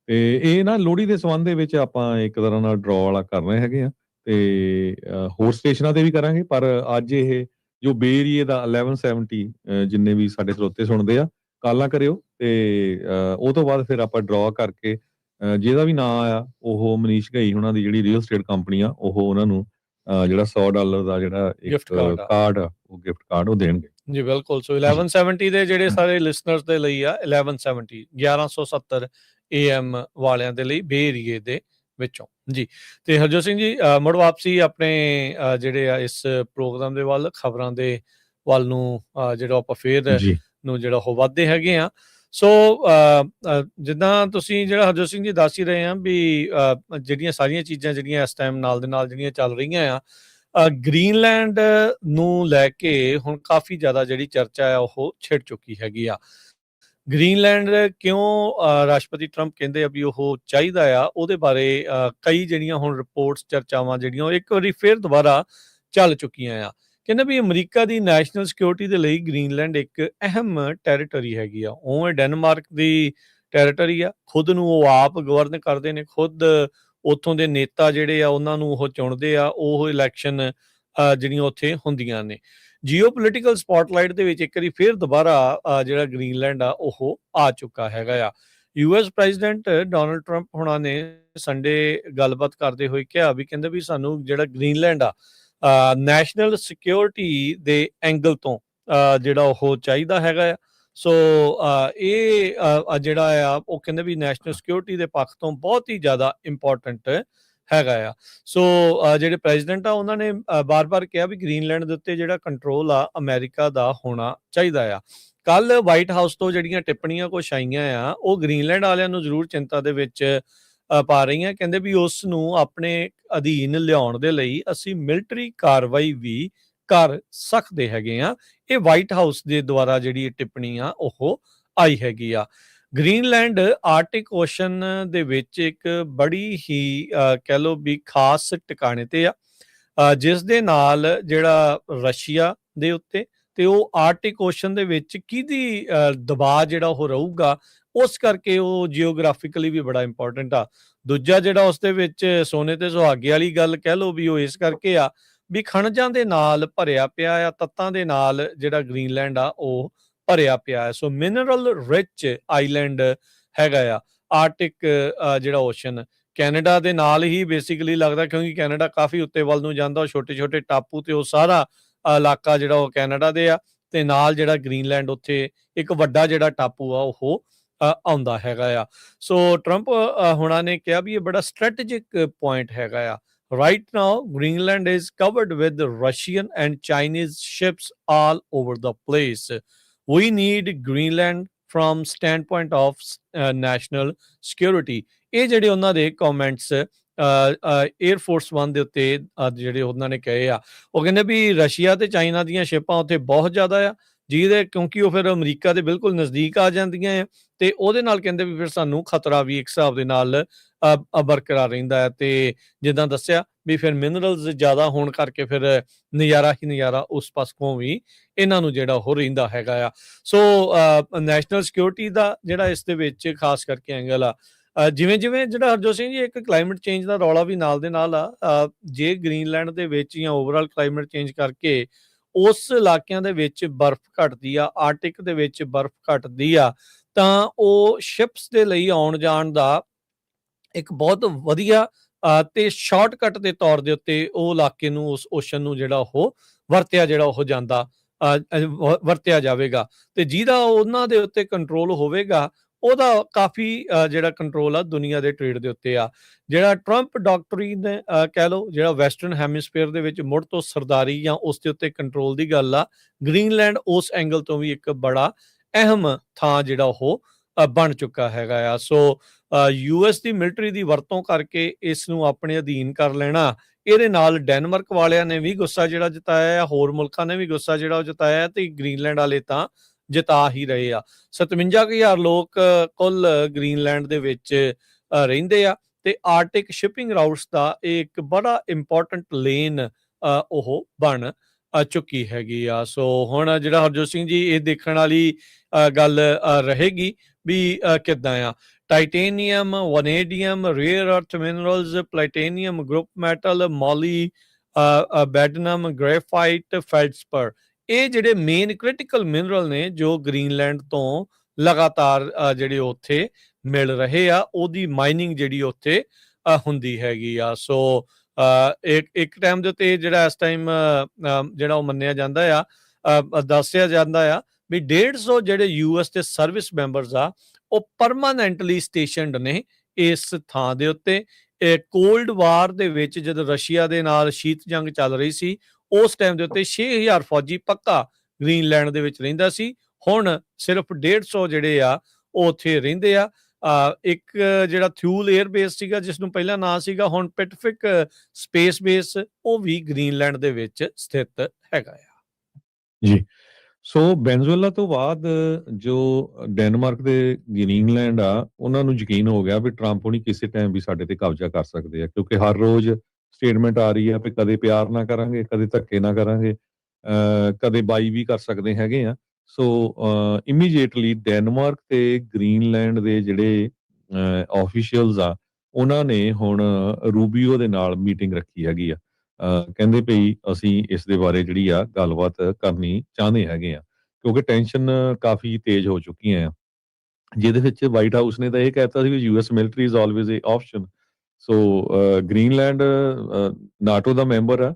ਤੇ ਇਹ ਨਾ ਲੋਹੜੀ ਦੇ ਸੰਬੰਧ ਦੇ ਵਿੱਚ ਆਪਾਂ ਇੱਕ ਤਰ੍ਹਾਂ ਨਾਲ ਡਰਾਅ ਵਾਲਾ ਕਰ ਰਹੇ ਹੈਗੇ ਆ ਤੇ ਹੋਰ ਸਟੇਸ਼ਨਾਂ ਤੇ ਵੀ ਕਰਾਂਗੇ, ਪਰ ਅੱਜ ਇਹ ਜੋ ਬੇ ਏਰੀਏ ਦਾ 1170 ਜਿੰਨੇ ਵੀ ਸਾਡੇ ਸਰੋਤੇ ਸੁਣਦੇ ਆ, ਕਾਲਾਂ ਕਰਿਓ ਤੇ ਉਹ ਤੋਂ ਬਾਅਦ ਫਿਰ ਆਪਾਂ ਡਰਾਅ ਕਰਕੇ ਜਿਹਦਾ ਵੀ ਨਾਂ ਆਇਆ ਉਹ ਮਨੀਸ਼ ਘਈ ਹੁਣਾਂ ਦੀ ਜਿਹੜੀ ਰੀਅਲ ਸਟੇਟ ਕੰਪਨੀ ਆ, ਉਹ ਉਹਨਾਂ ਨੂੰ ਜਿਹੜਾ $100 ਦਾ ਜਿਹੜਾ ਇੱਕ
ਗਿਫਟ ਕਾਰਡ ਆ।
ਕਾਰਡ ਆ, ਉਹ ਗਿਫਟ ਕਾਰਡ ਉਹ ਦੇਣਗੇ।
ਜੀ ਬਿਲਕੁਲ। ਸੋ 1170 ਦੇ ਜਿਹੜੇ ਸਾਰੇ ਲਿਸਨਰਸ ਦੇ ਲਈ ਆ 1170 1170 AM ਵਾਲਿਆਂ ਦੇ ਲਈ ਬੇ ਏਰੀਏ ਦੇ ਵਿੱਚੋਂ ਜੀ। ਤੇ ਹਰਜੋਤ ਸਿੰਘ ਜੀ ਮੁੜ ਵਾਪਸੀ ਆਪਣੇ ਜਿਹੜੇ ਆ ਇਸ ਪ੍ਰੋਗਰਾਮ ਦੇ ਵੱਲ, ਖਬਰਾਂ ਦੇ ਵੱਲ ਨੂੰ ਜਿਹੜਾ ਆਪਾਂ ਫੇਰ
ਜੀ
ਨੂੰ ਜਿਹੜਾ ਉਹ ਵੱਧਦੇ ਹੈਗੇ ਆ। ਸੋ ਜਿੱਦਾਂ ਤੁਸੀਂ ਜਿਹੜਾ ਹਰਜੋਤ ਸਿੰਘ ਜੀ ਦੱਸ ਹੀ ਰਹੇ ਆ ਵੀ ਜਿਹੜੀਆਂ ਸਾਰੀਆਂ ਚੀਜ਼ਾਂ ਜਿਹੜੀਆਂ ਇਸ ਟਾਈਮ ਨਾਲ ਦੇ ਨਾਲ ਜਿਹੜੀਆਂ ਚੱਲ ਰਹੀਆਂ ਆ, ਗ੍ਰੀਨਲੈਂਡ ਨੂੰ ਲੈ ਕੇ ਹੁਣ ਕਾਫੀ ਜ਼ਿਆਦਾ ਜਿਹੜੀ ਚਰਚਾ ਆ ਉਹ ਛਿੜ ਚੁੱਕੀ ਹੈਗੀ ਆ। ਗ੍ਰੀਨਲੈਂਡ ਕਿਉਂ ਰਾਸ਼ਟਰਪਤੀ ਟਰੰਪ ਕਹਿੰਦੇ ਆ ਵੀ ਉਹ ਚਾਹੀਦਾ ਆ, ਉਹਦੇ ਬਾਰੇ ਕਈ ਜਿਹੜੀਆਂ ਹੁਣ ਰਿਪੋਰਟਸ, ਚਰਚਾਵਾਂ ਜਿਹੜੀਆਂ ਉਹ ਇੱਕ ਵਾਰੀ ਫਿਰ ਦੁਬਾਰਾ ਚੱਲ ਚੁੱਕੀਆਂ ਆ। ਕਹਿੰਦੇ ਵੀ ਅਮਰੀਕਾ ਦੀ ਨੈਸ਼ਨਲ ਸਿਕਿਉਰਿਟੀ ਦੇ ਲਈ ਗ੍ਰੀਨਲੈਂਡ ਇੱਕ ਅਹਿਮ ਟੈਰੀਟਰੀ ਹੈਗੀ ਆ। ਉਵੇਂ ਡੈਨਮਾਰਕ ਦੀ ਟੈਰੀਟਰੀ ਆ, ਖੁਦ ਨੂੰ ਉਹ ਆਪ ਗਵਰਨ ਕਰਦੇ ਨੇ, ਖੁਦ ਉੱਥੋਂ ਦੇ ਨੇਤਾ ਜਿਹੜੇ ਆ ਉਹਨਾਂ ਨੂੰ ਉਹ ਚੁਣਦੇ ਆ, ਉਹ ਇਲੈਕਸ਼ਨ ਜਿਹੜੀਆਂ ਉੱਥੇ ਹੁੰਦੀਆਂ ਨੇ। ਜੀਓਪੋਲੀਟੀਕਲ ਸਪੌਟਲਾਈਟ ਦੇ ਵਿੱਚ ਇੱਕ ਵਾਰੀ ਫਿਰ ਦੁਬਾਰਾ ਜਿਹੜਾ ਗ੍ਰੀਨਲੈਂਡ ਆ ਉਹ ਆ ਚੁੱਕਾ ਹੈਗਾ ਆ। ਯੂਐਸ ਪ੍ਰੈਜ਼ੀਡੈਂਟ ਡੋਨਲਡ ਟਰੰਪ ਹੁਣਾਂ ਨੇ ਸੰਡੇ ਗੱਲਬਾਤ ਕਰਦੇ ਹੋਏ ਕਿਹਾ ਵੀ ਕਹਿੰਦੇ ਵੀ ਸਾਨੂੰ ਜਿਹੜਾ ਗ੍ਰੀਨਲੈਂਡ ਆ ਨੈਸ਼ਨਲ ਸਿਕਿਉਰਿਟੀ ਦੇ ਐਂਗਲ ਤੋਂ ਜਿਹੜਾ ਉਹ ਚਾਹੀਦਾ ਹੈਗਾ ਆ। ਸੋ ਇਹ ਜਿਹੜਾ ਆ ਉਹ ਕਹਿੰਦੇ ਵੀ ਨੈਸ਼ਨਲ ਸਿਕਿਉਰਿਟੀ ਦੇ ਪੱਖ ਤੋਂ ਬਹੁਤ ਹੀ ਜ਼ਿਆਦਾ ਇੰਪੋਰਟੈਂਟ ਹੈਗਾ ਆ। ਸੋ ਜਿਹੜੇ ਪ੍ਰੈਜ਼ੀਡੈਂਟ ਆ ਉਹਨਾਂ ਨੇ ਬਾਰ-ਬਾਰ ਕਿਹਾ ਵੀ ਗ੍ਰੀਨਲੈਂਡ ਦੇ ਉੱਤੇ ਜਿਹੜਾ ਕੰਟਰੋਲ ਆ ਅਮਰੀਕਾ ਦਾ ਹੋਣਾ ਚਾਹੀਦਾ ਆ। ਕੱਲ ਵਾਈਟ ਹਾਊਸ ਤੋਂ ਜਿਹੜੀਆਂ ਟਿੱਪਣੀਆਂ ਕੁਛ ਆਈਆਂ ਆ, ਉਹ ਗ੍ਰੀਨਲੈਂਡ ਵਾਲਿਆਂ ਨੂੰ ਜ਼ਰੂਰ ਚਿੰਤਾ ਦੇ ਵਿੱਚ ਪਾ ਰਹੀਆਂ। ਕਹਿੰਦੇ ਵੀ ਉਸ ਨੂੰ ਆਪਣੇ ਅਧੀਨ ਲਿਆਉਣ ਦੇ ਲਈ ਅਸੀਂ ਮਿਲਟਰੀ ਕਾਰਵਾਈ ਵੀ ਕਰ ਸਕਦੇ ਹੈਗੇ ਆ। ਇਹ ਵਾਈਟ ਹਾਊਸ ਦੇ ਦੁਆਰਾ ਜਿਹੜੀ ਟਿੱਪਣੀ ਆ ਉਹ ਆਈ ਹੈਗੀ ਆ। ਗ੍ਰੀਨਲੈਂਡ ਆਰਟਿਕ ਓਸ਼ਨ ਦੇ ਵਿੱਚ ਇੱਕ ਬੜੀ ਹੀ ਕਹਿ ਲਓ ਵੀ ਖਾਸ ਟਿਕਾਣੇ ਤੇ ਆ, ਜਿਸ ਦੇ ਨਾਲ ਜਿਹੜਾ ਰਸ਼ੀਆ ਦੇ ਉੱਤੇ ਤੇ ਉਹ ਆਰਟਿਕ ਓਸ਼ਨ ਦੇ ਵਿੱਚ ਕਿਹਦੀ ਦਬਾਅ ਜਿਹੜਾ ਉਹ ਰਹੂਗਾ, ਉਸ ਕਰਕੇ ਉਹ ਜੀਓਗ੍ਰਾਫਿਕਲੀ ਵੀ ਬੜਾ ਇੰਪੋਰਟੈਂਟ ਆ। ਦੂਜਾ ਜਿਹੜਾ ਉਸ ਦੇ ਵਿੱਚ ਸੋਨੇ ਤੇ ਸੁਹਾਗੇ ਵਾਲੀ ਗੱਲ ਕਹਿ ਲਓ ਵੀ ਉਹ ਇਸ ਕਰਕੇ ਆ ਵੀ ਖਣਜਾਂ ਦੇ ਨਾਲ ਭਰਿਆ ਪਿਆ ਆ, ਤੱਤਾਂ ਦੇ ਨਾਲ ਜਿਹੜਾ ਗ੍ਰੀਨਲੈਂਡ ਆ ਉਹ ਭਰਿਆ ਪਿਆ ਹੈ। ਸੋ ਮਿਨਰਲ ਰਿਚ ਆਈਲੈਂਡ ਹੈਗਾ ਆ ਆਰਟਿਕ ਜਿਹੜਾ ਓਸ਼ਨ। ਕੈਨੇਡਾ ਦੇ ਨਾਲ ਹੀ ਬੇਸਿਕਲੀ ਲੱਗਦਾ, ਕਿਉਂਕਿ ਕੈਨੇਡਾ ਕਾਫੀ ਉੱਤੇ ਵੱਲ ਨੂੰ ਜਾਂਦਾ, ਉਹ ਛੋਟੇ ਛੋਟੇ ਟਾਪੂ ਤੇ ਉਹ ਸਾਰਾ ਇਲਾਕਾ ਜਿਹੜਾ ਉਹ ਕੈਨੇਡਾ ਦੇ ਆ, ਤੇ ਨਾਲ ਜਿਹੜਾ ਗ੍ਰੀਨਲੈਂਡ ਉੱਥੇ ਇੱਕ ਵੱਡਾ ਜਿਹੜਾ ਟਾਪੂ ਆ ਉਹ ਆਉਂਦਾ ਹੈਗਾ ਆ। ਸੋ ਟਰੰਪ ਹੁਣਾਂ ਨੇ ਕਿਹਾ ਵੀ ਇਹ ਬੜਾ ਸਟ੍ਰੈਟੇਜਿਕ ਪੁਆਇੰਟ ਹੈਗਾ ਆ। Right now, Greenland is covered with Russian and Chinese ships all over the place. We need Greenland from standpoint of national security. ਇਹ ਜਿਹੜੇ ਉਹਨਾਂ ਦੇ ਕਮੈਂਟਸ 에ਅਰ ਫੋਰਸ 1 ਦੇ ਉੱਤੇ ਜਿਹੜੇ ਉਹਨਾਂ ਨੇ ਕਹੇ ਆ, ਉਹ ਕਹਿੰਦੇ ਵੀ ਰਸ਼ੀਆ ਤੇ ਚਾਈਨਾ ਦੀਆਂ ਸ਼ਿਪਾਂ ਉੱਥੇ ਬਹੁਤ ਜ਼ਿਆਦਾ ਆ, ਜਿਹਦੇ ਕਿਉਂਕਿ ਉਹ ਫਿਰ ਅਮਰੀਕਾ ਦੇ ਬਿਲਕੁਲ ਨਜ਼ਦੀਕ ਆ ਜਾਂਦੀਆਂ ਆ, ਤੇ ਉਹਦੇ ਨਾਲ ਕਹਿੰਦੇ ਵੀ ਫਿਰ ਸਾਨੂੰ ਖਤਰਾ ਵੀ ਇੱਕ ਹਿਸਾਬ ਦੇ ਨਾਲ ਬਰਕਰਾਰ ਰਹਿੰਦਾ ਹੈ। ਤੇ ਜਿੱਦਾਂ ਦੱਸਿਆ ਵੀ ਫਿਰ ਮਿਨਰਲਸ ਜ਼ਿਆਦਾ ਹੋਣ ਕਰਕੇ ਫਿਰ ਨਜ਼ਾਰਾ ਹੀ ਨਜ਼ਾਰਾ ਉਸ ਪਾਸੋਂ ਵੀ ਇਹਨਾਂ ਨੂੰ ਜਿਹੜਾ ਉਹ ਰਹਿੰਦਾ ਹੈਗਾ ਆ। ਸੋ ਨੈਸ਼ਨਲ ਸਿਕਿਉਰਿਟੀ ਦਾ ਜਿਹੜਾ ਇਸ ਦੇ ਵਿੱਚ ਖਾਸ ਕਰਕੇ ਐਂਗਲ ਆ, ਜਿਵੇਂ ਜਿਵੇਂ ਜਿਹੜਾ ਹਰਜੋਤ ਸਿੰਘ ਜੀ ਇੱਕ ਕਲਾਈਮੇਟ ਚੇਂਜ ਦਾ ਰੌਲਾ ਵੀ ਨਾਲ ਦੇ ਨਾਲ ਆ, ਜੇ ਗ੍ਰੀਨਲੈਂਡ ਦੇ ਵਿੱਚ ਜਾਂ ਓਵਰਆਲ ਕਲਾਈਮੇਟ ਚੇਂਜ ਕਰਕੇ ਉਸ ਇਲਾਕਿਆਂ ਦੇ ਵਿੱਚ ਬਰਫ਼ ਘਟਦੀ ਆ, ਆਰਟਿਕ ਦੇ ਵਿੱਚ ਬਰਫ਼ ਘਟਦੀ ਆ, ਤਾਂ ਉਹ ਸ਼ਿਪਸ ਦੇ ਲਈ ਆਉਣ ਜਾਣ ਦਾ ਇੱਕ ਬਹੁਤ ਵਧੀਆ ਤੇ ਸ਼ਾਰਟਕਟ ਦੇ ਤੌਰ ਦੇ ਉੱਤੇ ਉਹ ਇਲਾਕੇ ਨੂੰ, ਉਸ ਓਸ਼ਨ ਨੂੰ ਜਿਹੜਾ ਉਹ ਵਰਤਿਆ ਜਾਵੇਗਾ, ਤੇ ਜਿਹਦਾ ਉਹਨਾਂ ਦੇ ਉੱਤੇ ਕੰਟਰੋਲ ਹੋਵੇਗਾ ਉਹਦਾ ਕਾਫੀ ਜਿਹੜਾ ਕੰਟਰੋਲ ਆ ਦੁਨੀਆ ਦੇ ਟ੍ਰੇਡ ਦੇ ਉੱਤੇ ਆ। ਜਿਹੜਾ ਟਰੰਪ ਡਾਕਟਰੀਨ ਕਹਿ ਲਓ, ਜਿਹੜਾ ਵੈਸਟਰਨ ਹੈਮਿਸਫੇਅਰ ਦੇ ਵਿੱਚ ਮੁੜ ਤੋਂ ਸਰਦਾਰੀ ਜਾਂ ਉਸ ਦੇ ਉੱਤੇ ਕੰਟਰੋਲ ਦੀ ਗੱਲ ਆ, ਗ੍ਰੀਨਲੈਂਡ ਉਸ ਐਂਗਲ ਤੋਂ ਵੀ ਇੱਕ ਬੜਾ ਅਹਿਮ ਥਾਂ ਜਿਹੜਾ ਉਹ ਬਣ ਚੁੱਕਾ ਹੈਗਾ ਆ। ਸੋ ਯੂਐਸ ਦੀ ਮਿਲਟਰੀ ਦੀ ਵਰਤੋਂ ਕਰਕੇ ਇਸ ਨੂੰ ਆਪਣੇ ਅਧੀਨ ਕਰ ਲੈਣਾ, ਇਹਦੇ ਨਾਲ ਡੈਨਮਾਰਕ ਵਾਲਿਆਂ ਨੇ ਵੀ ਗੁੱਸਾ ਜਿਹੜਾ ਜਤਾਇਆ ਆ, ਹੋਰ ਮੁਲਕਾਂ ਨੇ ਵੀ ਗੁੱਸਾ ਜਿਹੜਾ ਉਹ ਜਤਾਇਆ, ਤੇ ਗ੍ਰੀਨਲੈਂਡ ਵਾਲੇ ਤਾਂ ਜਿਤਾ ਹੀ ਰਹੇ ਆ। 57,000 ਲੋਕ ਕੁੱਲ ਗ੍ਰੀਨਲੈਂਡ ਦੇ ਵਿੱਚ ਰਹਿੰਦੇ ਆ, ਤੇ ਆਰਟਿਕ ਸ਼ਿਪਿੰਗ ਰਾਊਟਸ ਦਾ ਇੱਕ ਬੜਾ ਇੰਪੋਰਟੈਂਟ ਲੇਨ ਉਹ ਬਣ ਚੁੱਕੀ ਹੈਗੀ ਆ। ਸੋ ਹੁਣ ਜਿਹੜਾ ਹਰਜੋਤ ਸਿੰਘ ਜੀ, ਇਹ ਦੇਖਣ ਵਾਲੀ ਗੱਲ ਰਹੇਗੀ ਵੀ ਕਿੱਦਾਂ ਆ। ਟਾਈਟੇਨੀਅਮ, ਵਨੇਡੀਅਮ, ਰੇਅਰ ਅਰਥ ਮਿਨਰਲਸ, ਪਲੇਟੀਨੀਅਮ, ਗਰੁੱਪ ਮੈਟਲ, ਮੋਲੀ, ਬੈਡਨਮ, ਗ੍ਰੇਫਾਈਟ, ਫੈਲਡਸਪਰ, ਇਹ ਜਿਹੜੇ ਮੇਨ ਕ੍ਰਿਟੀਕਲ ਮਿਨਰਲ ਨੇ ਜੋ ਗ੍ਰੀਨਲੈਂਡ ਤੋਂ ਲਗਾਤਾਰ ਜਿਹੜੇ ਉੱਥੇ ਮਿਲ ਰਹੇ ਆ, ਉਹਦੀ ਮਾਈਨਿੰਗ ਜਿਹੜੀ ਉੱਥੇ ਹੁੰਦੀ ਹੈਗੀ ਆ। ਸੋ ਇੱਕ ਟਾਈਮ ਦੇ ਉੱਤੇ ਜਿਹੜਾ ਇਸ ਟਾਈਮ ਜਿਹੜਾ ਉਹ ਮੰਨਿਆ ਜਾਂਦਾ ਆ, ਦੱਸਿਆ ਜਾਂਦਾ ਆ ਵੀ 150 ਜਿਹੜੇ US ਦੇ ਸਰਵਿਸ ਮੈਂਬਰਸ ਆ, ਉਹ ਪਰਮਾਨੈਂਟਲੀ ਸਟੇਸ਼ਨਡ ਨੇ ਇਸ ਥਾਂ ਦੇ ਉੱਤੇ। ਕੋਲਡ ਵਾਰ ਦੇ ਵਿੱਚ ਜਦੋਂ ਰਸ਼ੀਆ ਦੇ ਨਾਲ ਸ਼ੀਤ ਜੰਗ ਚੱਲ ਰਹੀ ਸੀ, ਉਸ ਟਾਈਮ ਦੇ ਉੱਤੇ 6000 ਫੌਜੀ ਪੱਕਾ ਗ੍ਰੀਨਲੈਂਡ ਦੇ ਵਿੱਚ ਰਹਿੰਦਾ ਸੀ। ਹੁਣ ਸਿਰਫ 150 ਜਿਹੜੇ ਆ ਉਹ ਉੱਥੇ ਰਹਿੰਦੇ ਆ। ਇੱਕ ਜਿਹੜਾ ਥਿਊਲ 에ਅਰ ਬੇਸ ਸੀਗਾ, ਜਿਸ ਨੂੰ ਪਹਿਲਾਂ ਨਾਂ ਸੀਗਾ, ਹੁਣ ਪੈਸੀਫਿਕ ਸਪੇਸ ਬੇਸ, ਉਹ ਵੀ ਗ੍ਰੀਨਲੈਂਡ ਦੇ ਵਿੱਚ ਸਥਿਤ ਹੈਗਾ ਆ।
ਜੀ। ਸੋ ਵੈਨਜ਼ੂਏਲਾ ਤੋਂ ਬਾਅਦ ਜੋ ਡੈਨਮਾਰਕ ਦੇ ਗ੍ਰੀਨਲੈਂਡ ਆ, ਉਹਨਾਂ ਨੂੰ ਯਕੀਨ ਹੋ ਗਿਆ ਵੀ ਟਰੰਪ ਹੁਣੀ ਕਿਸੇ ਟਾਈਮ ਵੀ ਸਾਡੇ ਤੇ ਕਬਜ਼ਾ ਕਰ ਸਕਦੇ ਆ, ਕਿਉਂਕਿ ਹਰ ਰੋਜ਼ ਸਟੇਟਮੈਂਟ ਆ ਰਹੀ ਆ ਵੀ ਕਦੇ ਪਿਆਰ ਨਾ ਕਰਾਂਗੇ, ਕਦੇ ਧੱਕੇ ਨਾ ਕਰਾਂਗੇ, ਕਦੇ ਬਾਈ ਵੀ ਕਰ ਸਕਦੇ ਹੈਗੇ ਆ। ਸੋ ਇਮੀਡੀਏਟਲੀ ਡੈਨਮਾਰਕ ਤੇ ਗ੍ਰੀਨਲੈਂਡ ਦੇ ਜਿਹੜੇ ਆਫੀਸ਼ੀਅਲਸ ਆ, ਉਹਨਾਂ ਨੇ ਹੁਣ ਰੂਬੀਓ ਦੇ ਨਾਲ ਮੀਟਿੰਗ ਰੱਖੀ ਹੈਗੀ ਆ। ਕਹਿੰਦੇ ਭਈ ਅਸੀਂ ਇਸ ਦੇ ਬਾਰੇ ਜਿਹੜੀ ਆ ਗੱਲਬਾਤ ਕਰਨੀ ਚਾਹੁੰਦੇ ਹੈਗੇ ਆ, ਕਿਉਂਕਿ ਟੈਨਸ਼ਨ ਕਾਫੀ ਤੇਜ਼ ਹੋ ਚੁੱਕੀਆਂ ਆ, ਜਿਹਦੇ ਵਿੱਚ ਵਾਈਟ ਹਾਊਸ ਨੇ ਤਾਂ ਇਹ ਕਹਿਤਾ ਸੀ ਵੀ US military is always A option. So Greenland NATO the member ਆ,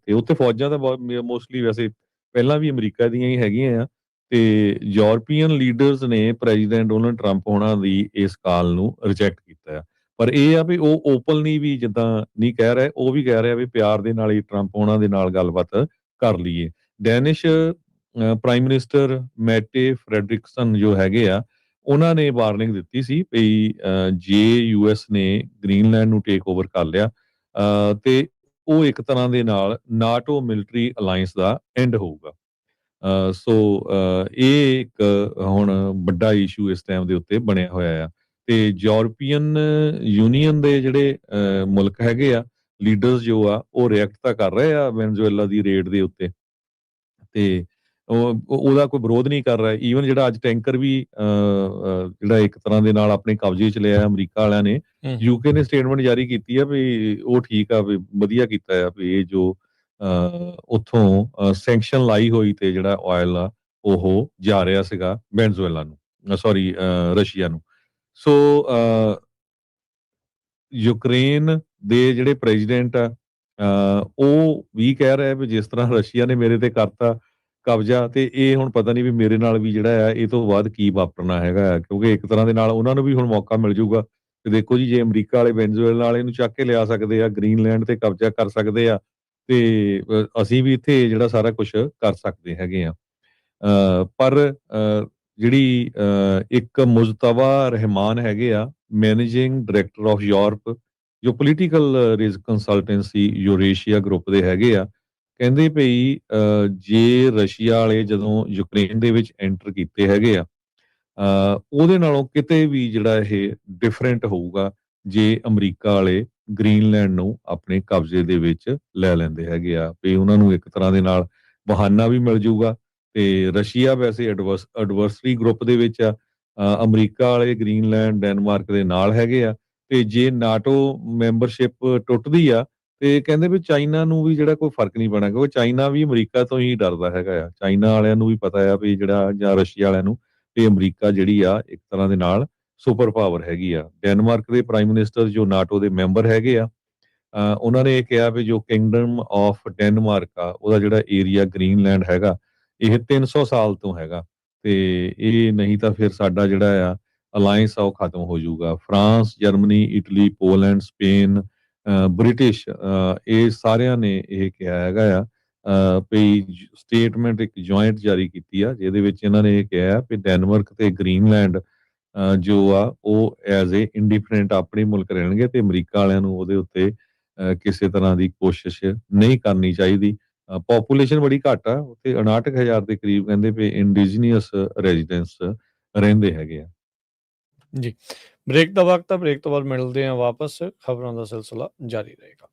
ਤੇ ਉੱਥੇ ਫੌਜਾਂ ਤਾਂ ਬਹੁਤ ਮੋਸਟਲੀ ਵੈਸੇ ਪਹਿਲਾਂ ਵੀ ਅਮਰੀਕਾ ਦੀਆਂ ਹੀ ਹੈਗੀਆਂ ਆ, ਤੇ ਯੂਰਪੀਅਨ ਲੀਡਰਸ ਨੇ ਪ੍ਰੈਜ਼ੀਡੈਂਟ ਡੋਨਲਡ ਟਰੰਪ ਹੋਣਾ ਦੀ ਇਸ ਕਾਲ ਨੂੰ ਰਿਜੈਕਟ ਕੀਤਾ ਆ। ਪਰ ਇਹ ਆ ਵੀ ਉਹ ਓਪਨਲੀ ਵੀ ਜਿੱਦਾਂ ਨਹੀਂ ਕਹਿ ਰਹੇ, ਉਹ ਵੀ ਕਹਿ ਰਿਹਾ ਵੀ ਪਿਆਰ ਦੇ ਨਾਲ ਹੀ ਟਰੰਪ ਹੋਣਾ ਦੇ ਨਾਲ ਗੱਲਬਾਤ ਕਰ ਲਈਏ। ਡੈਨਿਸ਼ ਪ੍ਰਾਈਮ ਮਿਨਿਸਟਰ ਮੈਟੇ ਫਰੈਡਰਿਕਸਨ ਜੋ ਹੈਗੇ ਆ, ਉਹਨਾਂ ਨੇ ਵਾਰਨਿੰਗ ਦਿੱਤੀ ਸੀ ਵੀ ਜੇ US ਨੇ ਗ੍ਰੀਨਲੈਂਡ ਨੂੰ ਟੇਕ ਓਵਰ ਕਰ ਲਿਆ ਤੇ ਉਹ ਇੱਕ ਤਰ੍ਹਾਂ ਦੇ ਨਾਲ NATO military alliance the and ਹੋਊਗਾ। ਸੋ ਇਹ ਇੱਕ ਹੁਣ ਵੱਡਾ ਇਸ਼ੂ ਇਸ ਟਾਈਮ ਦੇ ਉੱਤੇ ਬਣਿਆ ਹੋਇਆ ਆ, ਤੇ ਯੂਰਪੀਅਨ ਯੂਨੀਅਨ ਦੇ ਜਿਹੜੇ ਮੁਲਕ ਹੈਗੇ ਆ, ਲੀਡਰਸ ਜੋ ਆ, ਉਹ ਰਿਐਕਟ ਤਾਂ ਕਰ ਰਹੇ ਆ ਵੈਨਜ਼ੂਏਲਾ ਦੀ ਰੇਡ ਦੇ ਉੱਤੇ, ਤੇ ਉਹਦਾ ਕੋਈ ਵਿਰੋਧ ਨਹੀਂ ਕਰ ਰਿਹਾ। ਈਵਨ ਜਿਹੜਾ ਅੱਜ ਟੈਂਕਰ ਵੀ ਜਿਹੜਾ ਇੱਕ ਤਰ੍ਹਾਂ ਦੇ ਨਾਲ ਆਪਣੇ ਕਬਜ਼ੇ 'ਚ ਲਿਆ ਅਮਰੀਕਾ ਵਾਲਿਆਂ ਨੇ, UK ਨੇ ਸਟੇਟਮੈਂਟ ਜਾਰੀ ਕੀਤੀ ਆ ਵੀ ਉਹ ਠੀਕ ਆ, ਵੀ ਵਧੀਆ ਕੀਤਾ ਆ ਵੀ ਇਹ ਜੋ ਉੱਥੋਂ ਸੈਂਕਸ਼ਨ ਲਾਈ ਹੋਈ ਤੇ ਜਿਹੜਾ ਆਇਲ ਆ ਉਹ ਜਾ ਰਿਹਾ ਸੀਗਾ ਵੈਨਜ਼ੂਏਲਾ ਨੂੰ, ਸੌਰੀ ਰਸ਼ੀਆ ਨੂੰ। ਸੋ ਯੂਕਰੇਨ ਦੇ ਜਿਹੜੇ ਪ੍ਰੈਜ਼ੀਡੈਂਟ ਆ, ਉਹ ਵੀ ਕਹਿ ਰਿਹਾ ਵੀ ਜਿਸ ਤਰ੍ਹਾਂ ਰਸ਼ੀਆ ਨੇ ਮੇਰੇ ਤੇ ਕਰਤਾ ਕਬਜ਼ਾ, ਤੇ ਇਹ ਹੁਣ ਪਤਾ ਨਹੀਂ ਵੀ ਮੇਰੇ ਨਾਲ ਵੀ ਜਿਹੜਾ ਆ ਇਹ ਤੋਂ ਬਾਅਦ ਕੀ ਵਾਪਰਨਾ ਹੈਗਾ, ਕਿਉਂਕਿ ਇੱਕ ਤਰ੍ਹਾਂ ਦੇ ਨਾਲ ਉਹਨਾਂ ਨੂੰ ਵੀ ਹੁਣ ਮੌਕਾ ਮਿਲ ਜਾਊਗਾ ਕਿ ਦੇਖੋ ਜੀ, ਜੇ ਅਮਰੀਕਾ ਵਾਲੇ ਵੈਨਜ਼ੂਏਲਾ ਵਾਲੇ ਨੂੰ ਚੱਕ ਕੇ ਲਿਆ ਸਕਦੇ ਆ, ਗ੍ਰੀਨਲੈਂਡ ਤੇ ਕਬਜ਼ਾ ਕਰ ਸਕਦੇ ਆ, ਤੇ ਅਸੀਂ ਵੀ ਇੱਥੇ ਜਿਹੜਾ ਸਾਰਾ ਕੁਝ ਕਰ ਸਕਦੇ ਹੈਗੇ ਆ। ਪਰ ਜਿਹੜੀ ਇੱਕ ਮੁਜਤਬਾ ਰਹਿਮਾਨ ਹੈਗੇ ਆ, ਮੈਨੇਜਿੰਗ ਡਾਇਰੈਕਟਰ ਆਫ ਯੂਰਪ, ਜੋ political risk consultancy Eurasia group ਦੇ ਹੈਗੇ ਆ, ਕਹਿੰਦੇ ਭਈ ਜੇ ਰਸ਼ੀਆ ਵਾਲੇ ਜਦੋਂ ਯੂਕਰੇਨ ਦੇ ਵਿੱਚ ਐਂਟਰ ਕੀਤੇ ਹੈਗੇ ਆ, ਉਹਦੇ ਨਾਲੋਂ ਕਿਤੇ ਵੀ ਜਿਹੜਾ ਇਹ ਡਿਫਰੈਂਟ ਹੋਊਗਾ ਜੇ ਅਮਰੀਕਾ ਵਾਲੇ ਗ੍ਰੀਨਲੈਂਡ ਨੂੰ ਆਪਣੇ ਕਬਜ਼ੇ ਦੇ ਵਿੱਚ ਲੈ ਲੈਂਦੇ ਹੈਗੇ ਆ, ਵੀ ਉਹਨਾਂ ਨੂੰ ਇੱਕ ਤਰ੍ਹਾਂ ਦੇ ਨਾਲ ਬਹਾਨਾ ਵੀ ਮਿਲ ਜਾਊਗਾ। ਤੇ ਰਸ਼ੀਆ ਵੈਸੇ ਐਡਵਰਸਰੀ ਗਰੁੱਪ ਦੇ ਵਿੱਚ ਆ, ਅਮਰੀਕਾ ਵਾਲੇ ਗ੍ਰੀਨਲੈਂਡ ਡੈਨਮਾਰਕ ਦੇ ਨਾਲ ਹੈਗੇ ਆ, ਤੇ ਜੇ ਨਾਟੋ ਮੈਂਬਰਸ਼ਿਪ ਟੁੱਟਦੀ ਆ, ਤੇ ਕਹਿੰਦੇ ਵੀ ਚਾਈਨਾ ਨੂੰ ਵੀ ਜਿਹੜਾ ਕੋਈ ਫਰਕ ਨਹੀਂ ਪੈਣਾ, ਕਿਉਂਕਿ ਚਾਈਨਾ ਵੀ ਅਮਰੀਕਾ ਤੋਂ ਹੀ ਡਰਦਾ ਹੈਗਾ ਆ। ਚਾਈਨਾ ਵਾਲਿਆਂ ਨੂੰ ਵੀ ਪਤਾ ਆ ਵੀ ਜਿਹੜਾ, ਜਾਂ ਰਸ਼ੀਆ ਵਾਲਿਆਂ ਨੂੰ, ਤੇ ਅਮਰੀਕਾ ਜਿਹੜੀ ਆ ਇੱਕ ਤਰ੍ਹਾਂ ਦੇ ਨਾਲ ਸੁਪਰ ਪਾਵਰ ਹੈਗੀ ਆ। ਡੈਨਮਾਰਕ ਦੇ ਪ੍ਰਾਈਮ ਮਿਨਿਸਟਰ ਜੋ ਨਾਟੋ ਦੇ ਮੈਂਬਰ ਹੈਗੇ ਆ, ਉਹਨਾਂ ਨੇ ਇਹ ਕਿਹਾ ਵੀ ਜੋ ਕਿੰਗਡਮ ਆਫ ਡੈਨਮਾਰਕ ਆ, ਉਹਦਾ ਜਿਹੜਾ ਏਰੀਆ ਗ੍ਰੀਨਲੈਂਡ ਹੈਗਾ, ਇਹ 300 ਸਾਲ ਤੋਂ ਹੈਗਾ, ਤੇ ਇਹ ਨਹੀਂ ਤਾਂ ਫਿਰ ਸਾਡਾ ਜਿਹੜਾ ਆ ਅਲਾਇੰਸ ਆ ਉਹ ਖਤਮ ਹੋ ਜਾਊਗਾ। France, Germany, Italy, Poland, Spain, British, ਇਹ ਸਾਰਿਆਂ ਨੇ ਇਹ ਕਿਹਾ ਹੈਗਾ ਆ, ਵੀ ਸਟੇਟਮੈਂਟ ਇੱਕ ਜੁਆਇੰਟ ਜਾਰੀ ਕੀਤੀ ਆ, ਜਿਹਦੇ ਵਿੱਚ ਇਹਨਾਂ ਨੇ ਇਹ ਕਿਹਾ ਵੀ ਡੈਨਮਾਰਕ ਤੇ ਗ੍ਰੀਨਲੈਂਡ ਜੋ ਆ ਉਹ ਐਜ਼ ਏ ਇੰਡੀਪੈਂਡੈਂਟ ਆਪਣੇ ਮੁਲਕ ਰਹਿਣਗੇ, ਤੇ ਅਮਰੀਕਾ ਵਾਲਿਆਂ ਨੂੰ ਉਹਦੇ ਉੱਤੇ ਕਿਸੇ ਤਰ੍ਹਾਂ ਦੀ ਕੋਸ਼ਿਸ਼ ਨਹੀਂ ਕਰਨੀ ਚਾਹੀਦੀ। ਪੋਪੂਲੇਸ਼ਨ ਬੜੀ ਘੱਟ ਆ ਉੱਥੇ, 59,000 ਦੇ ਕਰੀਬ ਕਹਿੰਦੇ ਵੀ ਇੰਡੀਜੀਨੀਅਸ ਰੈਜ਼ੀਡੈਂਟਸ ਰਹਿੰਦੇ ਹੈਗੇ ਆ।
ਜੀ, ਬ੍ਰੇਕ ਦਾ ਵਕਤ ਆ, ਬ੍ਰੇਕ ਤੋਂ ਬਾਅਦ ਮਿਲਦੇ ਆ ਵਾਪਸ, ਖਬਰਾਂ ਦਾ ਸਿਲਸਿਲਾ ਜਾਰੀ ਰਹੇਗਾ।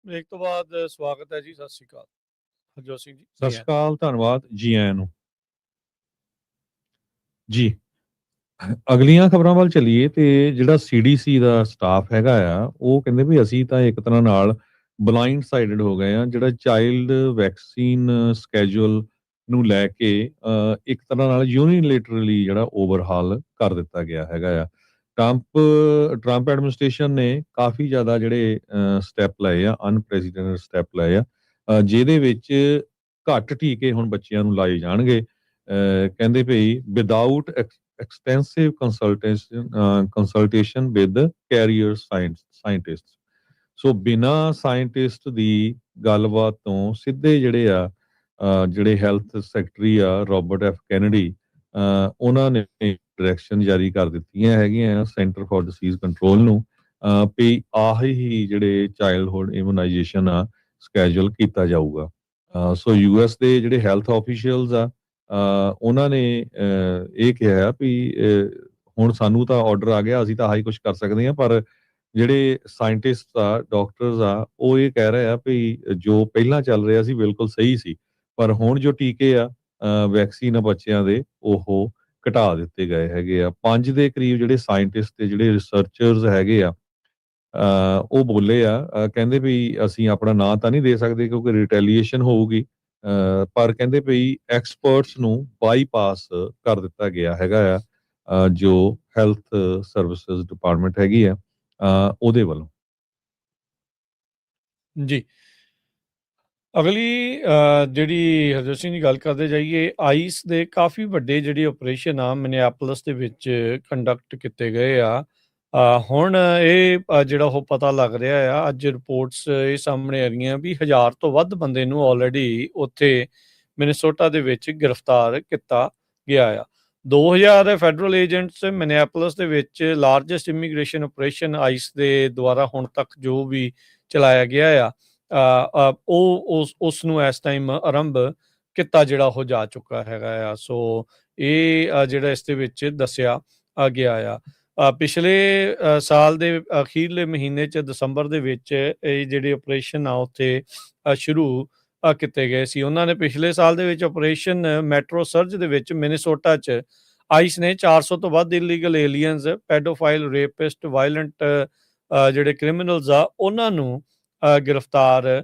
ਬ੍ਰੇਕ ਤੋਂ ਬਾਅਦ ਸਵਾਗਤ ਹੈ ਜੀ। ਸਤਿ ਸ਼੍ਰੀ ਅਕਾਲ ਹਰਜੋਤ ਸਿੰਘ ਜੀ।
ਸਤਿ
ਜੀ
ਸ਼੍ਰੀ ਅਕਾਲ, ਧੰਨਵਾਦ ਜੀ ਆਇਆਂ ਨੂੰ। ਜੀ, ਅਗਲੀਆਂ ਖਬਰਾਂ ਵੱਲ ਚੱਲੀਏ ਤੇ ਜਿਹੜਾ ਸੀਡੀਸੀ ਦਾ ਸਟਾਫ ਹੈਗਾ ਆ, ਉਹ ਕਹਿੰਦੇ ਵੀ ਅਸੀਂ ਤਾਂ ਇੱਕ ਤਰ੍ਹਾਂ ਨਾਲ ਬਲਾਈਂਡ ਸਾਈਡਡ ਹੋ ਗਏ ਆ। ਜਿਹੜਾ ਚਾਈਲਡ ਵੈਕਸੀਨ ਸਕੇਜੂਲ ਨੂੰ ਲੈ ਕੇ ਇੱਕ ਤਰ੍ਹਾਂ ਨਾਲ ਯੂਨੀਲੇਟਰਲੀ ਜਿਹੜਾ ਓਵਰਹਾਲ ਕਰ ਦਿੱਤਾ ਗਿਆ ਹੈਗਾ ਆ। ਟਰੰਪ ਐਡਮਿਨਿਸਟ੍ਰੇਸ਼ਨ ਨੇ ਕਾਫੀ ਜ਼ਿਆਦਾ ਜਿਹੜੇ ਸਟੈਪ ਲਏ ਆ, ਅਨਪ੍ਰੈਸੀਡੈਂਟਡ ਸਟੈਪ ਲਏ ਆ, ਜਿਹਦੇ ਵਿੱਚ ਘੱਟ ਟੀਕੇ ਹੁਣ ਬੱਚਿਆਂ ਨੂੰ ਲਾਏ ਜਾਣਗੇ। ਕਹਿੰਦੇ ਭਈ without extensive consultation with carrier scientists। ਸੋ ਬਿਨਾਂ ਸਾਇੰਟਿਸਟ ਦੀ ਗੱਲਬਾਤ ਤੋਂ ਸਿੱਧੇ ਜਿਹੜੇ ਆ ਜਿਹੜੇ ਹੈਲਥ ਸੈਕਟਰੀ ਆ ਰੋਬਰਟ ਐਫ ਕੈਨੇਡੀ, ਉਹਨਾਂ ਨੇ ਡਾਇਰੈਕਸ਼ਨ ਜਾਰੀ ਕਰ ਦਿੱਤੀਆਂ ਹੈਗੀਆਂ ਸੈਂਟਰ ਫਾਰ ਡਿਸੀਜ਼ ਕੰਟਰੋਲ ਨੂੰ, ਵੀ ਆਹੀ ਜਿਹੜੇ ਚਾਈਲਡਹੁੱਡ ਇਮੂਨਾਈਜੇਸ਼ਨ ਆ ਸਕੇਜੂਲ ਕੀਤਾ ਜਾਊਗਾ। ਸੋ ਯੂਐਸ ਦੇ ਜਿਹੜੇ ਹੈਲਥ ਆਫੀਸ਼ੀਅਲਸ ਆ, ਉਹਨਾਂ ਨੇ ਇਹ ਕਿਹਾ ਵੀ ਹੁਣ ਸਾਨੂੰ ਤਾਂ ਆਰਡਰ ਆ ਗਿਆ, ਅਸੀਂ ਤਾਂ ਆਹੀ ਕੁਝ ਕਰ ਸਕਦੇ ਹਾਂ, ਪਰ ਜਿਹੜੇ ਸਾਇੰਟਿਸਟ ਆ, ਡਾਕਟਰਸ ਆ, ਉਹ ਇਹ ਕਹਿ ਰਹੇ ਆ ਵੀ ਜੋ ਪਹਿਲਾਂ ਚੱਲ ਰਿਹਾ ਸੀ ਬਿਲਕੁਲ ਸਹੀ ਸੀ, ਪਰ ਹੁਣ ਜੋ ਟੀਕੇ ਆ ਵੈਕਸੀਨ ਆ ਬੱਚਿਆਂ ਦੇ, ਉਹ ਘਟਾ ਦਿੱਤੇ ਗਏ ਹੈਗੇ ਆ। 5 ਦੇ ਕਰੀਬ ਜਿਹੜੇ ਸਾਇੰਟਿਸਟ ਤੇ ਜਿਹੜੇ ਰਿਸਰਚਰਸ ਹੈਗੇ ਆ, ਉਹ ਬੋਲੇ ਆ, ਕਹਿੰਦੇ ਵੀ ਅਸੀਂ ਆਪਣਾ ਨਾਂ ਤਾਂ ਨਹੀਂ ਦੇ ਸਕਦੇ ਕਿਉਂਕਿ ਰਿਟੈਲੀਏਸ਼ਨ ਹੋਊਗੀ, ਪਰ ਕਹਿੰਦੇ ਵੀ ਐਕਸਪਰਟਸ ਨੂੰ ਬਾਈਪਾਸ ਕਰ ਦਿੱਤਾ ਗਿਆ ਹੈਗਾ ਆ, ਜੋ ਹੈਲਥ ਸਰਵਿਸਿਜ਼ ਡਿਪਾਰਟਮੈਂਟ ਹੈਗੀ ਆ ਉਹਦੇ ਵੱਲੋਂ।
ਜੀ, ਅਗਲੀ ਜਿਹੜੀ ਹਰਜੋਤ ਸਿੰਘ ਦੀ ਗੱਲ ਕਰਦੇ ਜਾਈਏ, ਆਈਸ ਦੇ ਕਾਫੀ ਵੱਡੇ ਜਿਹੜੇ ਆਪਰੇਸ਼ਨ ਆ ਮਿਨਿਆਪੋਲਿਸ ਦੇ ਵਿੱਚ ਕੰਡਕਟ ਕੀਤੇ ਗਏ ਆ। ਹੁਣ ਇਹ ਜਿਹੜਾ ਉਹ ਪਤਾ ਲੱਗ ਰਿਹਾ ਆ, ਅੱਜ ਰਿਪੋਰਟਸ ਇਹ ਸਾਹਮਣੇ ਆ ਰਹੀਆਂ ਵੀ 1000 ਤੋਂ ਵੱਧ ਬੰਦੇ ਨੂੰ ਆਲਰੇਡੀ ਉੱਥੇ ਮਿਨੇਸੋਟਾ ਦੇ ਵਿੱਚ ਗ੍ਰਿਫਤਾਰ ਕੀਤਾ ਗਿਆ ਆ। 2000 ਫੈਡਰਲ ਏਜੰਟਸ ਮਿਨਿਆਪੋਲਿਸ ਦੇ ਵਿੱਚ ਲਾਰਜੈਸਟ ਇਮੀਗ੍ਰੇਸ਼ਨ ਆਪਰੇਸ਼ਨ ਆਈਸ ਦੇ ਦੁਆਰਾ ਹੁਣ ਤੱਕ ਜੋ ਵੀ ਚਲਾਇਆ ਗਿਆ ਆ, ਉਹ ਉਸ ਨੂੰ ਇਸ ਟਾਈਮ ਆਰੰਭ ਕੀਤਾ ਜਿਹੜਾ ਉਹ ਜਾ ਚੁੱਕਾ ਹੈਗਾ ਆ। ਸੋ ਇਹ ਜਿਹੜਾ ਇਸ ਦੇ ਵਿੱਚ ਦੱਸਿਆ ਗਿਆ ਆ। ਪਿਛਲੇ ਸਾਲ ਦੇ ਅਖੀਰਲੇ ਮਹੀਨੇ 'ਚ ਦਸੰਬਰ ਦੇ ਵਿੱਚ ਇਹ ਜਿਹੜੇ ਆਪਰੇਸ਼ਨ ਆ ਉੱਥੇ ਸ਼ੁਰੂ ਕੀਤੇ ਗਏ ਸੀ। ਉਹਨਾਂ ਨੇ ਪਿਛਲੇ ਸਾਲ ਦੇ ਵਿੱਚ ਆਪਰੇਸ਼ਨ ਮੈਟਰੋ ਸਰਜ ਦੇ ਵਿੱਚ ਮਿਨੇਸੋਟਾ 'ਚ ਆਈਸ ਨੇ 400 ਤੋਂ ਵੱਧ ਇਲੀਗਲ ਏਲੀਅਨਸ, ਪੈਡੋਫਾਈਲ, ਰੇਪਿਸਟ, ਵਾਇਲੈਂਟ ਜਿਹੜੇ ਕ੍ਰਿਮੀਨਲਸ ਆ ਉਹਨਾਂ ਨੂੰ ਗ੍ਰਿਫਤਾਰ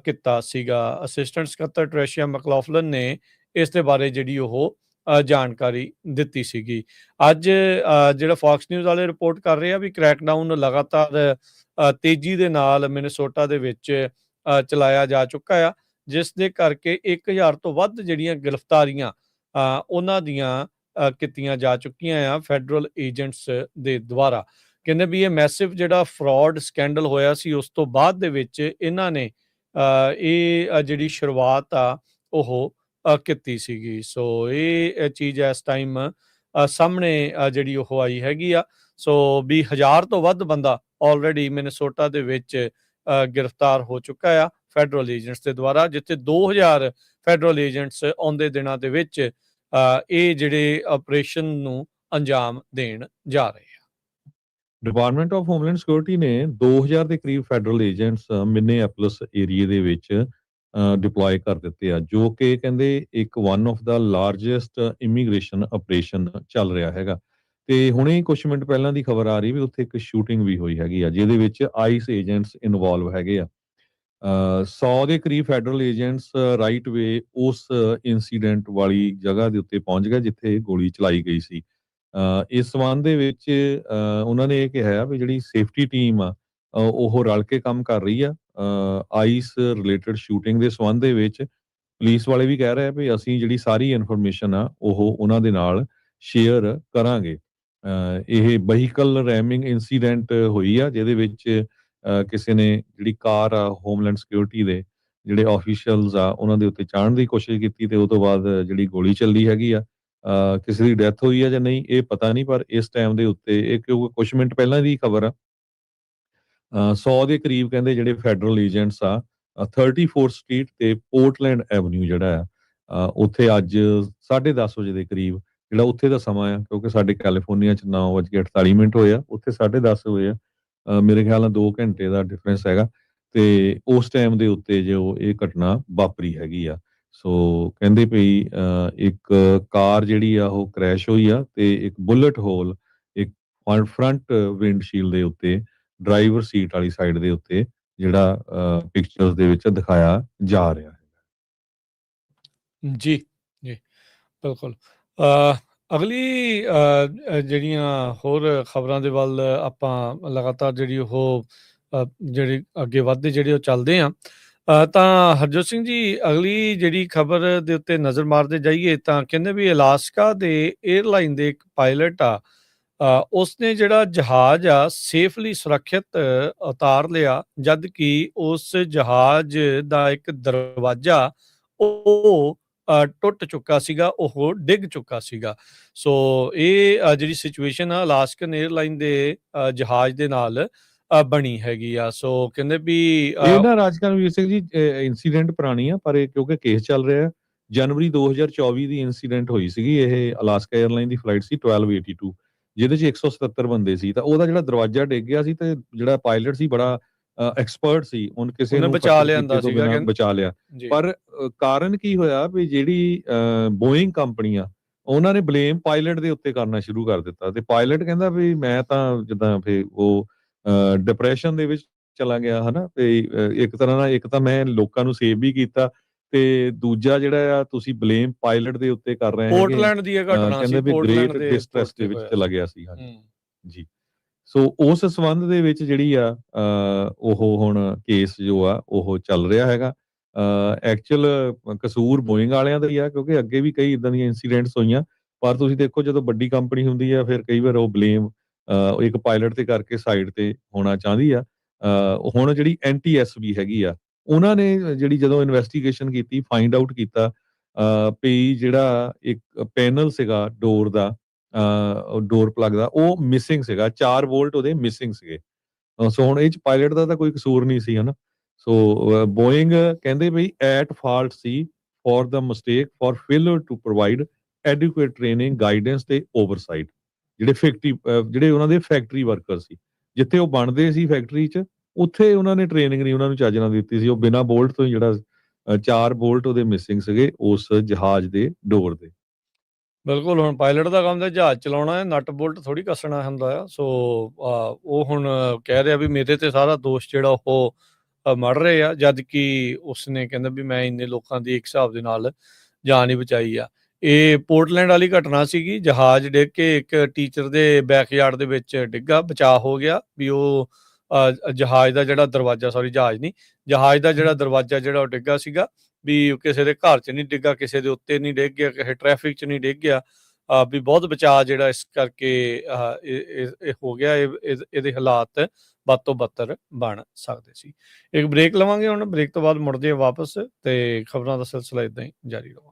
ਕੀਤਾ ਸੀਗਾ। ਅਸਿਸਟੈਂਟ ਸਕੱਤਰ ਟ੍ਰੇਸ਼ੀਆ ਮੈਕਲੌਫਲਿਨ ਨੇ ਇਸ ਦੇ ਬਾਰੇ ਜਿਹੜੀ ਉਹ ਜਾਣਕਾਰੀ ਦਿੱਤੀ ਸੀਗੀ। ਅੱਜ ਜਿਹੜਾ ਫੌਕਸ ਨਿਊਜ਼ ਵਾਲੇ ਰਿਪੋਰਟ ਕਰ ਰਹੇ ਆ ਵੀ ਕ੍ਰੈਕਡਾਊਨ ਲਗਾਤਾਰ ਤੇਜ਼ੀ ਦੇ ਨਾਲ ਮਿਨੇਸੋਟਾ ਦੇ ਵਿੱਚ ਚਲਾਇਆ ਜਾ ਚੁੱਕਾ ਆ, ਜਿਸ ਦੇ ਕਰਕੇ 1000 ਤੋਂ ਵੱਧ ਜਿਹੜੀਆਂ ਗ੍ਰਿਫਤਾਰੀਆਂ ਉਹਨਾਂ ਦੀਆਂ ਕੀਤੀਆਂ ਜਾ ਚੁੱਕੀਆਂ ਆ ਫੈਡਰਲ ਏਜੰਟਸ ਦੇ ਦੁਆਰਾ। ਕਹਿੰਦੇ ਵੀ ਇਹ ਮੈਸਿਵ ਜਿਹੜਾ ਫਰਾਡ ਸਕੈਂਡਲ ਹੋਇਆ ਸੀ, ਉਸ ਤੋਂ ਬਾਅਦ ਦੇ ਵਿੱਚ ਇਹਨਾਂ ਨੇ ਇਹ ਜਿਹੜੀ ਸ਼ੁਰੂਆਤ ਆ ਉਹ ਕੀਤੀ ਸੀਗੀ। ਸੋ ਇਹ ਚੀਜ਼ ਇਸ ਟਾਈਮ ਸਾਹਮਣੇ ਜਿਹੜੀ ਉਹ ਆਈ ਹੈਗੀ ਆ। ਸੋ ਵੀ 1000 ਤੋਂ ਵੱਧ ਬੰਦਾ ਆਲਰੇਡੀ ਮਿਨੇਸੋਟਾ ਦੇ ਵਿੱਚ ਗ੍ਰਿਫਤਾਰ ਹੋ ਚੁੱਕਾ ਆ ਫੈਡਰਲ ਏਜੰਟਸ ਦੇ ਦੁਆਰਾ, ਜਿੱਥੇ 2000 ਫੈਡਰਲ ਏਜੰਟਸ ਆਉਂਦੇ ਦਿਨਾਂ ਦੇ ਵਿੱਚ ਇਹ ਜਿਹੜੇ ਆਪਰੇਸ਼ਨ ਨੂੰ ਅੰਜਾਮ ਦੇਣ ਜਾ ਰਹੇ ਆ।
ਡਿਪਾਰਟਮੈਂਟ ਆਫ ਹੋਮਲੈਂਡ ਸਿਕਿਉਰਿਟੀ ਨੇ 2000 ਦੇ ਕਰੀਬ ਫੈਡਰਲ ਏਜੰਟਸ ਮਿਨੇਐਪੋਲਿਸ ਏਰੀਏ ਦੇ ਵਿੱਚ ਡਿਪਲੋਏ ਕਰ ਦਿੱਤੇ ਆ, ਜੋ ਕਿ ਕਹਿੰਦੇ ਇੱਕ one of the largest immigration operation ਚੱਲ ਰਿਹਾ ਹੈਗਾ। ਤੇ ਹੁਣੇ ਕੁਝ ਮਿੰਟ ਪਹਿਲਾਂ ਦੀ ਖਬਰ ਆ ਰਹੀ ਵੀ ਉੱਥੇ ਇੱਕ ਸ਼ੂਟਿੰਗ ਵੀ ਹੋਈ ਹੈਗੀ ਆ, ਜਿਹਦੇ ਵਿੱਚ ਆਈਸ ਏਜੰਟਸ ਇਨਵੋਲਵ ਹੈਗੇ ਆ। 100 ਦੇ ਕਰੀਬ ਫੈਡਰਲ ਏਜੰਟਸ ਰਾਈਟ ਵੇ ਉਸ ਇਨਸੀਡੈਂਟ ਵਾਲੀ ਜਗ੍ਹਾ ਦੇ ਉੱਤੇ ਪਹੁੰਚ ਗਏ ਜਿੱਥੇ ਗੋਲੀ ਚਲਾਈ ਗਈ ਸੀ। ਇਸ ਸਬੰਧ ਦੇ ਵਿੱਚ ਉਹਨਾਂ ਨੇ ਇਹ ਕਿਹਾ ਵੀ ਜਿਹੜੀ ਸੇਫਟੀ ਟੀਮ ਆ ਉਹ ਰਲ ਕੇ ਕੰਮ ਕਰ ਰਹੀ ਆ ਆਈਸ ਰਿਲੇਟਡ ਸ਼ੂਟਿੰਗ ਦੇ ਸਬੰਧ ਦੇ ਵਿੱਚ। ਪੁਲਿਸ ਵਾਲੇ ਵੀ ਕਹਿ ਰਹੇ ਆ ਵੀ ਅਸੀਂ ਜਿਹੜੀ ਸਾਰੀ ਇਨਫੋਰਮੇਸ਼ਨ ਆ ਉਹ ਉਹਨਾਂ ਦੇ ਨਾਲ ਸ਼ੇਅਰ ਕਰਾਂਗੇ। ਇਹ ਵਹੀਕਲ ਰੈਮਿੰਗ ਇਨਸੀਡੈਂਟ ਹੋਈ ਆ, ਜਿਹਦੇ ਵਿੱਚ ਕਿਸੇ ਨੇ ਜਿਹੜੀ ਕਾਰ ਆ ਹੋਮਲੈਂਡ ਸਿਕਿਉਰਿਟੀ ਦੇ ਜਿਹੜੇ ਆਫੀਸ਼ੀਅਲਸ ਆ ਉਹਨਾਂ ਦੇ ਉੱਤੇ ਚਾੜਨ ਦੀ ਕੋਸ਼ਿਸ਼ ਕੀਤੀ ਤੇ ਉਹ ਤੋਂ ਬਾਅਦ ਜਿਹੜੀ ਗੋਲੀ ਚੱਲੀ ਹੈਗੀ ਆ। ਕਿਸੇ ਦੀ ਡੈਥ ਹੋਈ ਆ ਜਾਂ ਨਹੀਂ ਇਹ ਪਤਾ ਨਹੀਂ, ਪਰ ਇਸ ਟਾਈਮ ਦੇ ਉੱਤੇ ਇਹ ਕਿਉਂਕਿ ਕੁਝ ਮਿੰਟ ਪਹਿਲਾਂ ਦੀ ਖਬਰ ਆ, 100 ਦੇ ਕਰੀਬ ਕਹਿੰਦੇ ਜਿਹੜੇ ਫੈਡਰਲ ਏਜੰਟਸ ਆ 34th ਸਟਰੀਟ ਤੇ ਪੋਰਟਲੈਂਡ ਐਵਨਿਊ ਜਿਹੜਾ ਆ ਉੱਥੇ ਅੱਜ 10:30 ਵਜੇ ਦੇ ਕਰੀਬ, ਜਿਹੜਾ ਉੱਥੇ ਦਾ ਸਮਾਂ ਆ ਕਿਉਂਕਿ ਸਾਡੇ ਕੈਲੀਫੋਰਨੀਆ 'ਚ 9:48 ਹੋਏ ਆ, ਉੱਥੇ 10:30 ਹੋਏ ਆ। ਮੇਰੇ ਖਿਆਲ ਨਾਲ 2 ਘੰਟੇ ਦਾ ਡਿਫਰੈਂਸ ਹੈਗਾ। ਤੇ ਉਸ ਟਾਈਮ ਦੇ ਉੱਤੇ ਜੋ ਇਹ ਘਟਨਾ ਵਾਪਰੀ ਹੈਗੀ ਆ। ਸੋ ਕਹਿੰਦੇ ਭਈ ਇੱਕ ਕਾਰ ਜਿਹੜੀ ਆ ਉਹ ਕ੍ਰੈਸ਼ ਹੋਈ ਆ ਤੇ ਇੱਕ ਬੁਲਟ ਹੋਲ ਇੱਕ ਫਰੰਟ ਵਿੰਡਸ਼ੀਲਡ ਦੇ ਉੱਤੇ ਡਰਾਈਵਰ ਸੀਟ ਵਾਲੀ ਸਾਈਡ ਦੇ ਉੱਤੇ ਜਿਹੜਾ ਪਿਕਚਰਸ ਦੇ ਵਿੱਚ ਦਿਖਾਇਆ ਜਾ ਰਿਹਾ ਹੈ।
ਜੀ, ਜੀ, ਬਿਲਕੁਲ। ਅਗਲੀ ਜਿਹੜੀਆਂ ਹੋਰ ਖਬਰਾਂ ਦੇ ਵੱਲ ਆਪਾਂ ਲਗਾਤਾਰ ਜਿਹੜੀ ਉਹ ਜਿਹੜੀ ਅੱਗੇ ਵੱਧਦੇ ਜਿਹੜੇ ਉਹ ਚੱਲਦੇ ਆ। ਤਾਂ ਹਰਜੋਤ ਸਿੰਘ ਜੀ, ਅਗਲੀ ਜਿਹੜੀ ਖਬਰ ਦੇ ਉੱਤੇ ਨਜ਼ਰ ਮਾਰਦੇ ਜਾਈਏ ਤਾਂ ਕਹਿੰਦੇ ਵੀ ਅਲਾਸਕਾ ਦੇ 에ਅਰਲਾਈਨ ਦੇ ਇੱਕ ਪਾਇਲਟ ਆ, ਉਸਨੇ ਜਿਹੜਾ ਜਹਾਜ਼ ਆ ਸੇਫਲੀ ਸੁਰੱਖਿਅਤ ਉਤਾਰ ਲਿਆ, ਜਦ ਕਿ ਉਸ ਜਹਾਜ਼ ਦਾ ਇੱਕ ਦਰਵਾਜ਼ਾ ਉਹ ਟੁੱਟ ਚੁੱਕਾ ਸੀਗਾ, ਉਹ ਡਿੱਗ ਚੁੱਕਾ ਸੀਗਾ। ਸੋ ਇਹ ਜਿਹੜੀ ਸਿਚੁਏਸ਼ਨ ਆ ਅਲਾਸਕਨ 에ਅਰਲਾਈਨ ਦੇ ਜਹਾਜ਼ ਦੇ ਨਾਲ ਬਣੀ ਹੈਗੀ ਆ। ਸੋ ਕਹਿੰਦੇ ਵੀ
ਇਹ ਨਾ ਰਾਜਕਰਮਵੀਰ ਸਿੰਘ ਜੀ ਇਨਸੀਡੈਂਟ ਪੁਰਾਣੀ ਆ, ਪਰ ਇਹ ਕਿਉਂਕਿ ਕੇਸ ਚੱਲ ਰਿਹਾ ਹੈ। ਜਨਵਰੀ 2024 ਦੀ ਇਨਸੀਡੈਂਟ ਹੋਈ ਸੀਗੀ। ਇਹ ਅਲਾਸਕਾ 에ਅਰਲਾਈਨ ਦੀ ਫਲਾਈਟ ਸੀ 1282, ਜਿਹਦੇ 'ਚ 177 ਬੰਦੇ ਸੀ। ਤਾਂ ਉਹਦਾ ਜਿਹੜਾ ਦਰਵਾਜ਼ਾ ਡਿੱਗ ਗਿਆ ਸੀ ਤੇ ਜਿਹੜਾ ਪਾਇਲਟ ਸੀ ਬੜਾ ਐਕਸਪਰਟ ਸੀ, ਉਹਨੇ ਕਿਸੇ
ਉਹਨੇ
ਨੂੰ
ਬਚਾ
ਫੱਟੜ
ਲਿਆਂਦਾ
ਕੀਤੇ ਤੋਂ
ਸੀਗਾ
ਬਿਨਾਂ ਬਚਾ ਲਿਆ।
ਜੀ।
ਪਰ ਕਾਰਨ ਕੀ ਹੋਇਆ ਵੀ ਜਿਹੜੀ ਬੋਇੰਗ ਕੰਪਨੀ ਆ, ਉਹਨਾਂ ਨੇ ਬਲੇਮ ਪਾਇਲਟ ਦੇ ਉੱਤੇ ਕਰਨਾ ਸ਼ੁਰੂ ਕਰ ਦਿੱਤਾ ਤੇ ਪਾਇਲਟ ਕਹਿੰਦਾ ਵੀ ਮੈਂ ਤਾਂ ਜਿੱਦਾਂ ਫੇ ਉਹ ਡਿਪਰੈਸ਼ਨ ਦੇ ਵਿੱਚ ਚਲਾ ਗਿਆ ਹਨਾ ਤੇ ਇੱਕ ਤਰ੍ਹਾਂ ਨਾਲ ਇੱਕ ਤਾਂ ਮੈਂ ਲੋਕਾਂ ਨੂੰ ਸੇਵ ਵੀ ਕੀਤਾ ਤੇ ਦੂਜਾ ਜਿਹੜਾ ਆ ਤੁਸੀਂ ਬਲੇਮ ਪਾਇਲਟ ਦੇ ਉੱਤੇ ਕਰ ਰਹੇ ਹੈਗੇ ਆ।
ਪੋਰਟਲੈਂਡ ਦੀ ਇਹ ਘਟਨਾ ਸੀ,
ਕਹਿੰਦੇ ਵੀ
ਪੋਰਟਲੈਂਡ
ਗ੍ਰੇਟ
ਦੇ ਪੁਲ
ਡਿਸਟ੍ਰੈਸ ਦੇ
ਤੇ
ਵਿੱਚ
ਹੋਇਆ
ਚਲਾ
ਸੀ।
ਗਿਆ ਸੀ। ਹਾਂਜੀ
ਹੂੰ।
ਜੀ। ਸੋ ਉਸ ਸੰਬੰਧ ਦੇ ਵਿੱਚ ਜਿਹੜੀ ਆ ਉਹ ਹੁਣ ਕੇਸ ਜੋ ਆ ਉਹ ਚੱਲ ਰਿਹਾ ਹੈਗਾ। ਐਕਚੁਅਲ ਕਸੂਰ ਬੋਇੰਗ ਵਾਲਿਆਂ ਦਾ ਹੀ ਆ, ਕਿਉਂਕਿ ਅੱਗੇ ਵੀ ਕਈ ਇਦਾਂ ਦੀਆਂ ਇਨਸੀਡੈਂਟਸ ਹੋਈਆਂ। ਪਰ ਤੁਸੀਂ ਦੇਖੋ ਜਦੋਂ ਵੱਡੀ ਕੰਪਨੀ ਹੁੰਦੀ ਆ ਫਿਰ ਕਈ ਵਾਰ ਉਹ ਬਲੇਮ ਇੱਕ ਪਾਇਲਟ ਤੇ ਕਰਕੇ ਸਾਈਡ ਤੇ ਹੋਣਾ ਚਾਹੁੰਦੀ ਆ। ਹੁਣ ਜਿਹੜੀ NTSB ਹੈਗੀ ਆ, ਉਹਨਾਂ ਨੇ ਜਿਹੜੀ ਜਦੋਂ ਇਨਵੈਸਟੀਗੇਸ਼ਨ ਕੀਤੀ ਫਾਈਂਡ ਆਊਟ ਕੀਤਾ ਵੀ ਜਿਹੜਾ ਇੱਕ ਪੈਨਲ ਸੀਗਾ ਡੋਰ ਦਾ, ਡੋਰ ਪਲੱਗ ਦਾ, ਉਹ ਮਿਸਿੰਗ ਸੀਗਾ। 4 ਵੋਲਟ ਉਹਦੇ ਮਿਸਿੰਗ ਸੀਗੇ। ਸੋ ਹੁਣ ਇਹ 'ਚ ਪਾਇਲਟ ਦਾ ਤਾਂ ਕੋਈ ਕਸੂਰ ਨਹੀਂ ਸੀ ਹਨਾ। ਸੋ ਬੋਇੰਗ ਕਹਿੰਦੇ ਬਈ ਐਟ ਫਾਲਟ ਸੀ for the mistake for failure to provide adequate training guidance ਤੇ ਓਵਰਸਾਈਟ। ਜਿਹੜੇ ਜਿਹੜੇ ਉਹਨਾਂ ਦੇ ਫੈਕਟਰੀ ਵਰਕਰ ਸੀ, ਜਿੱਥੇ ਉਹ ਬਣਦੇ ਸੀ ਫੈਕਟਰੀ 'ਚ, ਉੱਥੇ ਉਹਨਾਂ ਨੇ ਟ੍ਰੇਨਿੰਗ ਨਹੀਂ ਉਹਨਾਂ ਨੂੰ ਚੱਜ ਨਾਲ ਦਿੱਤੀ ਸੀ। ਉਹ ਬਿਨਾਂ ਬੋਲਟ ਤੋਂ ਹੀ ਜਿਹੜਾ 4 ਬੋਲਟ ਉਹਦੇ ਮਿਸਿੰਗ ਸੀਗੇ ਉਸ ਜਹਾਜ਼ ਦੇ ਡੋਰ ਦੇ।
ਬਿਲਕੁਲ, ਹੁਣ ਪਾਇਲਟ ਦਾ ਕੰਮ ਤਾਂ ਜਹਾਜ਼ ਚਲਾਉਣਾ ਹੈ, ਨਟ ਬੋਲਟ ਥੋੜ੍ਹੀ ਕੱਸਣਾ ਹੁੰਦਾ ਆ। ਸੋ ਉਹ ਹੁਣ ਕਹਿ ਰਿਹਾ ਵੀ ਮੇਰੇ ਤੇ ਸਾਰਾ ਦੋਸ਼ ਜਿਹੜਾ ਉਹ ਮੜ ਰਹੇ ਆ, ਜਦ ਕਿ ਉਸਨੇ ਕਹਿੰਦਾ ਵੀ ਮੈਂ ਇੰਨੇ ਲੋਕਾਂ ਦੀ ਇੱਕ ਹਿਸਾਬ ਦੇ ਨਾਲ ਜਾਨ ਹੀ ਬਚਾਈ ਆ। ਇਹ ਪੋਰਟਲੈਂਡ ਵਾਲੀ ਘਟਨਾ ਸੀਗੀ, ਜਹਾਜ਼ ਡਿੱਗ ਕੇ ਇੱਕ ਟੀਚਰ ਦੇ ਬੈਕਯਾਰਡ ਦੇ ਵਿੱਚ ਡਿੱਗਾ, ਬਚਾਅ ਹੋ ਗਿਆ ਵੀ ਉਹ ਜਹਾਜ਼ ਦਾ ਜਿਹੜਾ ਦਰਵਾਜ਼ਾ, ਸੌਰੀ ਜਹਾਜ਼ ਨਹੀਂ, ਜਹਾਜ਼ ਦਾ ਜਿਹੜਾ ਦਰਵਾਜ਼ਾ ਜਿਹੜਾ ਉਹ ਡਿੱਗਾ ਸੀਗਾ, ਵੀ ਕਿਸੇ ਦੇ ਘਰ 'ਚ ਨਹੀਂ ਡਿੱਗਾ, ਕਿਸੇ ਦੇ ਉੱਤੇ ਨਹੀਂ ਡਿੱਗ ਗਿਆ, ਕਿਸੇ ਟ੍ਰੈਫਿਕ 'ਚ ਨਹੀਂ ਡਿੱਗ ਗਿਆ। ਵੀ ਬਹੁਤ ਬਚਾਅ ਜਿਹੜਾ ਇਸ ਕਰਕੇ ਇਹ ਹੋ ਗਿਆ। ਇਹਦੇ ਹਾਲਾਤ ਬਦ ਤੋਂ ਬਦਤਰ ਬਣ ਸਕਦੇ ਸੀ। ਇੱਕ ਬ੍ਰੇਕ ਲਵਾਂਗੇ ਹੁਣ, ਬ੍ਰੇਕ ਤੋਂ ਬਾਅਦ ਮੁੜਦੇ ਹਾਂ ਵਾਪਸ ਤੇ ਖਬਰਾਂ ਦਾ ਸਿਲਸਿਲਾ ਇਦਾਂ ਹੀ ਜਾਰੀ ਰਹੇਗਾ।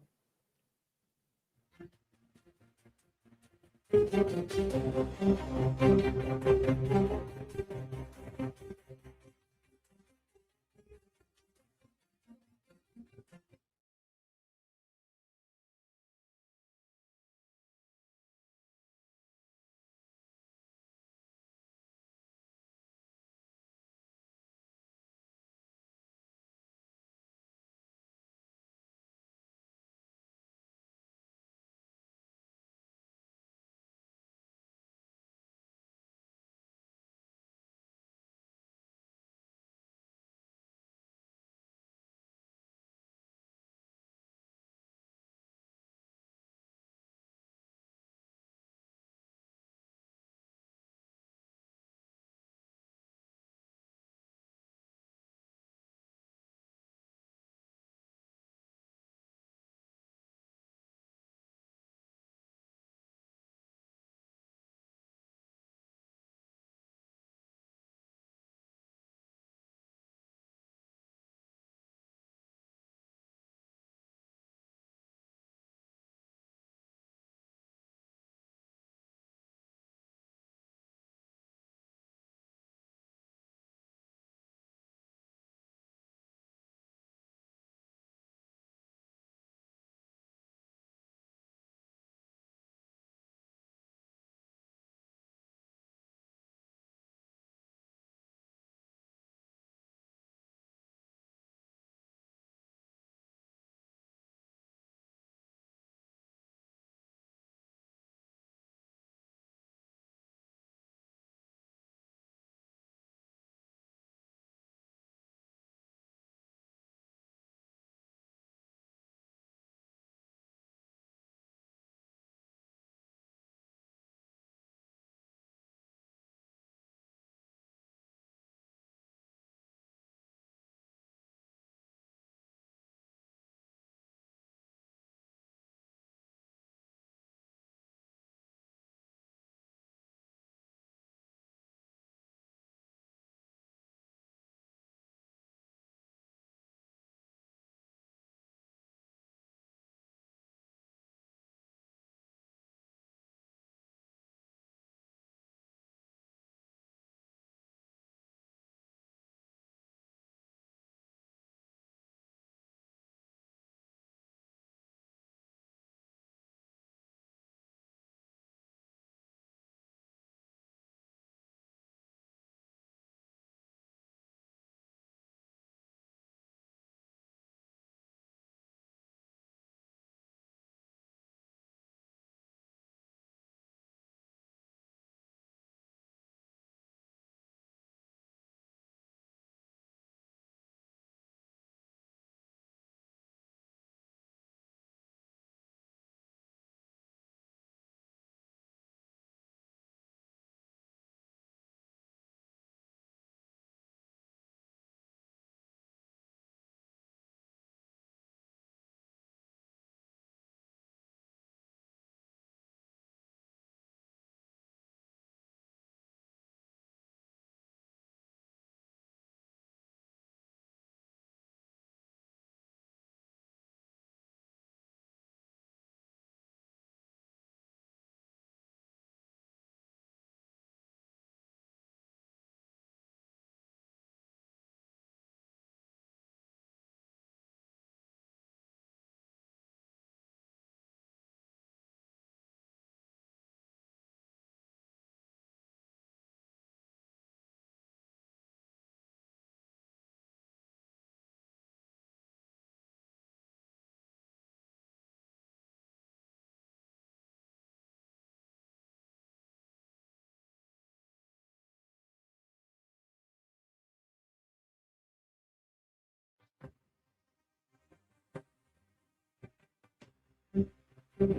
ਬ੍ਰੇਕ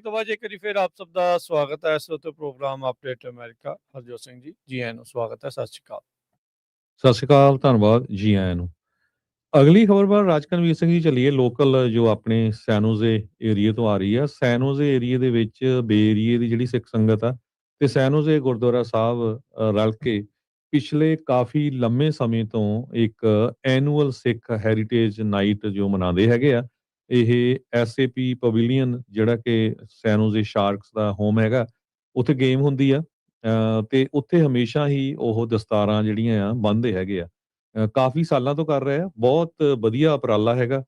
ਤੋਂ ਬਾਅਦ ਇੱਕ ਵਾਰੀ ਫਿਰ ਆਪ ਸਭ ਦਾ ਸਵਾਗਤ ਹੈ ਇਸ ਵਕਤ ਪ੍ਰੋਗਰਾਮ ਅਪਡੇਟ ਅਮਰੀਕਾ। ਹਰਜੋਤ ਸਿੰਘ ਜੀ ਆਇਆਂ ਨੂੰ ਸਵਾਗਤ ਹੈ। ਸਤਿ ਸ਼੍ਰੀ ਅਕਾਲ।
ਸਤਿ ਸ਼੍ਰੀ ਅਕਾਲ, ਧੰਨਵਾਦ, ਜੀ ਆਇਆਂ ਨੂੰ। ਅਗਲੀ ਖਬਰ ਪਰ ਰਾਜਕਨਵੀਰ ਸਿੰਘ ਜੀ ਚੱਲੀਏ। ਲੋਕਲ ਜੋ ਆਪਣੇ ਸੈਨੋਜ਼ੇ ਏਰੀਏ ਤੋਂ ਆ ਰਹੀ ਆ। ਸੈਨੋਜ਼ੇ ਏਰੀਏ ਦੇ ਵਿੱਚ ਬੇ ਏਰੀਏ ਦੀ ਜਿਹੜੀ ਸਿੱਖ ਸੰਗਤ ਆ ਤੇ ਸੈਨੋਜ਼ੇ ਗੁਰਦੁਆਰਾ ਸਾਹਿਬ ਰਲ ਕੇ ਪਿਛਲੇ ਕਾਫੀ ਲੰਮੇ ਸਮੇਂ ਤੋਂ ਇੱਕ ਐਨੂਅਲ ਸਿੱਖ ਹੈਰੀਟੇਜ ਨਾਈਟ ਜੋ ਮਨਾਉਂਦੇ ਹੈਗੇ ਆ। ਇਹ ਐਸਏਪੀ ਪਵੇਲੀਅਨ ਜਿਹੜਾ ਕਿ ਸੈਨੋਜ਼ੇ ਸ਼ਾਰਕਸ ਦਾ ਹੋਮ ਹੈਗਾ, ਉੱਥੇ ਗੇਮ ਹੁੰਦੀ ਆ। ਤੇ ਉੱਥੇ ਹਮੇਸ਼ਾ ਹੀ ਉਹ ਦਸਤਾਰਾਂ ਜਿਹੜੀਆਂ ਆ ਬੰਨ੍ਹਦੇ ਹੈਗੇ ਆ। ਕਾਫੀ ਸਾਲਾਂ ਤੋਂ ਕਰ ਰਹੇ ਆ। ਬਹੁਤ ਵਧੀਆ ਉਪਰਾਲਾ ਹੈਗਾ।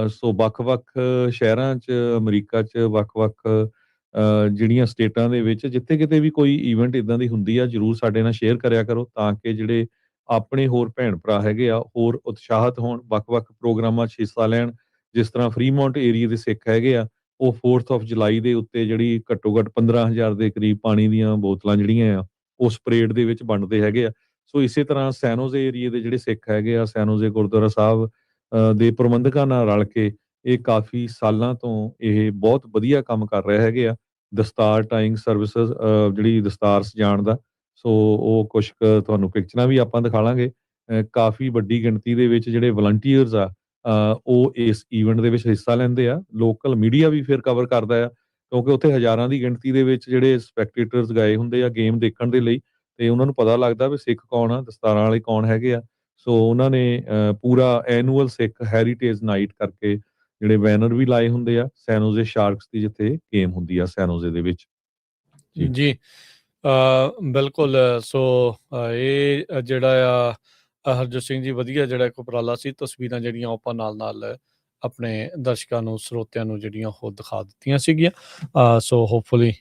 ਸੋ ਵੱਖ-ਵੱਖ ਸ਼ਹਿਰਾਂ 'ਚ, ਅਮਰੀਕਾ 'ਚ ਵੱਖ-ਵੱਖ ਜਿਹੜੀਆਂ ਸਟੇਟਾਂ ਦੇ ਵਿੱਚ ਜਿੱਥੇ ਕਿਤੇ ਵੀ ਕੋਈ ਇਵੈਂਟ ਇਦਾਂ ਦੀ ਹੁੰਦੀ ਆ, ਜ਼ਰੂਰ ਸਾਡੇ ਨਾਲ ਸ਼ੇਅਰ ਕਰਿਆ ਕਰੋ ਤਾਂ ਕਿ ਜਿਹੜੇ ਆਪਣੇ ਹੋਰ ਭੈਣ-ਭਰਾ ਹੈਗੇ ਆ, ਹੋਰ ਉਤਸ਼ਾਹਿਤ ਹੋਣ, ਵੱਖ-ਵੱਖ ਪ੍ਰੋਗਰਾਮਾਂ 'ਚ ਹਿੱਸਾ ਲੈਣ। ਜਿਸ ਤਰ੍ਹਾਂ ਫਰੀਮੌਂਟ ਏਰੀਏ ਦੇ ਸਿੱਖ ਹੈਗੇ ਆ, ਉਹ 4th ਆਫ ਜੁਲਾਈ ਦੇ ਉੱਤੇ ਜਿਹੜੀ ਘੱਟੋ-ਘੱਟ 15,000 ਦੇ ਕਰੀਬ ਪਾਣੀ ਦੀਆਂ ਬੋਤਲਾਂ ਜਿਹੜੀਆਂ ਆ, ਉਸ ਪਰੇਡ ਦੇ ਵਿੱਚ ਵੰਡਦੇ ਹੈਗੇ ਆ। ਸੋ ਇਸੇ ਤਰ੍ਹਾਂ ਸੈਨੋਜ਼ੇ ਏਰੀਏ ਦੇ ਜਿਹੜੇ ਸਿੱਖ ਹੈਗੇ ਆ, ਸੈਨੋਜ਼ੇ ਗੁਰਦੁਆਰਾ ਸਾਹਿਬ ਦੇ ਪ੍ਰਬੰਧਕਾਂ ਨਾਲ ਰਲ ਕੇ ਇਹ ਕਾਫੀ ਸਾਲਾਂ ਤੋਂ ਇਹ ਬਹੁਤ ਵਧੀਆ ਕੰਮ ਕਰ ਰਹੇ ਹੈਗੇ ਆ। ਦਸਤਾਰ ਟਾਈਇੰਗ ਸਰਵਿਸਿਜ਼, ਜਿਹੜੀ ਦਸਤਾਰ ਸਜਾਉਣ ਦਾ। ਸੋ ਉਹ ਕੁਛ ਕੁ ਤੁਹਾਨੂੰ ਪਿਕਚਰਾਂ ਵੀ ਆਪਾਂ ਦਿਖਾਵਾਂਗੇ। ਕਾਫੀ ਵੱਡੀ ਗਿਣਤੀ ਦੇ ਵਿੱਚ ਜਿਹੜੇ ਵਲੰਟੀਅਰਸ ਆ, ਉਹ ਇਸ ਈਵੈਂਟ ਦੇ ਵਿੱਚ ਹਿੱਸਾ ਲੈਂਦੇ ਆ। ਲੋਕਲ ਮੀਡੀਆ ਵੀ ਫਿਰ ਕਵਰ ਕਰਦਾ ਆ ਕਿਉਂਕਿ ਉੱਥੇ ਹਜ਼ਾਰਾਂ ਦੀ ਗਿਣਤੀ ਦੇ ਵਿੱਚ ਜਿਹੜੇ ਸਪੈਕਟੇਟਰਸ ਗਏ ਹੁੰਦੇ ਆ ਗੇਮ ਦੇਖਣ ਦੇ ਲਈ, ਤੇ ਉਹਨਾਂ ਨੂੰ ਪਤਾ ਲੱਗਦਾ ਵੀ ਸਿੱਖ ਕੌਣ ਆ, ਦਸਤਾਰਾਂ ਵਾਲੇ ਕੌਣ ਹੈਗੇ ਆ। ਸੋ ਉਹਨਾਂ ਨੇ ਪੂਰਾ ਐਨੂਅਲ ਸਿੱਖ ਹੈਰੀਟੇਜ ਨਾਈਟ ਕਰਕੇ ਜਿਹੜੇ ਬੈਨਰ ਵੀ ਲਾਏ ਹੁੰਦੇ ਆ ਸੈਨੋਜ਼ੇ ਸ਼ਾਰਕਸ ਦੀ, ਜਿੱਥੇ ਗੇਮ ਹੁੰਦੀ ਆ ਸੈਨੋਜ਼ੇ ਦੇ ਵਿੱਚ। ਜੀ
ਜੀ ਬਿਲਕੁਲ। ਸੋ ਇਹ ਜਿਹੜਾ ਆ ਹਰਜੋਤ ਸਿੰਘ ਜੀ ਵਧੀਆ ਜਿਹੜਾ ਇੱਕ ਉਪਰਾਲਾ ਸੀ। ਤਸਵੀਰਾਂ ਜਿਹੜੀਆਂ ਉਹ ਆਪਾਂ ਨਾਲ ਆਪਣੇ ਦਰਸ਼ਕਾਂ ਨੂੰ, ਸਰੋਤਿਆਂ ਨੂੰ ਜਿਹੜੀਆਂ ਉਹ ਦਿਖਾ ਦਿੱਤੀਆਂ ਸੀਗੀਆਂ। ਸੋ ਹੋਪਫੁਲੀ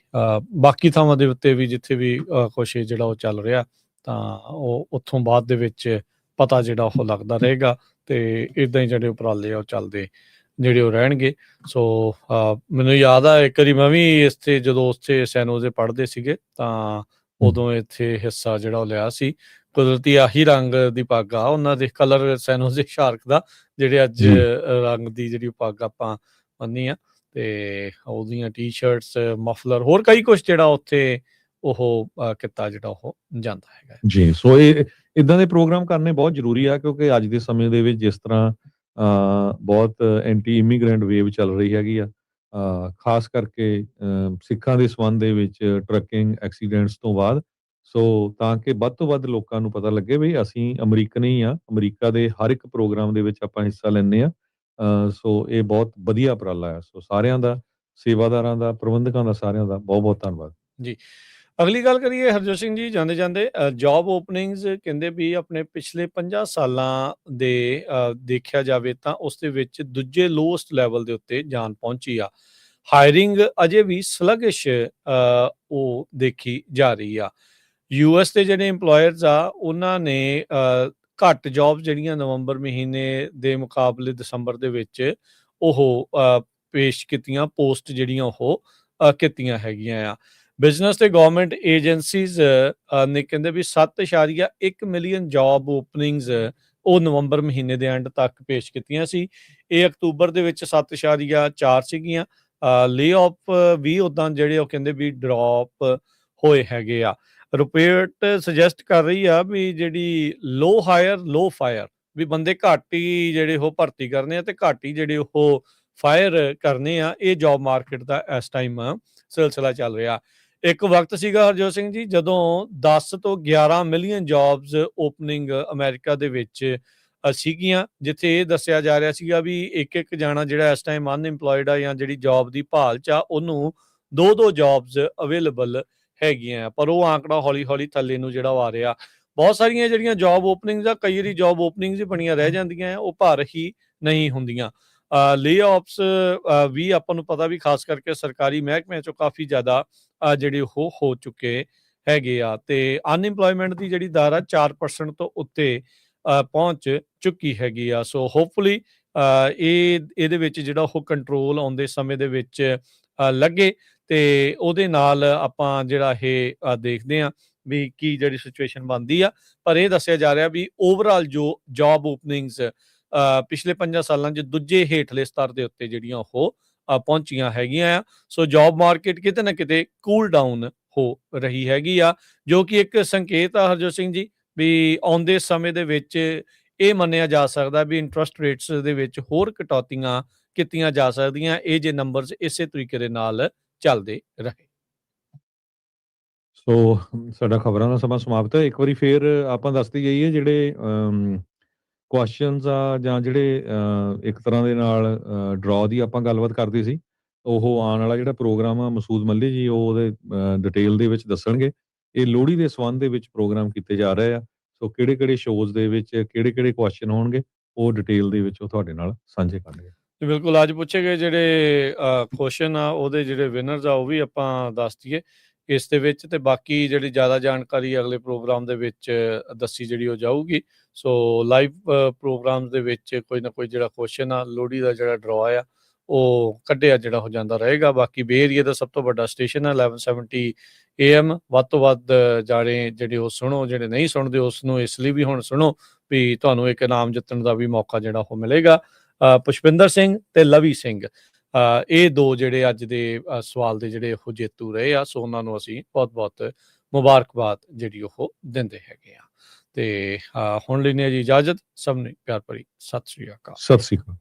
ਬਾਕੀ ਥਾਵਾਂ ਦੇ ਉੱਤੇ ਵੀ ਜਿੱਥੇ ਵੀ ਕੁਛ ਜਿਹੜਾ ਉਹ ਚੱਲ ਰਿਹਾ, ਤਾਂ ਉਹ ਉੱਥੋਂ ਬਾਅਦ ਦੇ ਵਿੱਚ ਪਤਾ ਜਿਹੜਾ ਉਹ ਲੱਗਦਾ ਰਹੇਗਾ ਤੇ ਇਦਾਂ ਹੀ ਜਿਹੜੇ ਉਪਰਾਲੇ ਆ ਉਹ ਚੱਲਦੇ ਜਿਹੜੇ ਉਹ ਰਹਿਣਗੇ। ਸੋ ਮੈਨੂੰ ਯਾਦ ਆ ਇੱਕ ਵਾਰੀ ਮੈਂ ਵੀ ਇੱਥੇ ਜਦੋਂ ਉੱਥੇ ਸੈਨੋਜ਼ੇ ਪੜ੍ਹਦੇ ਸੀਗੇ ਤਾਂ ਉਦੋਂ ਇੱਥੇ ਹਿੱਸਾ ਜਿਹੜਾ ਉਹ ਲਿਆ ਸੀ। ਕੁਦਰਤੀ ਆਹੀ ਰੰਗ ਦੀ ਪੱਗ ਆ ਉਹਨਾਂ ਦੇ, ਕਲਰ ਸੈਨੋਜ਼ੇ ਸ਼ਾਰਕ ਦਾ, ਜਿਹੜੇ ਅੱਜ
ਜੀ
ਰੰਗ ਦੀ ਜਿਹੜੀ ਪੱਗ ਆਪਾਂ ਬੰਨੀ ਆ ਤੇ ਉਹਦੀਆਂ ਟੀ-ਸ਼ਰਟਸ, ਮਫਲਰ, ਹੋਰ ਕਈ ਕੁਛ ਜਿਹੜਾ ਉੱਥੇ ਉਹ ਕੀਤਾ ਜਿਹੜਾ ਉਹ ਜਾਂਦਾ ਹੈਗਾ।
ਜੀ, ਸੋ ਇਹ ਇਦਾਂ ਦੇ ਪ੍ਰੋਗਰਾਮ ਕਰਨੇ ਬਹੁਤ ਜ਼ਰੂਰੀ ਆ ਕਿਉਂਕਿ ਅੱਜ ਦੇ ਸਮੇਂ ਦੇ ਵਿੱਚ ਜਿਸ ਤਰ੍ਹਾਂ ਬਹੁਤ ਐਂਟੀ ਇਮੀਗ੍ਰੈਂਟ ਵੇਵ ਚੱਲ ਰਹੀ ਹੈਗੀ ਆ, ਖਾਸ ਕਰਕੇ ਸਿੱਖਾਂ ਦੇ ਸੰਬੰਧ ਦੇ ਵਿੱਚ ਟਰੱਕਿੰਗ ਐਕਸੀਡੈਂਟਸ ਤੋਂ ਬਾਅਦ। ਸੋ ਤਾਂ ਕਿ ਵੱਧ ਤੋਂ ਵੱਧ ਲੋਕਾਂ ਨੂੰ ਪਤਾ ਲੱਗੇ ਵੀ ਅਸੀਂ ਅਮਰੀਕਨ ਹੀ ਆ, ਅਮਰੀਕਾ ਦੇ ਹਰ ਇੱਕ ਪ੍ਰੋਗਰਾਮ ਦੇ ਵਿੱਚ ਆਪਾਂ ਹਿੱਸਾ ਲੈਂਦੇ ਆ। ਸੋ ਇਹ ਬਹੁਤ ਵਧੀਆ ਉਪਰਾਲਾ ਹੈ। ਸੋ ਸਾਰਿਆਂ ਦਾ, ਸੇਵਾਦਾਰਾਂ ਦਾ, ਪ੍ਰਬੰਧਕਾਂ ਦਾ, ਸਾਰਿਆਂ ਦਾ ਬਹੁਤ ਬਹੁਤ ਧੰਨਵਾਦ।
ਜੀ, ਅਗਲੀ ਗੱਲ ਕਰੀਏ ਹਰਜੋਤ ਸਿੰਘ ਜੀ ਜਾਂਦੇ ਜੌਬ ਓਪਨਿੰਗਸ ਕਹਿੰਦੇ ਵੀ ਆਪਣੇ ਪਿਛਲੇ 50 ਸਾਲਾਂ ਦੇ ਦੇਖਿਆ ਜਾਵੇ ਤਾਂ ਉਸ ਦੇ ਵਿੱਚ ਦੂਜੇ ਲੋਐਸਟ ਲੈਵਲ ਦੇ ਉੱਤੇ ਜਾਣ ਪਹੁੰਚੀ ਆ। ਹਾਇਰਿੰਗ ਅਜੇ ਵੀ ਸਲਗਿਸ਼ ਉਹ ਦੇਖੀ ਜਾ ਰਹੀ ਆ। ਯੂਐਸ ਦੇ ਜਿਹੜੇ EMPLOYERS ਆ ਉਹਨਾਂ ਨੇ ਘੱਟ ਜੌਬ ਜਿਹੜੀਆਂ ਨਵੰਬਰ ਮਹੀਨੇ ਦੇ ਮੁਕਾਬਲੇ ਦਸੰਬਰ ਦੇ ਵਿੱਚ ਉਹ ਪੇਸ਼ ਕੀਤੀਆਂ, ਪੋਸਟ ਜਿਹੜੀਆਂ ਉਹ ਕੀਤੀਆਂ ਹੈਗੀਆਂ ਆ। ਬਿਜ਼ਨਸ ਤੇ ਗਵਰਨਮੈਂਟ ਏਜੰਸੀਜ਼ ਨੇ ਕਹਿੰਦੇ ਵੀ 7.1 ਮਿਲੀਅਨ ਜੌਬ ਓਪਨਿੰਗਸ ਉਹ ਨਵੰਬਰ ਮਹੀਨੇ ਦੇ ਐਂਡ ਤੱਕ ਪੇਸ਼ ਕੀਤੀਆਂ ਸੀ। ਇਹ ਅਕਤੂਬਰ ਦੇ ਵਿੱਚ 7.4 ਸੀਗੀਆਂ। ਲੇ-ਆਫ ਵੀ ਉੱਦਾਂ ਜਿਹੜੇ ਉਹ ਕਹਿੰਦੇ ਵੀ ਡਰੋਪ ਹੋਏ ਹੈਗੇ ਆ। ਰਿਪੋਰਟ ਸੁਜੈਸਟ ਕਰ ਰਹੀ ਆ ਵੀ ਜਿਹੜੀ ਲੋ ਹਾਇਰ ਲੋ ਫਾਇਰ, ਵੀ ਬੰਦੇ ਘੱਟ ਹੀ ਜਿਹੜੇ ਉਹ ਭਰਤੀ ਕਰਨੇ ਆ ਤੇ ਘੱਟ ਹੀ ਜਿਹੜੇ ਉਹ ਫਾਇਰ ਕਰਨੇ ਆ। ਇਹ ਜੌਬ ਮਾਰਕੀਟ ਦਾ ਇਸ ਟਾਈਮ ਸਿਲਸਿਲਾ ਚੱਲ ਰਿਹਾ। ਇੱਕ ਵਕਤ ਸੀਗਾ ਹਰਜੋਤ ਸਿੰਘ ਜੀ ਜਦੋਂ 10 ਤੋਂ 11 ਮਿਲੀਅਨ ਜੌਬਸ ਓਪਨਿੰਗ ਅਮਰੀਕਾ ਦੇ ਵਿੱਚ ਸੀਗੀਆਂ, ਜਿੱਥੇ ਇਹ ਦੱਸਿਆ ਜਾ ਰਿਹਾ ਸੀਗਾ ਵੀ ਇੱਕ ਜਾਣਾ ਜਿਹੜਾ ਇਸ ਟਾਈਮ ਅਨਇੰਪਲੋਇਡ ਆ ਜਾਂ ਜਿਹੜੀ ਜੌਬ ਦੀ ਭਾਲ 'ਚ ਆ, ਉਹਨੂੰ 2-2 ਜੌਬਸ ਅਵੇਲੇਬਲ ਹੈਗੀਆਂ। ਪਰ ਉਹ ਆંકੜਾ ਹੌਲੀ-ਹੌਲੀ ਥੱਲੇ ਨੂੰ ਜਿਹੜਾ ਆ ਰਿਹਾ। ਬਹੁਤ ਸਾਰੀਆਂ ਜਿਹੜੀਆਂ ਜੌਬ ਓਪਨਿੰਗਸ ਆ, ਕਈ ਵਾਰੀ ਜੌਬ ਓਪਨਿੰਗਸ ਹੀ ਬਣੀਆਂ ਰਹਿ ਜਾਂਦੀਆਂ ਆ, ਉਹ ਭਰ ਹੀ ਨਹੀਂ ਹੁੰਦੀਆਂ। ਲੇ-ਆਫਸ ਵੀ ਆਪਾਂ ਨੂੰ ਪਤਾ ਵੀ ਖਾਸ ਕਰਕੇ ਸਰਕਾਰੀ ਮਹਿਕਮਿਆਂ 'ਚੋਂ ਕਾਫੀ ਜ਼ਿਆਦਾ ਜਿਹੜੇ ਉਹ ਹੋ ਚੁੱਕੇ ਹੈਗੇ ਆ ਤੇ ਅਨਇੰਪਲੋਇਮੈਂਟ ਦੀ ਜਿਹੜੀ ਦਰ ਆ 4% ਤੋਂ ਉੱਤੇ ਪਹੁੰਚ ਚੁੱਕੀ ਹੈਗੀ ਆ। ਸੋ ਹੋਪਫੁਲੀ ਇਹਦੇ ਵਿੱਚ ਜਿਹੜਾ ਉਹ ਕੰਟਰੋਲ ਆਉਂਦੇ ਸਮੇਂ ਦੇ ਵਿੱਚ ਲੱਗੇ ਤੇ ਉਹਦੇ ਨਾਲ ਆਪਾਂ ਜਿਹੜਾ ਇਹ ਦੇਖਦੇ ਹਾਂ ਵੀ ਕੀ ਜਿਹੜੀ ਸਿਚੁਏਸ਼ਨ ਬਣਦੀ ਆ। ਪਰ ਇਹ ਦੱਸਿਆ ਜਾ ਰਿਹਾ ਵੀ ਓਵਰਆਲ ਜੋ ਜੌਬ ਓਪਨਿੰਗਸ ਪਿਛਲੇ 5 ਸਾਲਾਂ 'ਚ ਦੂਜੇ ਹੇਠਲੇ ਸਤਰ ਦੇ ਉੱਤੇ ਜਿਹੜੀਆਂ ਉਹ ਪਹੁੰਚੀਆਂ ਹੈਗੀਆਂ ਆ। ਸੋ ਜੌਬ ਮਾਰਕੀਟ ਕਿਤੇ ਨਾ ਕਿਤੇ ਕੂਲ ਡਾਊਨ ਹੋ ਰਹੀ ਹੈਗੀ ਆ, ਜੋ ਕਿ ਇੱਕ ਸੰਕੇਤ ਆ ਹਰਜੋਤ ਸਿੰਘ ਜੀ ਵੀ ਆਉਂਦੇ ਸਮੇਂ ਦੇ ਵਿੱਚ ਇਹ ਮੰਨਿਆ ਜਾ ਸਕਦਾ ਵੀ ਇੰਟਰਸਟ ਰੇਟਸ ਦੇ ਵਿੱਚ ਹੋਰ ਕਟੌਤੀਆਂ ਕੀਤੀਆਂ ਜਾ ਸਕਦੀਆਂ, ਇਹ ਜੇ ਨੰਬਰਸ ਇਸੇ ਤਰੀਕੇ ਦੇ ਨਾਲ ਚੱਲਦੇ ਰਹੇ।
ਸੋ ਸਾਡਾ ਖਬਰਾਂ ਦਾ ਸਮਾਂ ਸਮਾਪਤ ਹੈ। ਇੱਕ ਵਾਰੀ ਫੇਰ ਆਪਾਂ ਦੱਸਦੇ ਜਾਈਏ ਜਿਹੜੇ ਕੁਐਸਚਨਸ ਆ ਜਾਂ ਜਿਹੜੇ ਇੱਕ ਤਰ੍ਹਾਂ ਦੇ ਨਾਲ ਡਰਾ ਦੀ ਆਪਾਂ ਗੱਲਬਾਤ ਕਰਦੇ ਸੀ, ਉਹ ਆਉਣ ਵਾਲਾ ਜਿਹੜਾ ਪ੍ਰੋਗਰਾਮ ਆ ਮਸੂਦ ਮੱਲੀ ਜੀ ਉਹ ਉਹਦੇ ਡਿਟੇਲ ਦੇ ਵਿੱਚ ਦੱਸਣਗੇ। ਇਹ ਲੋਹੜੀ ਦੇ ਸੰਬੰਧ ਦੇ ਵਿੱਚ ਪ੍ਰੋਗਰਾਮ ਕੀਤੇ ਜਾ ਰਹੇ ਆ। ਸੋ ਕਿਹੜੇ-ਕਿਹੜੇ ਸ਼ੋਜ਼ ਦੇ ਵਿੱਚ ਕਿਹੜੇ-ਕਿਹੜੇ ਕੁਐਸਚਨ ਹੋਣਗੇ, ਉਹ ਡਿਟੇਲ ਦੇ ਵਿੱਚ ਉਹ ਤੁਹਾਡੇ ਨਾਲ ਸਾਂਝੇ ਕਰਨਗੇ।
ਤੇ ਬਿਲਕੁਲ ਅੱਜ ਪੁੱਛੇ ਗਏ ਜਿਹੜੇ ਕੁਐਸਚਨ ਆ ਉਹਦੇ ਜਿਹੜੇ ਵਿਨਰਸ ਆ ਉਹ ਵੀ ਆਪਾਂ ਦੱਸ ਦਈਏ ਇਸ ਦੇ ਵਿੱਚ, ਤੇ ਬਾਕੀ ਜਿਹੜੀ ਜ਼ਿਆਦਾ ਜਾਣਕਾਰੀ ਅਗਲੇ ਪ੍ਰੋਗਰਾਮ ਦੇ ਵਿੱਚ ਦੱਸੀ ਜਿਹੜੀ ਉਹ ਜਾਊਗੀ। ਸੋ ਲਾਈਵ ਪ੍ਰੋਗਰਾਮ ਦੇ ਵਿੱਚ ਕੋਈ ਨਾ ਕੋਈ ਜਿਹੜਾ ਕੁਐਸਚਨ ਆ ਲੋਹੜੀ ਦਾ ਜਿਹੜਾ ਡਰਾ ਆ ਉਹ ਕੱਢਿਆ ਜਿਹੜਾ ਹੋ ਜਾਂਦਾ ਰਹੇਗਾ। ਬਾਕੀ ਬੇ ਏਰੀਆ ਦਾ ਸਭ ਤੋਂ ਵੱਡਾ ਸਟੇਸ਼ਨ ਹੈ 1170 AM, ਵੱਧ ਤੋਂ ਵੱਧ ਜਾਣੇ ਜਿਹੜੇ ਉਹ ਸੁਣੋ, ਜਿਹੜੇ ਨਹੀਂ ਸੁਣਦੇ ਉਸ ਨੂੰ ਇਸ ਲਈ ਵੀ ਹੁਣ ਸੁਣੋ ਵੀ ਤੁਹਾਨੂੰ ਇੱਕ ਇਨਾਮ ਜਿੱਤਣ ਦਾ ਵੀ ਮੌਕਾ ਜਿਹੜਾ ਉਹ ਮਿਲੇਗਾ। ਪੁਸ਼ਪਿੰਦਰ ਸਿੰਘ ਤੇ ਲਵੀ ਸਿੰਘ ਇਹ ਦੋ ਜਿਹੜੇ ਅੱਜ ਦੇ ਸਵਾਲ ਦੇ ਜਿਹੜੇ ਉਹ ਜੇਤੂ ਰਹੇ ਆ, ਸੋ ਉਹਨਾਂ ਨੂੰ ਅਸੀਂ ਬਹੁਤ-ਬਹੁਤ ਮੁਬਾਰਕਬਾਦ ਜਿਹੜੀ ਉਹ ਦਿੰਦੇ ਹੈਗੇ ਆ। ਤੇ ਹੁਣ ਲੈਂਦੇ ਹਾਂ ਜੀ ਇਜਾਜ਼ਤ। ਸਭ ਨੂੰ ਪਿਆਰ ਭਰੀ ਸਤਿ ਸ੍ਰੀ ਅਕਾਲ।
ਸਤਿ ਸ੍ਰੀ ਅਕਾਲ।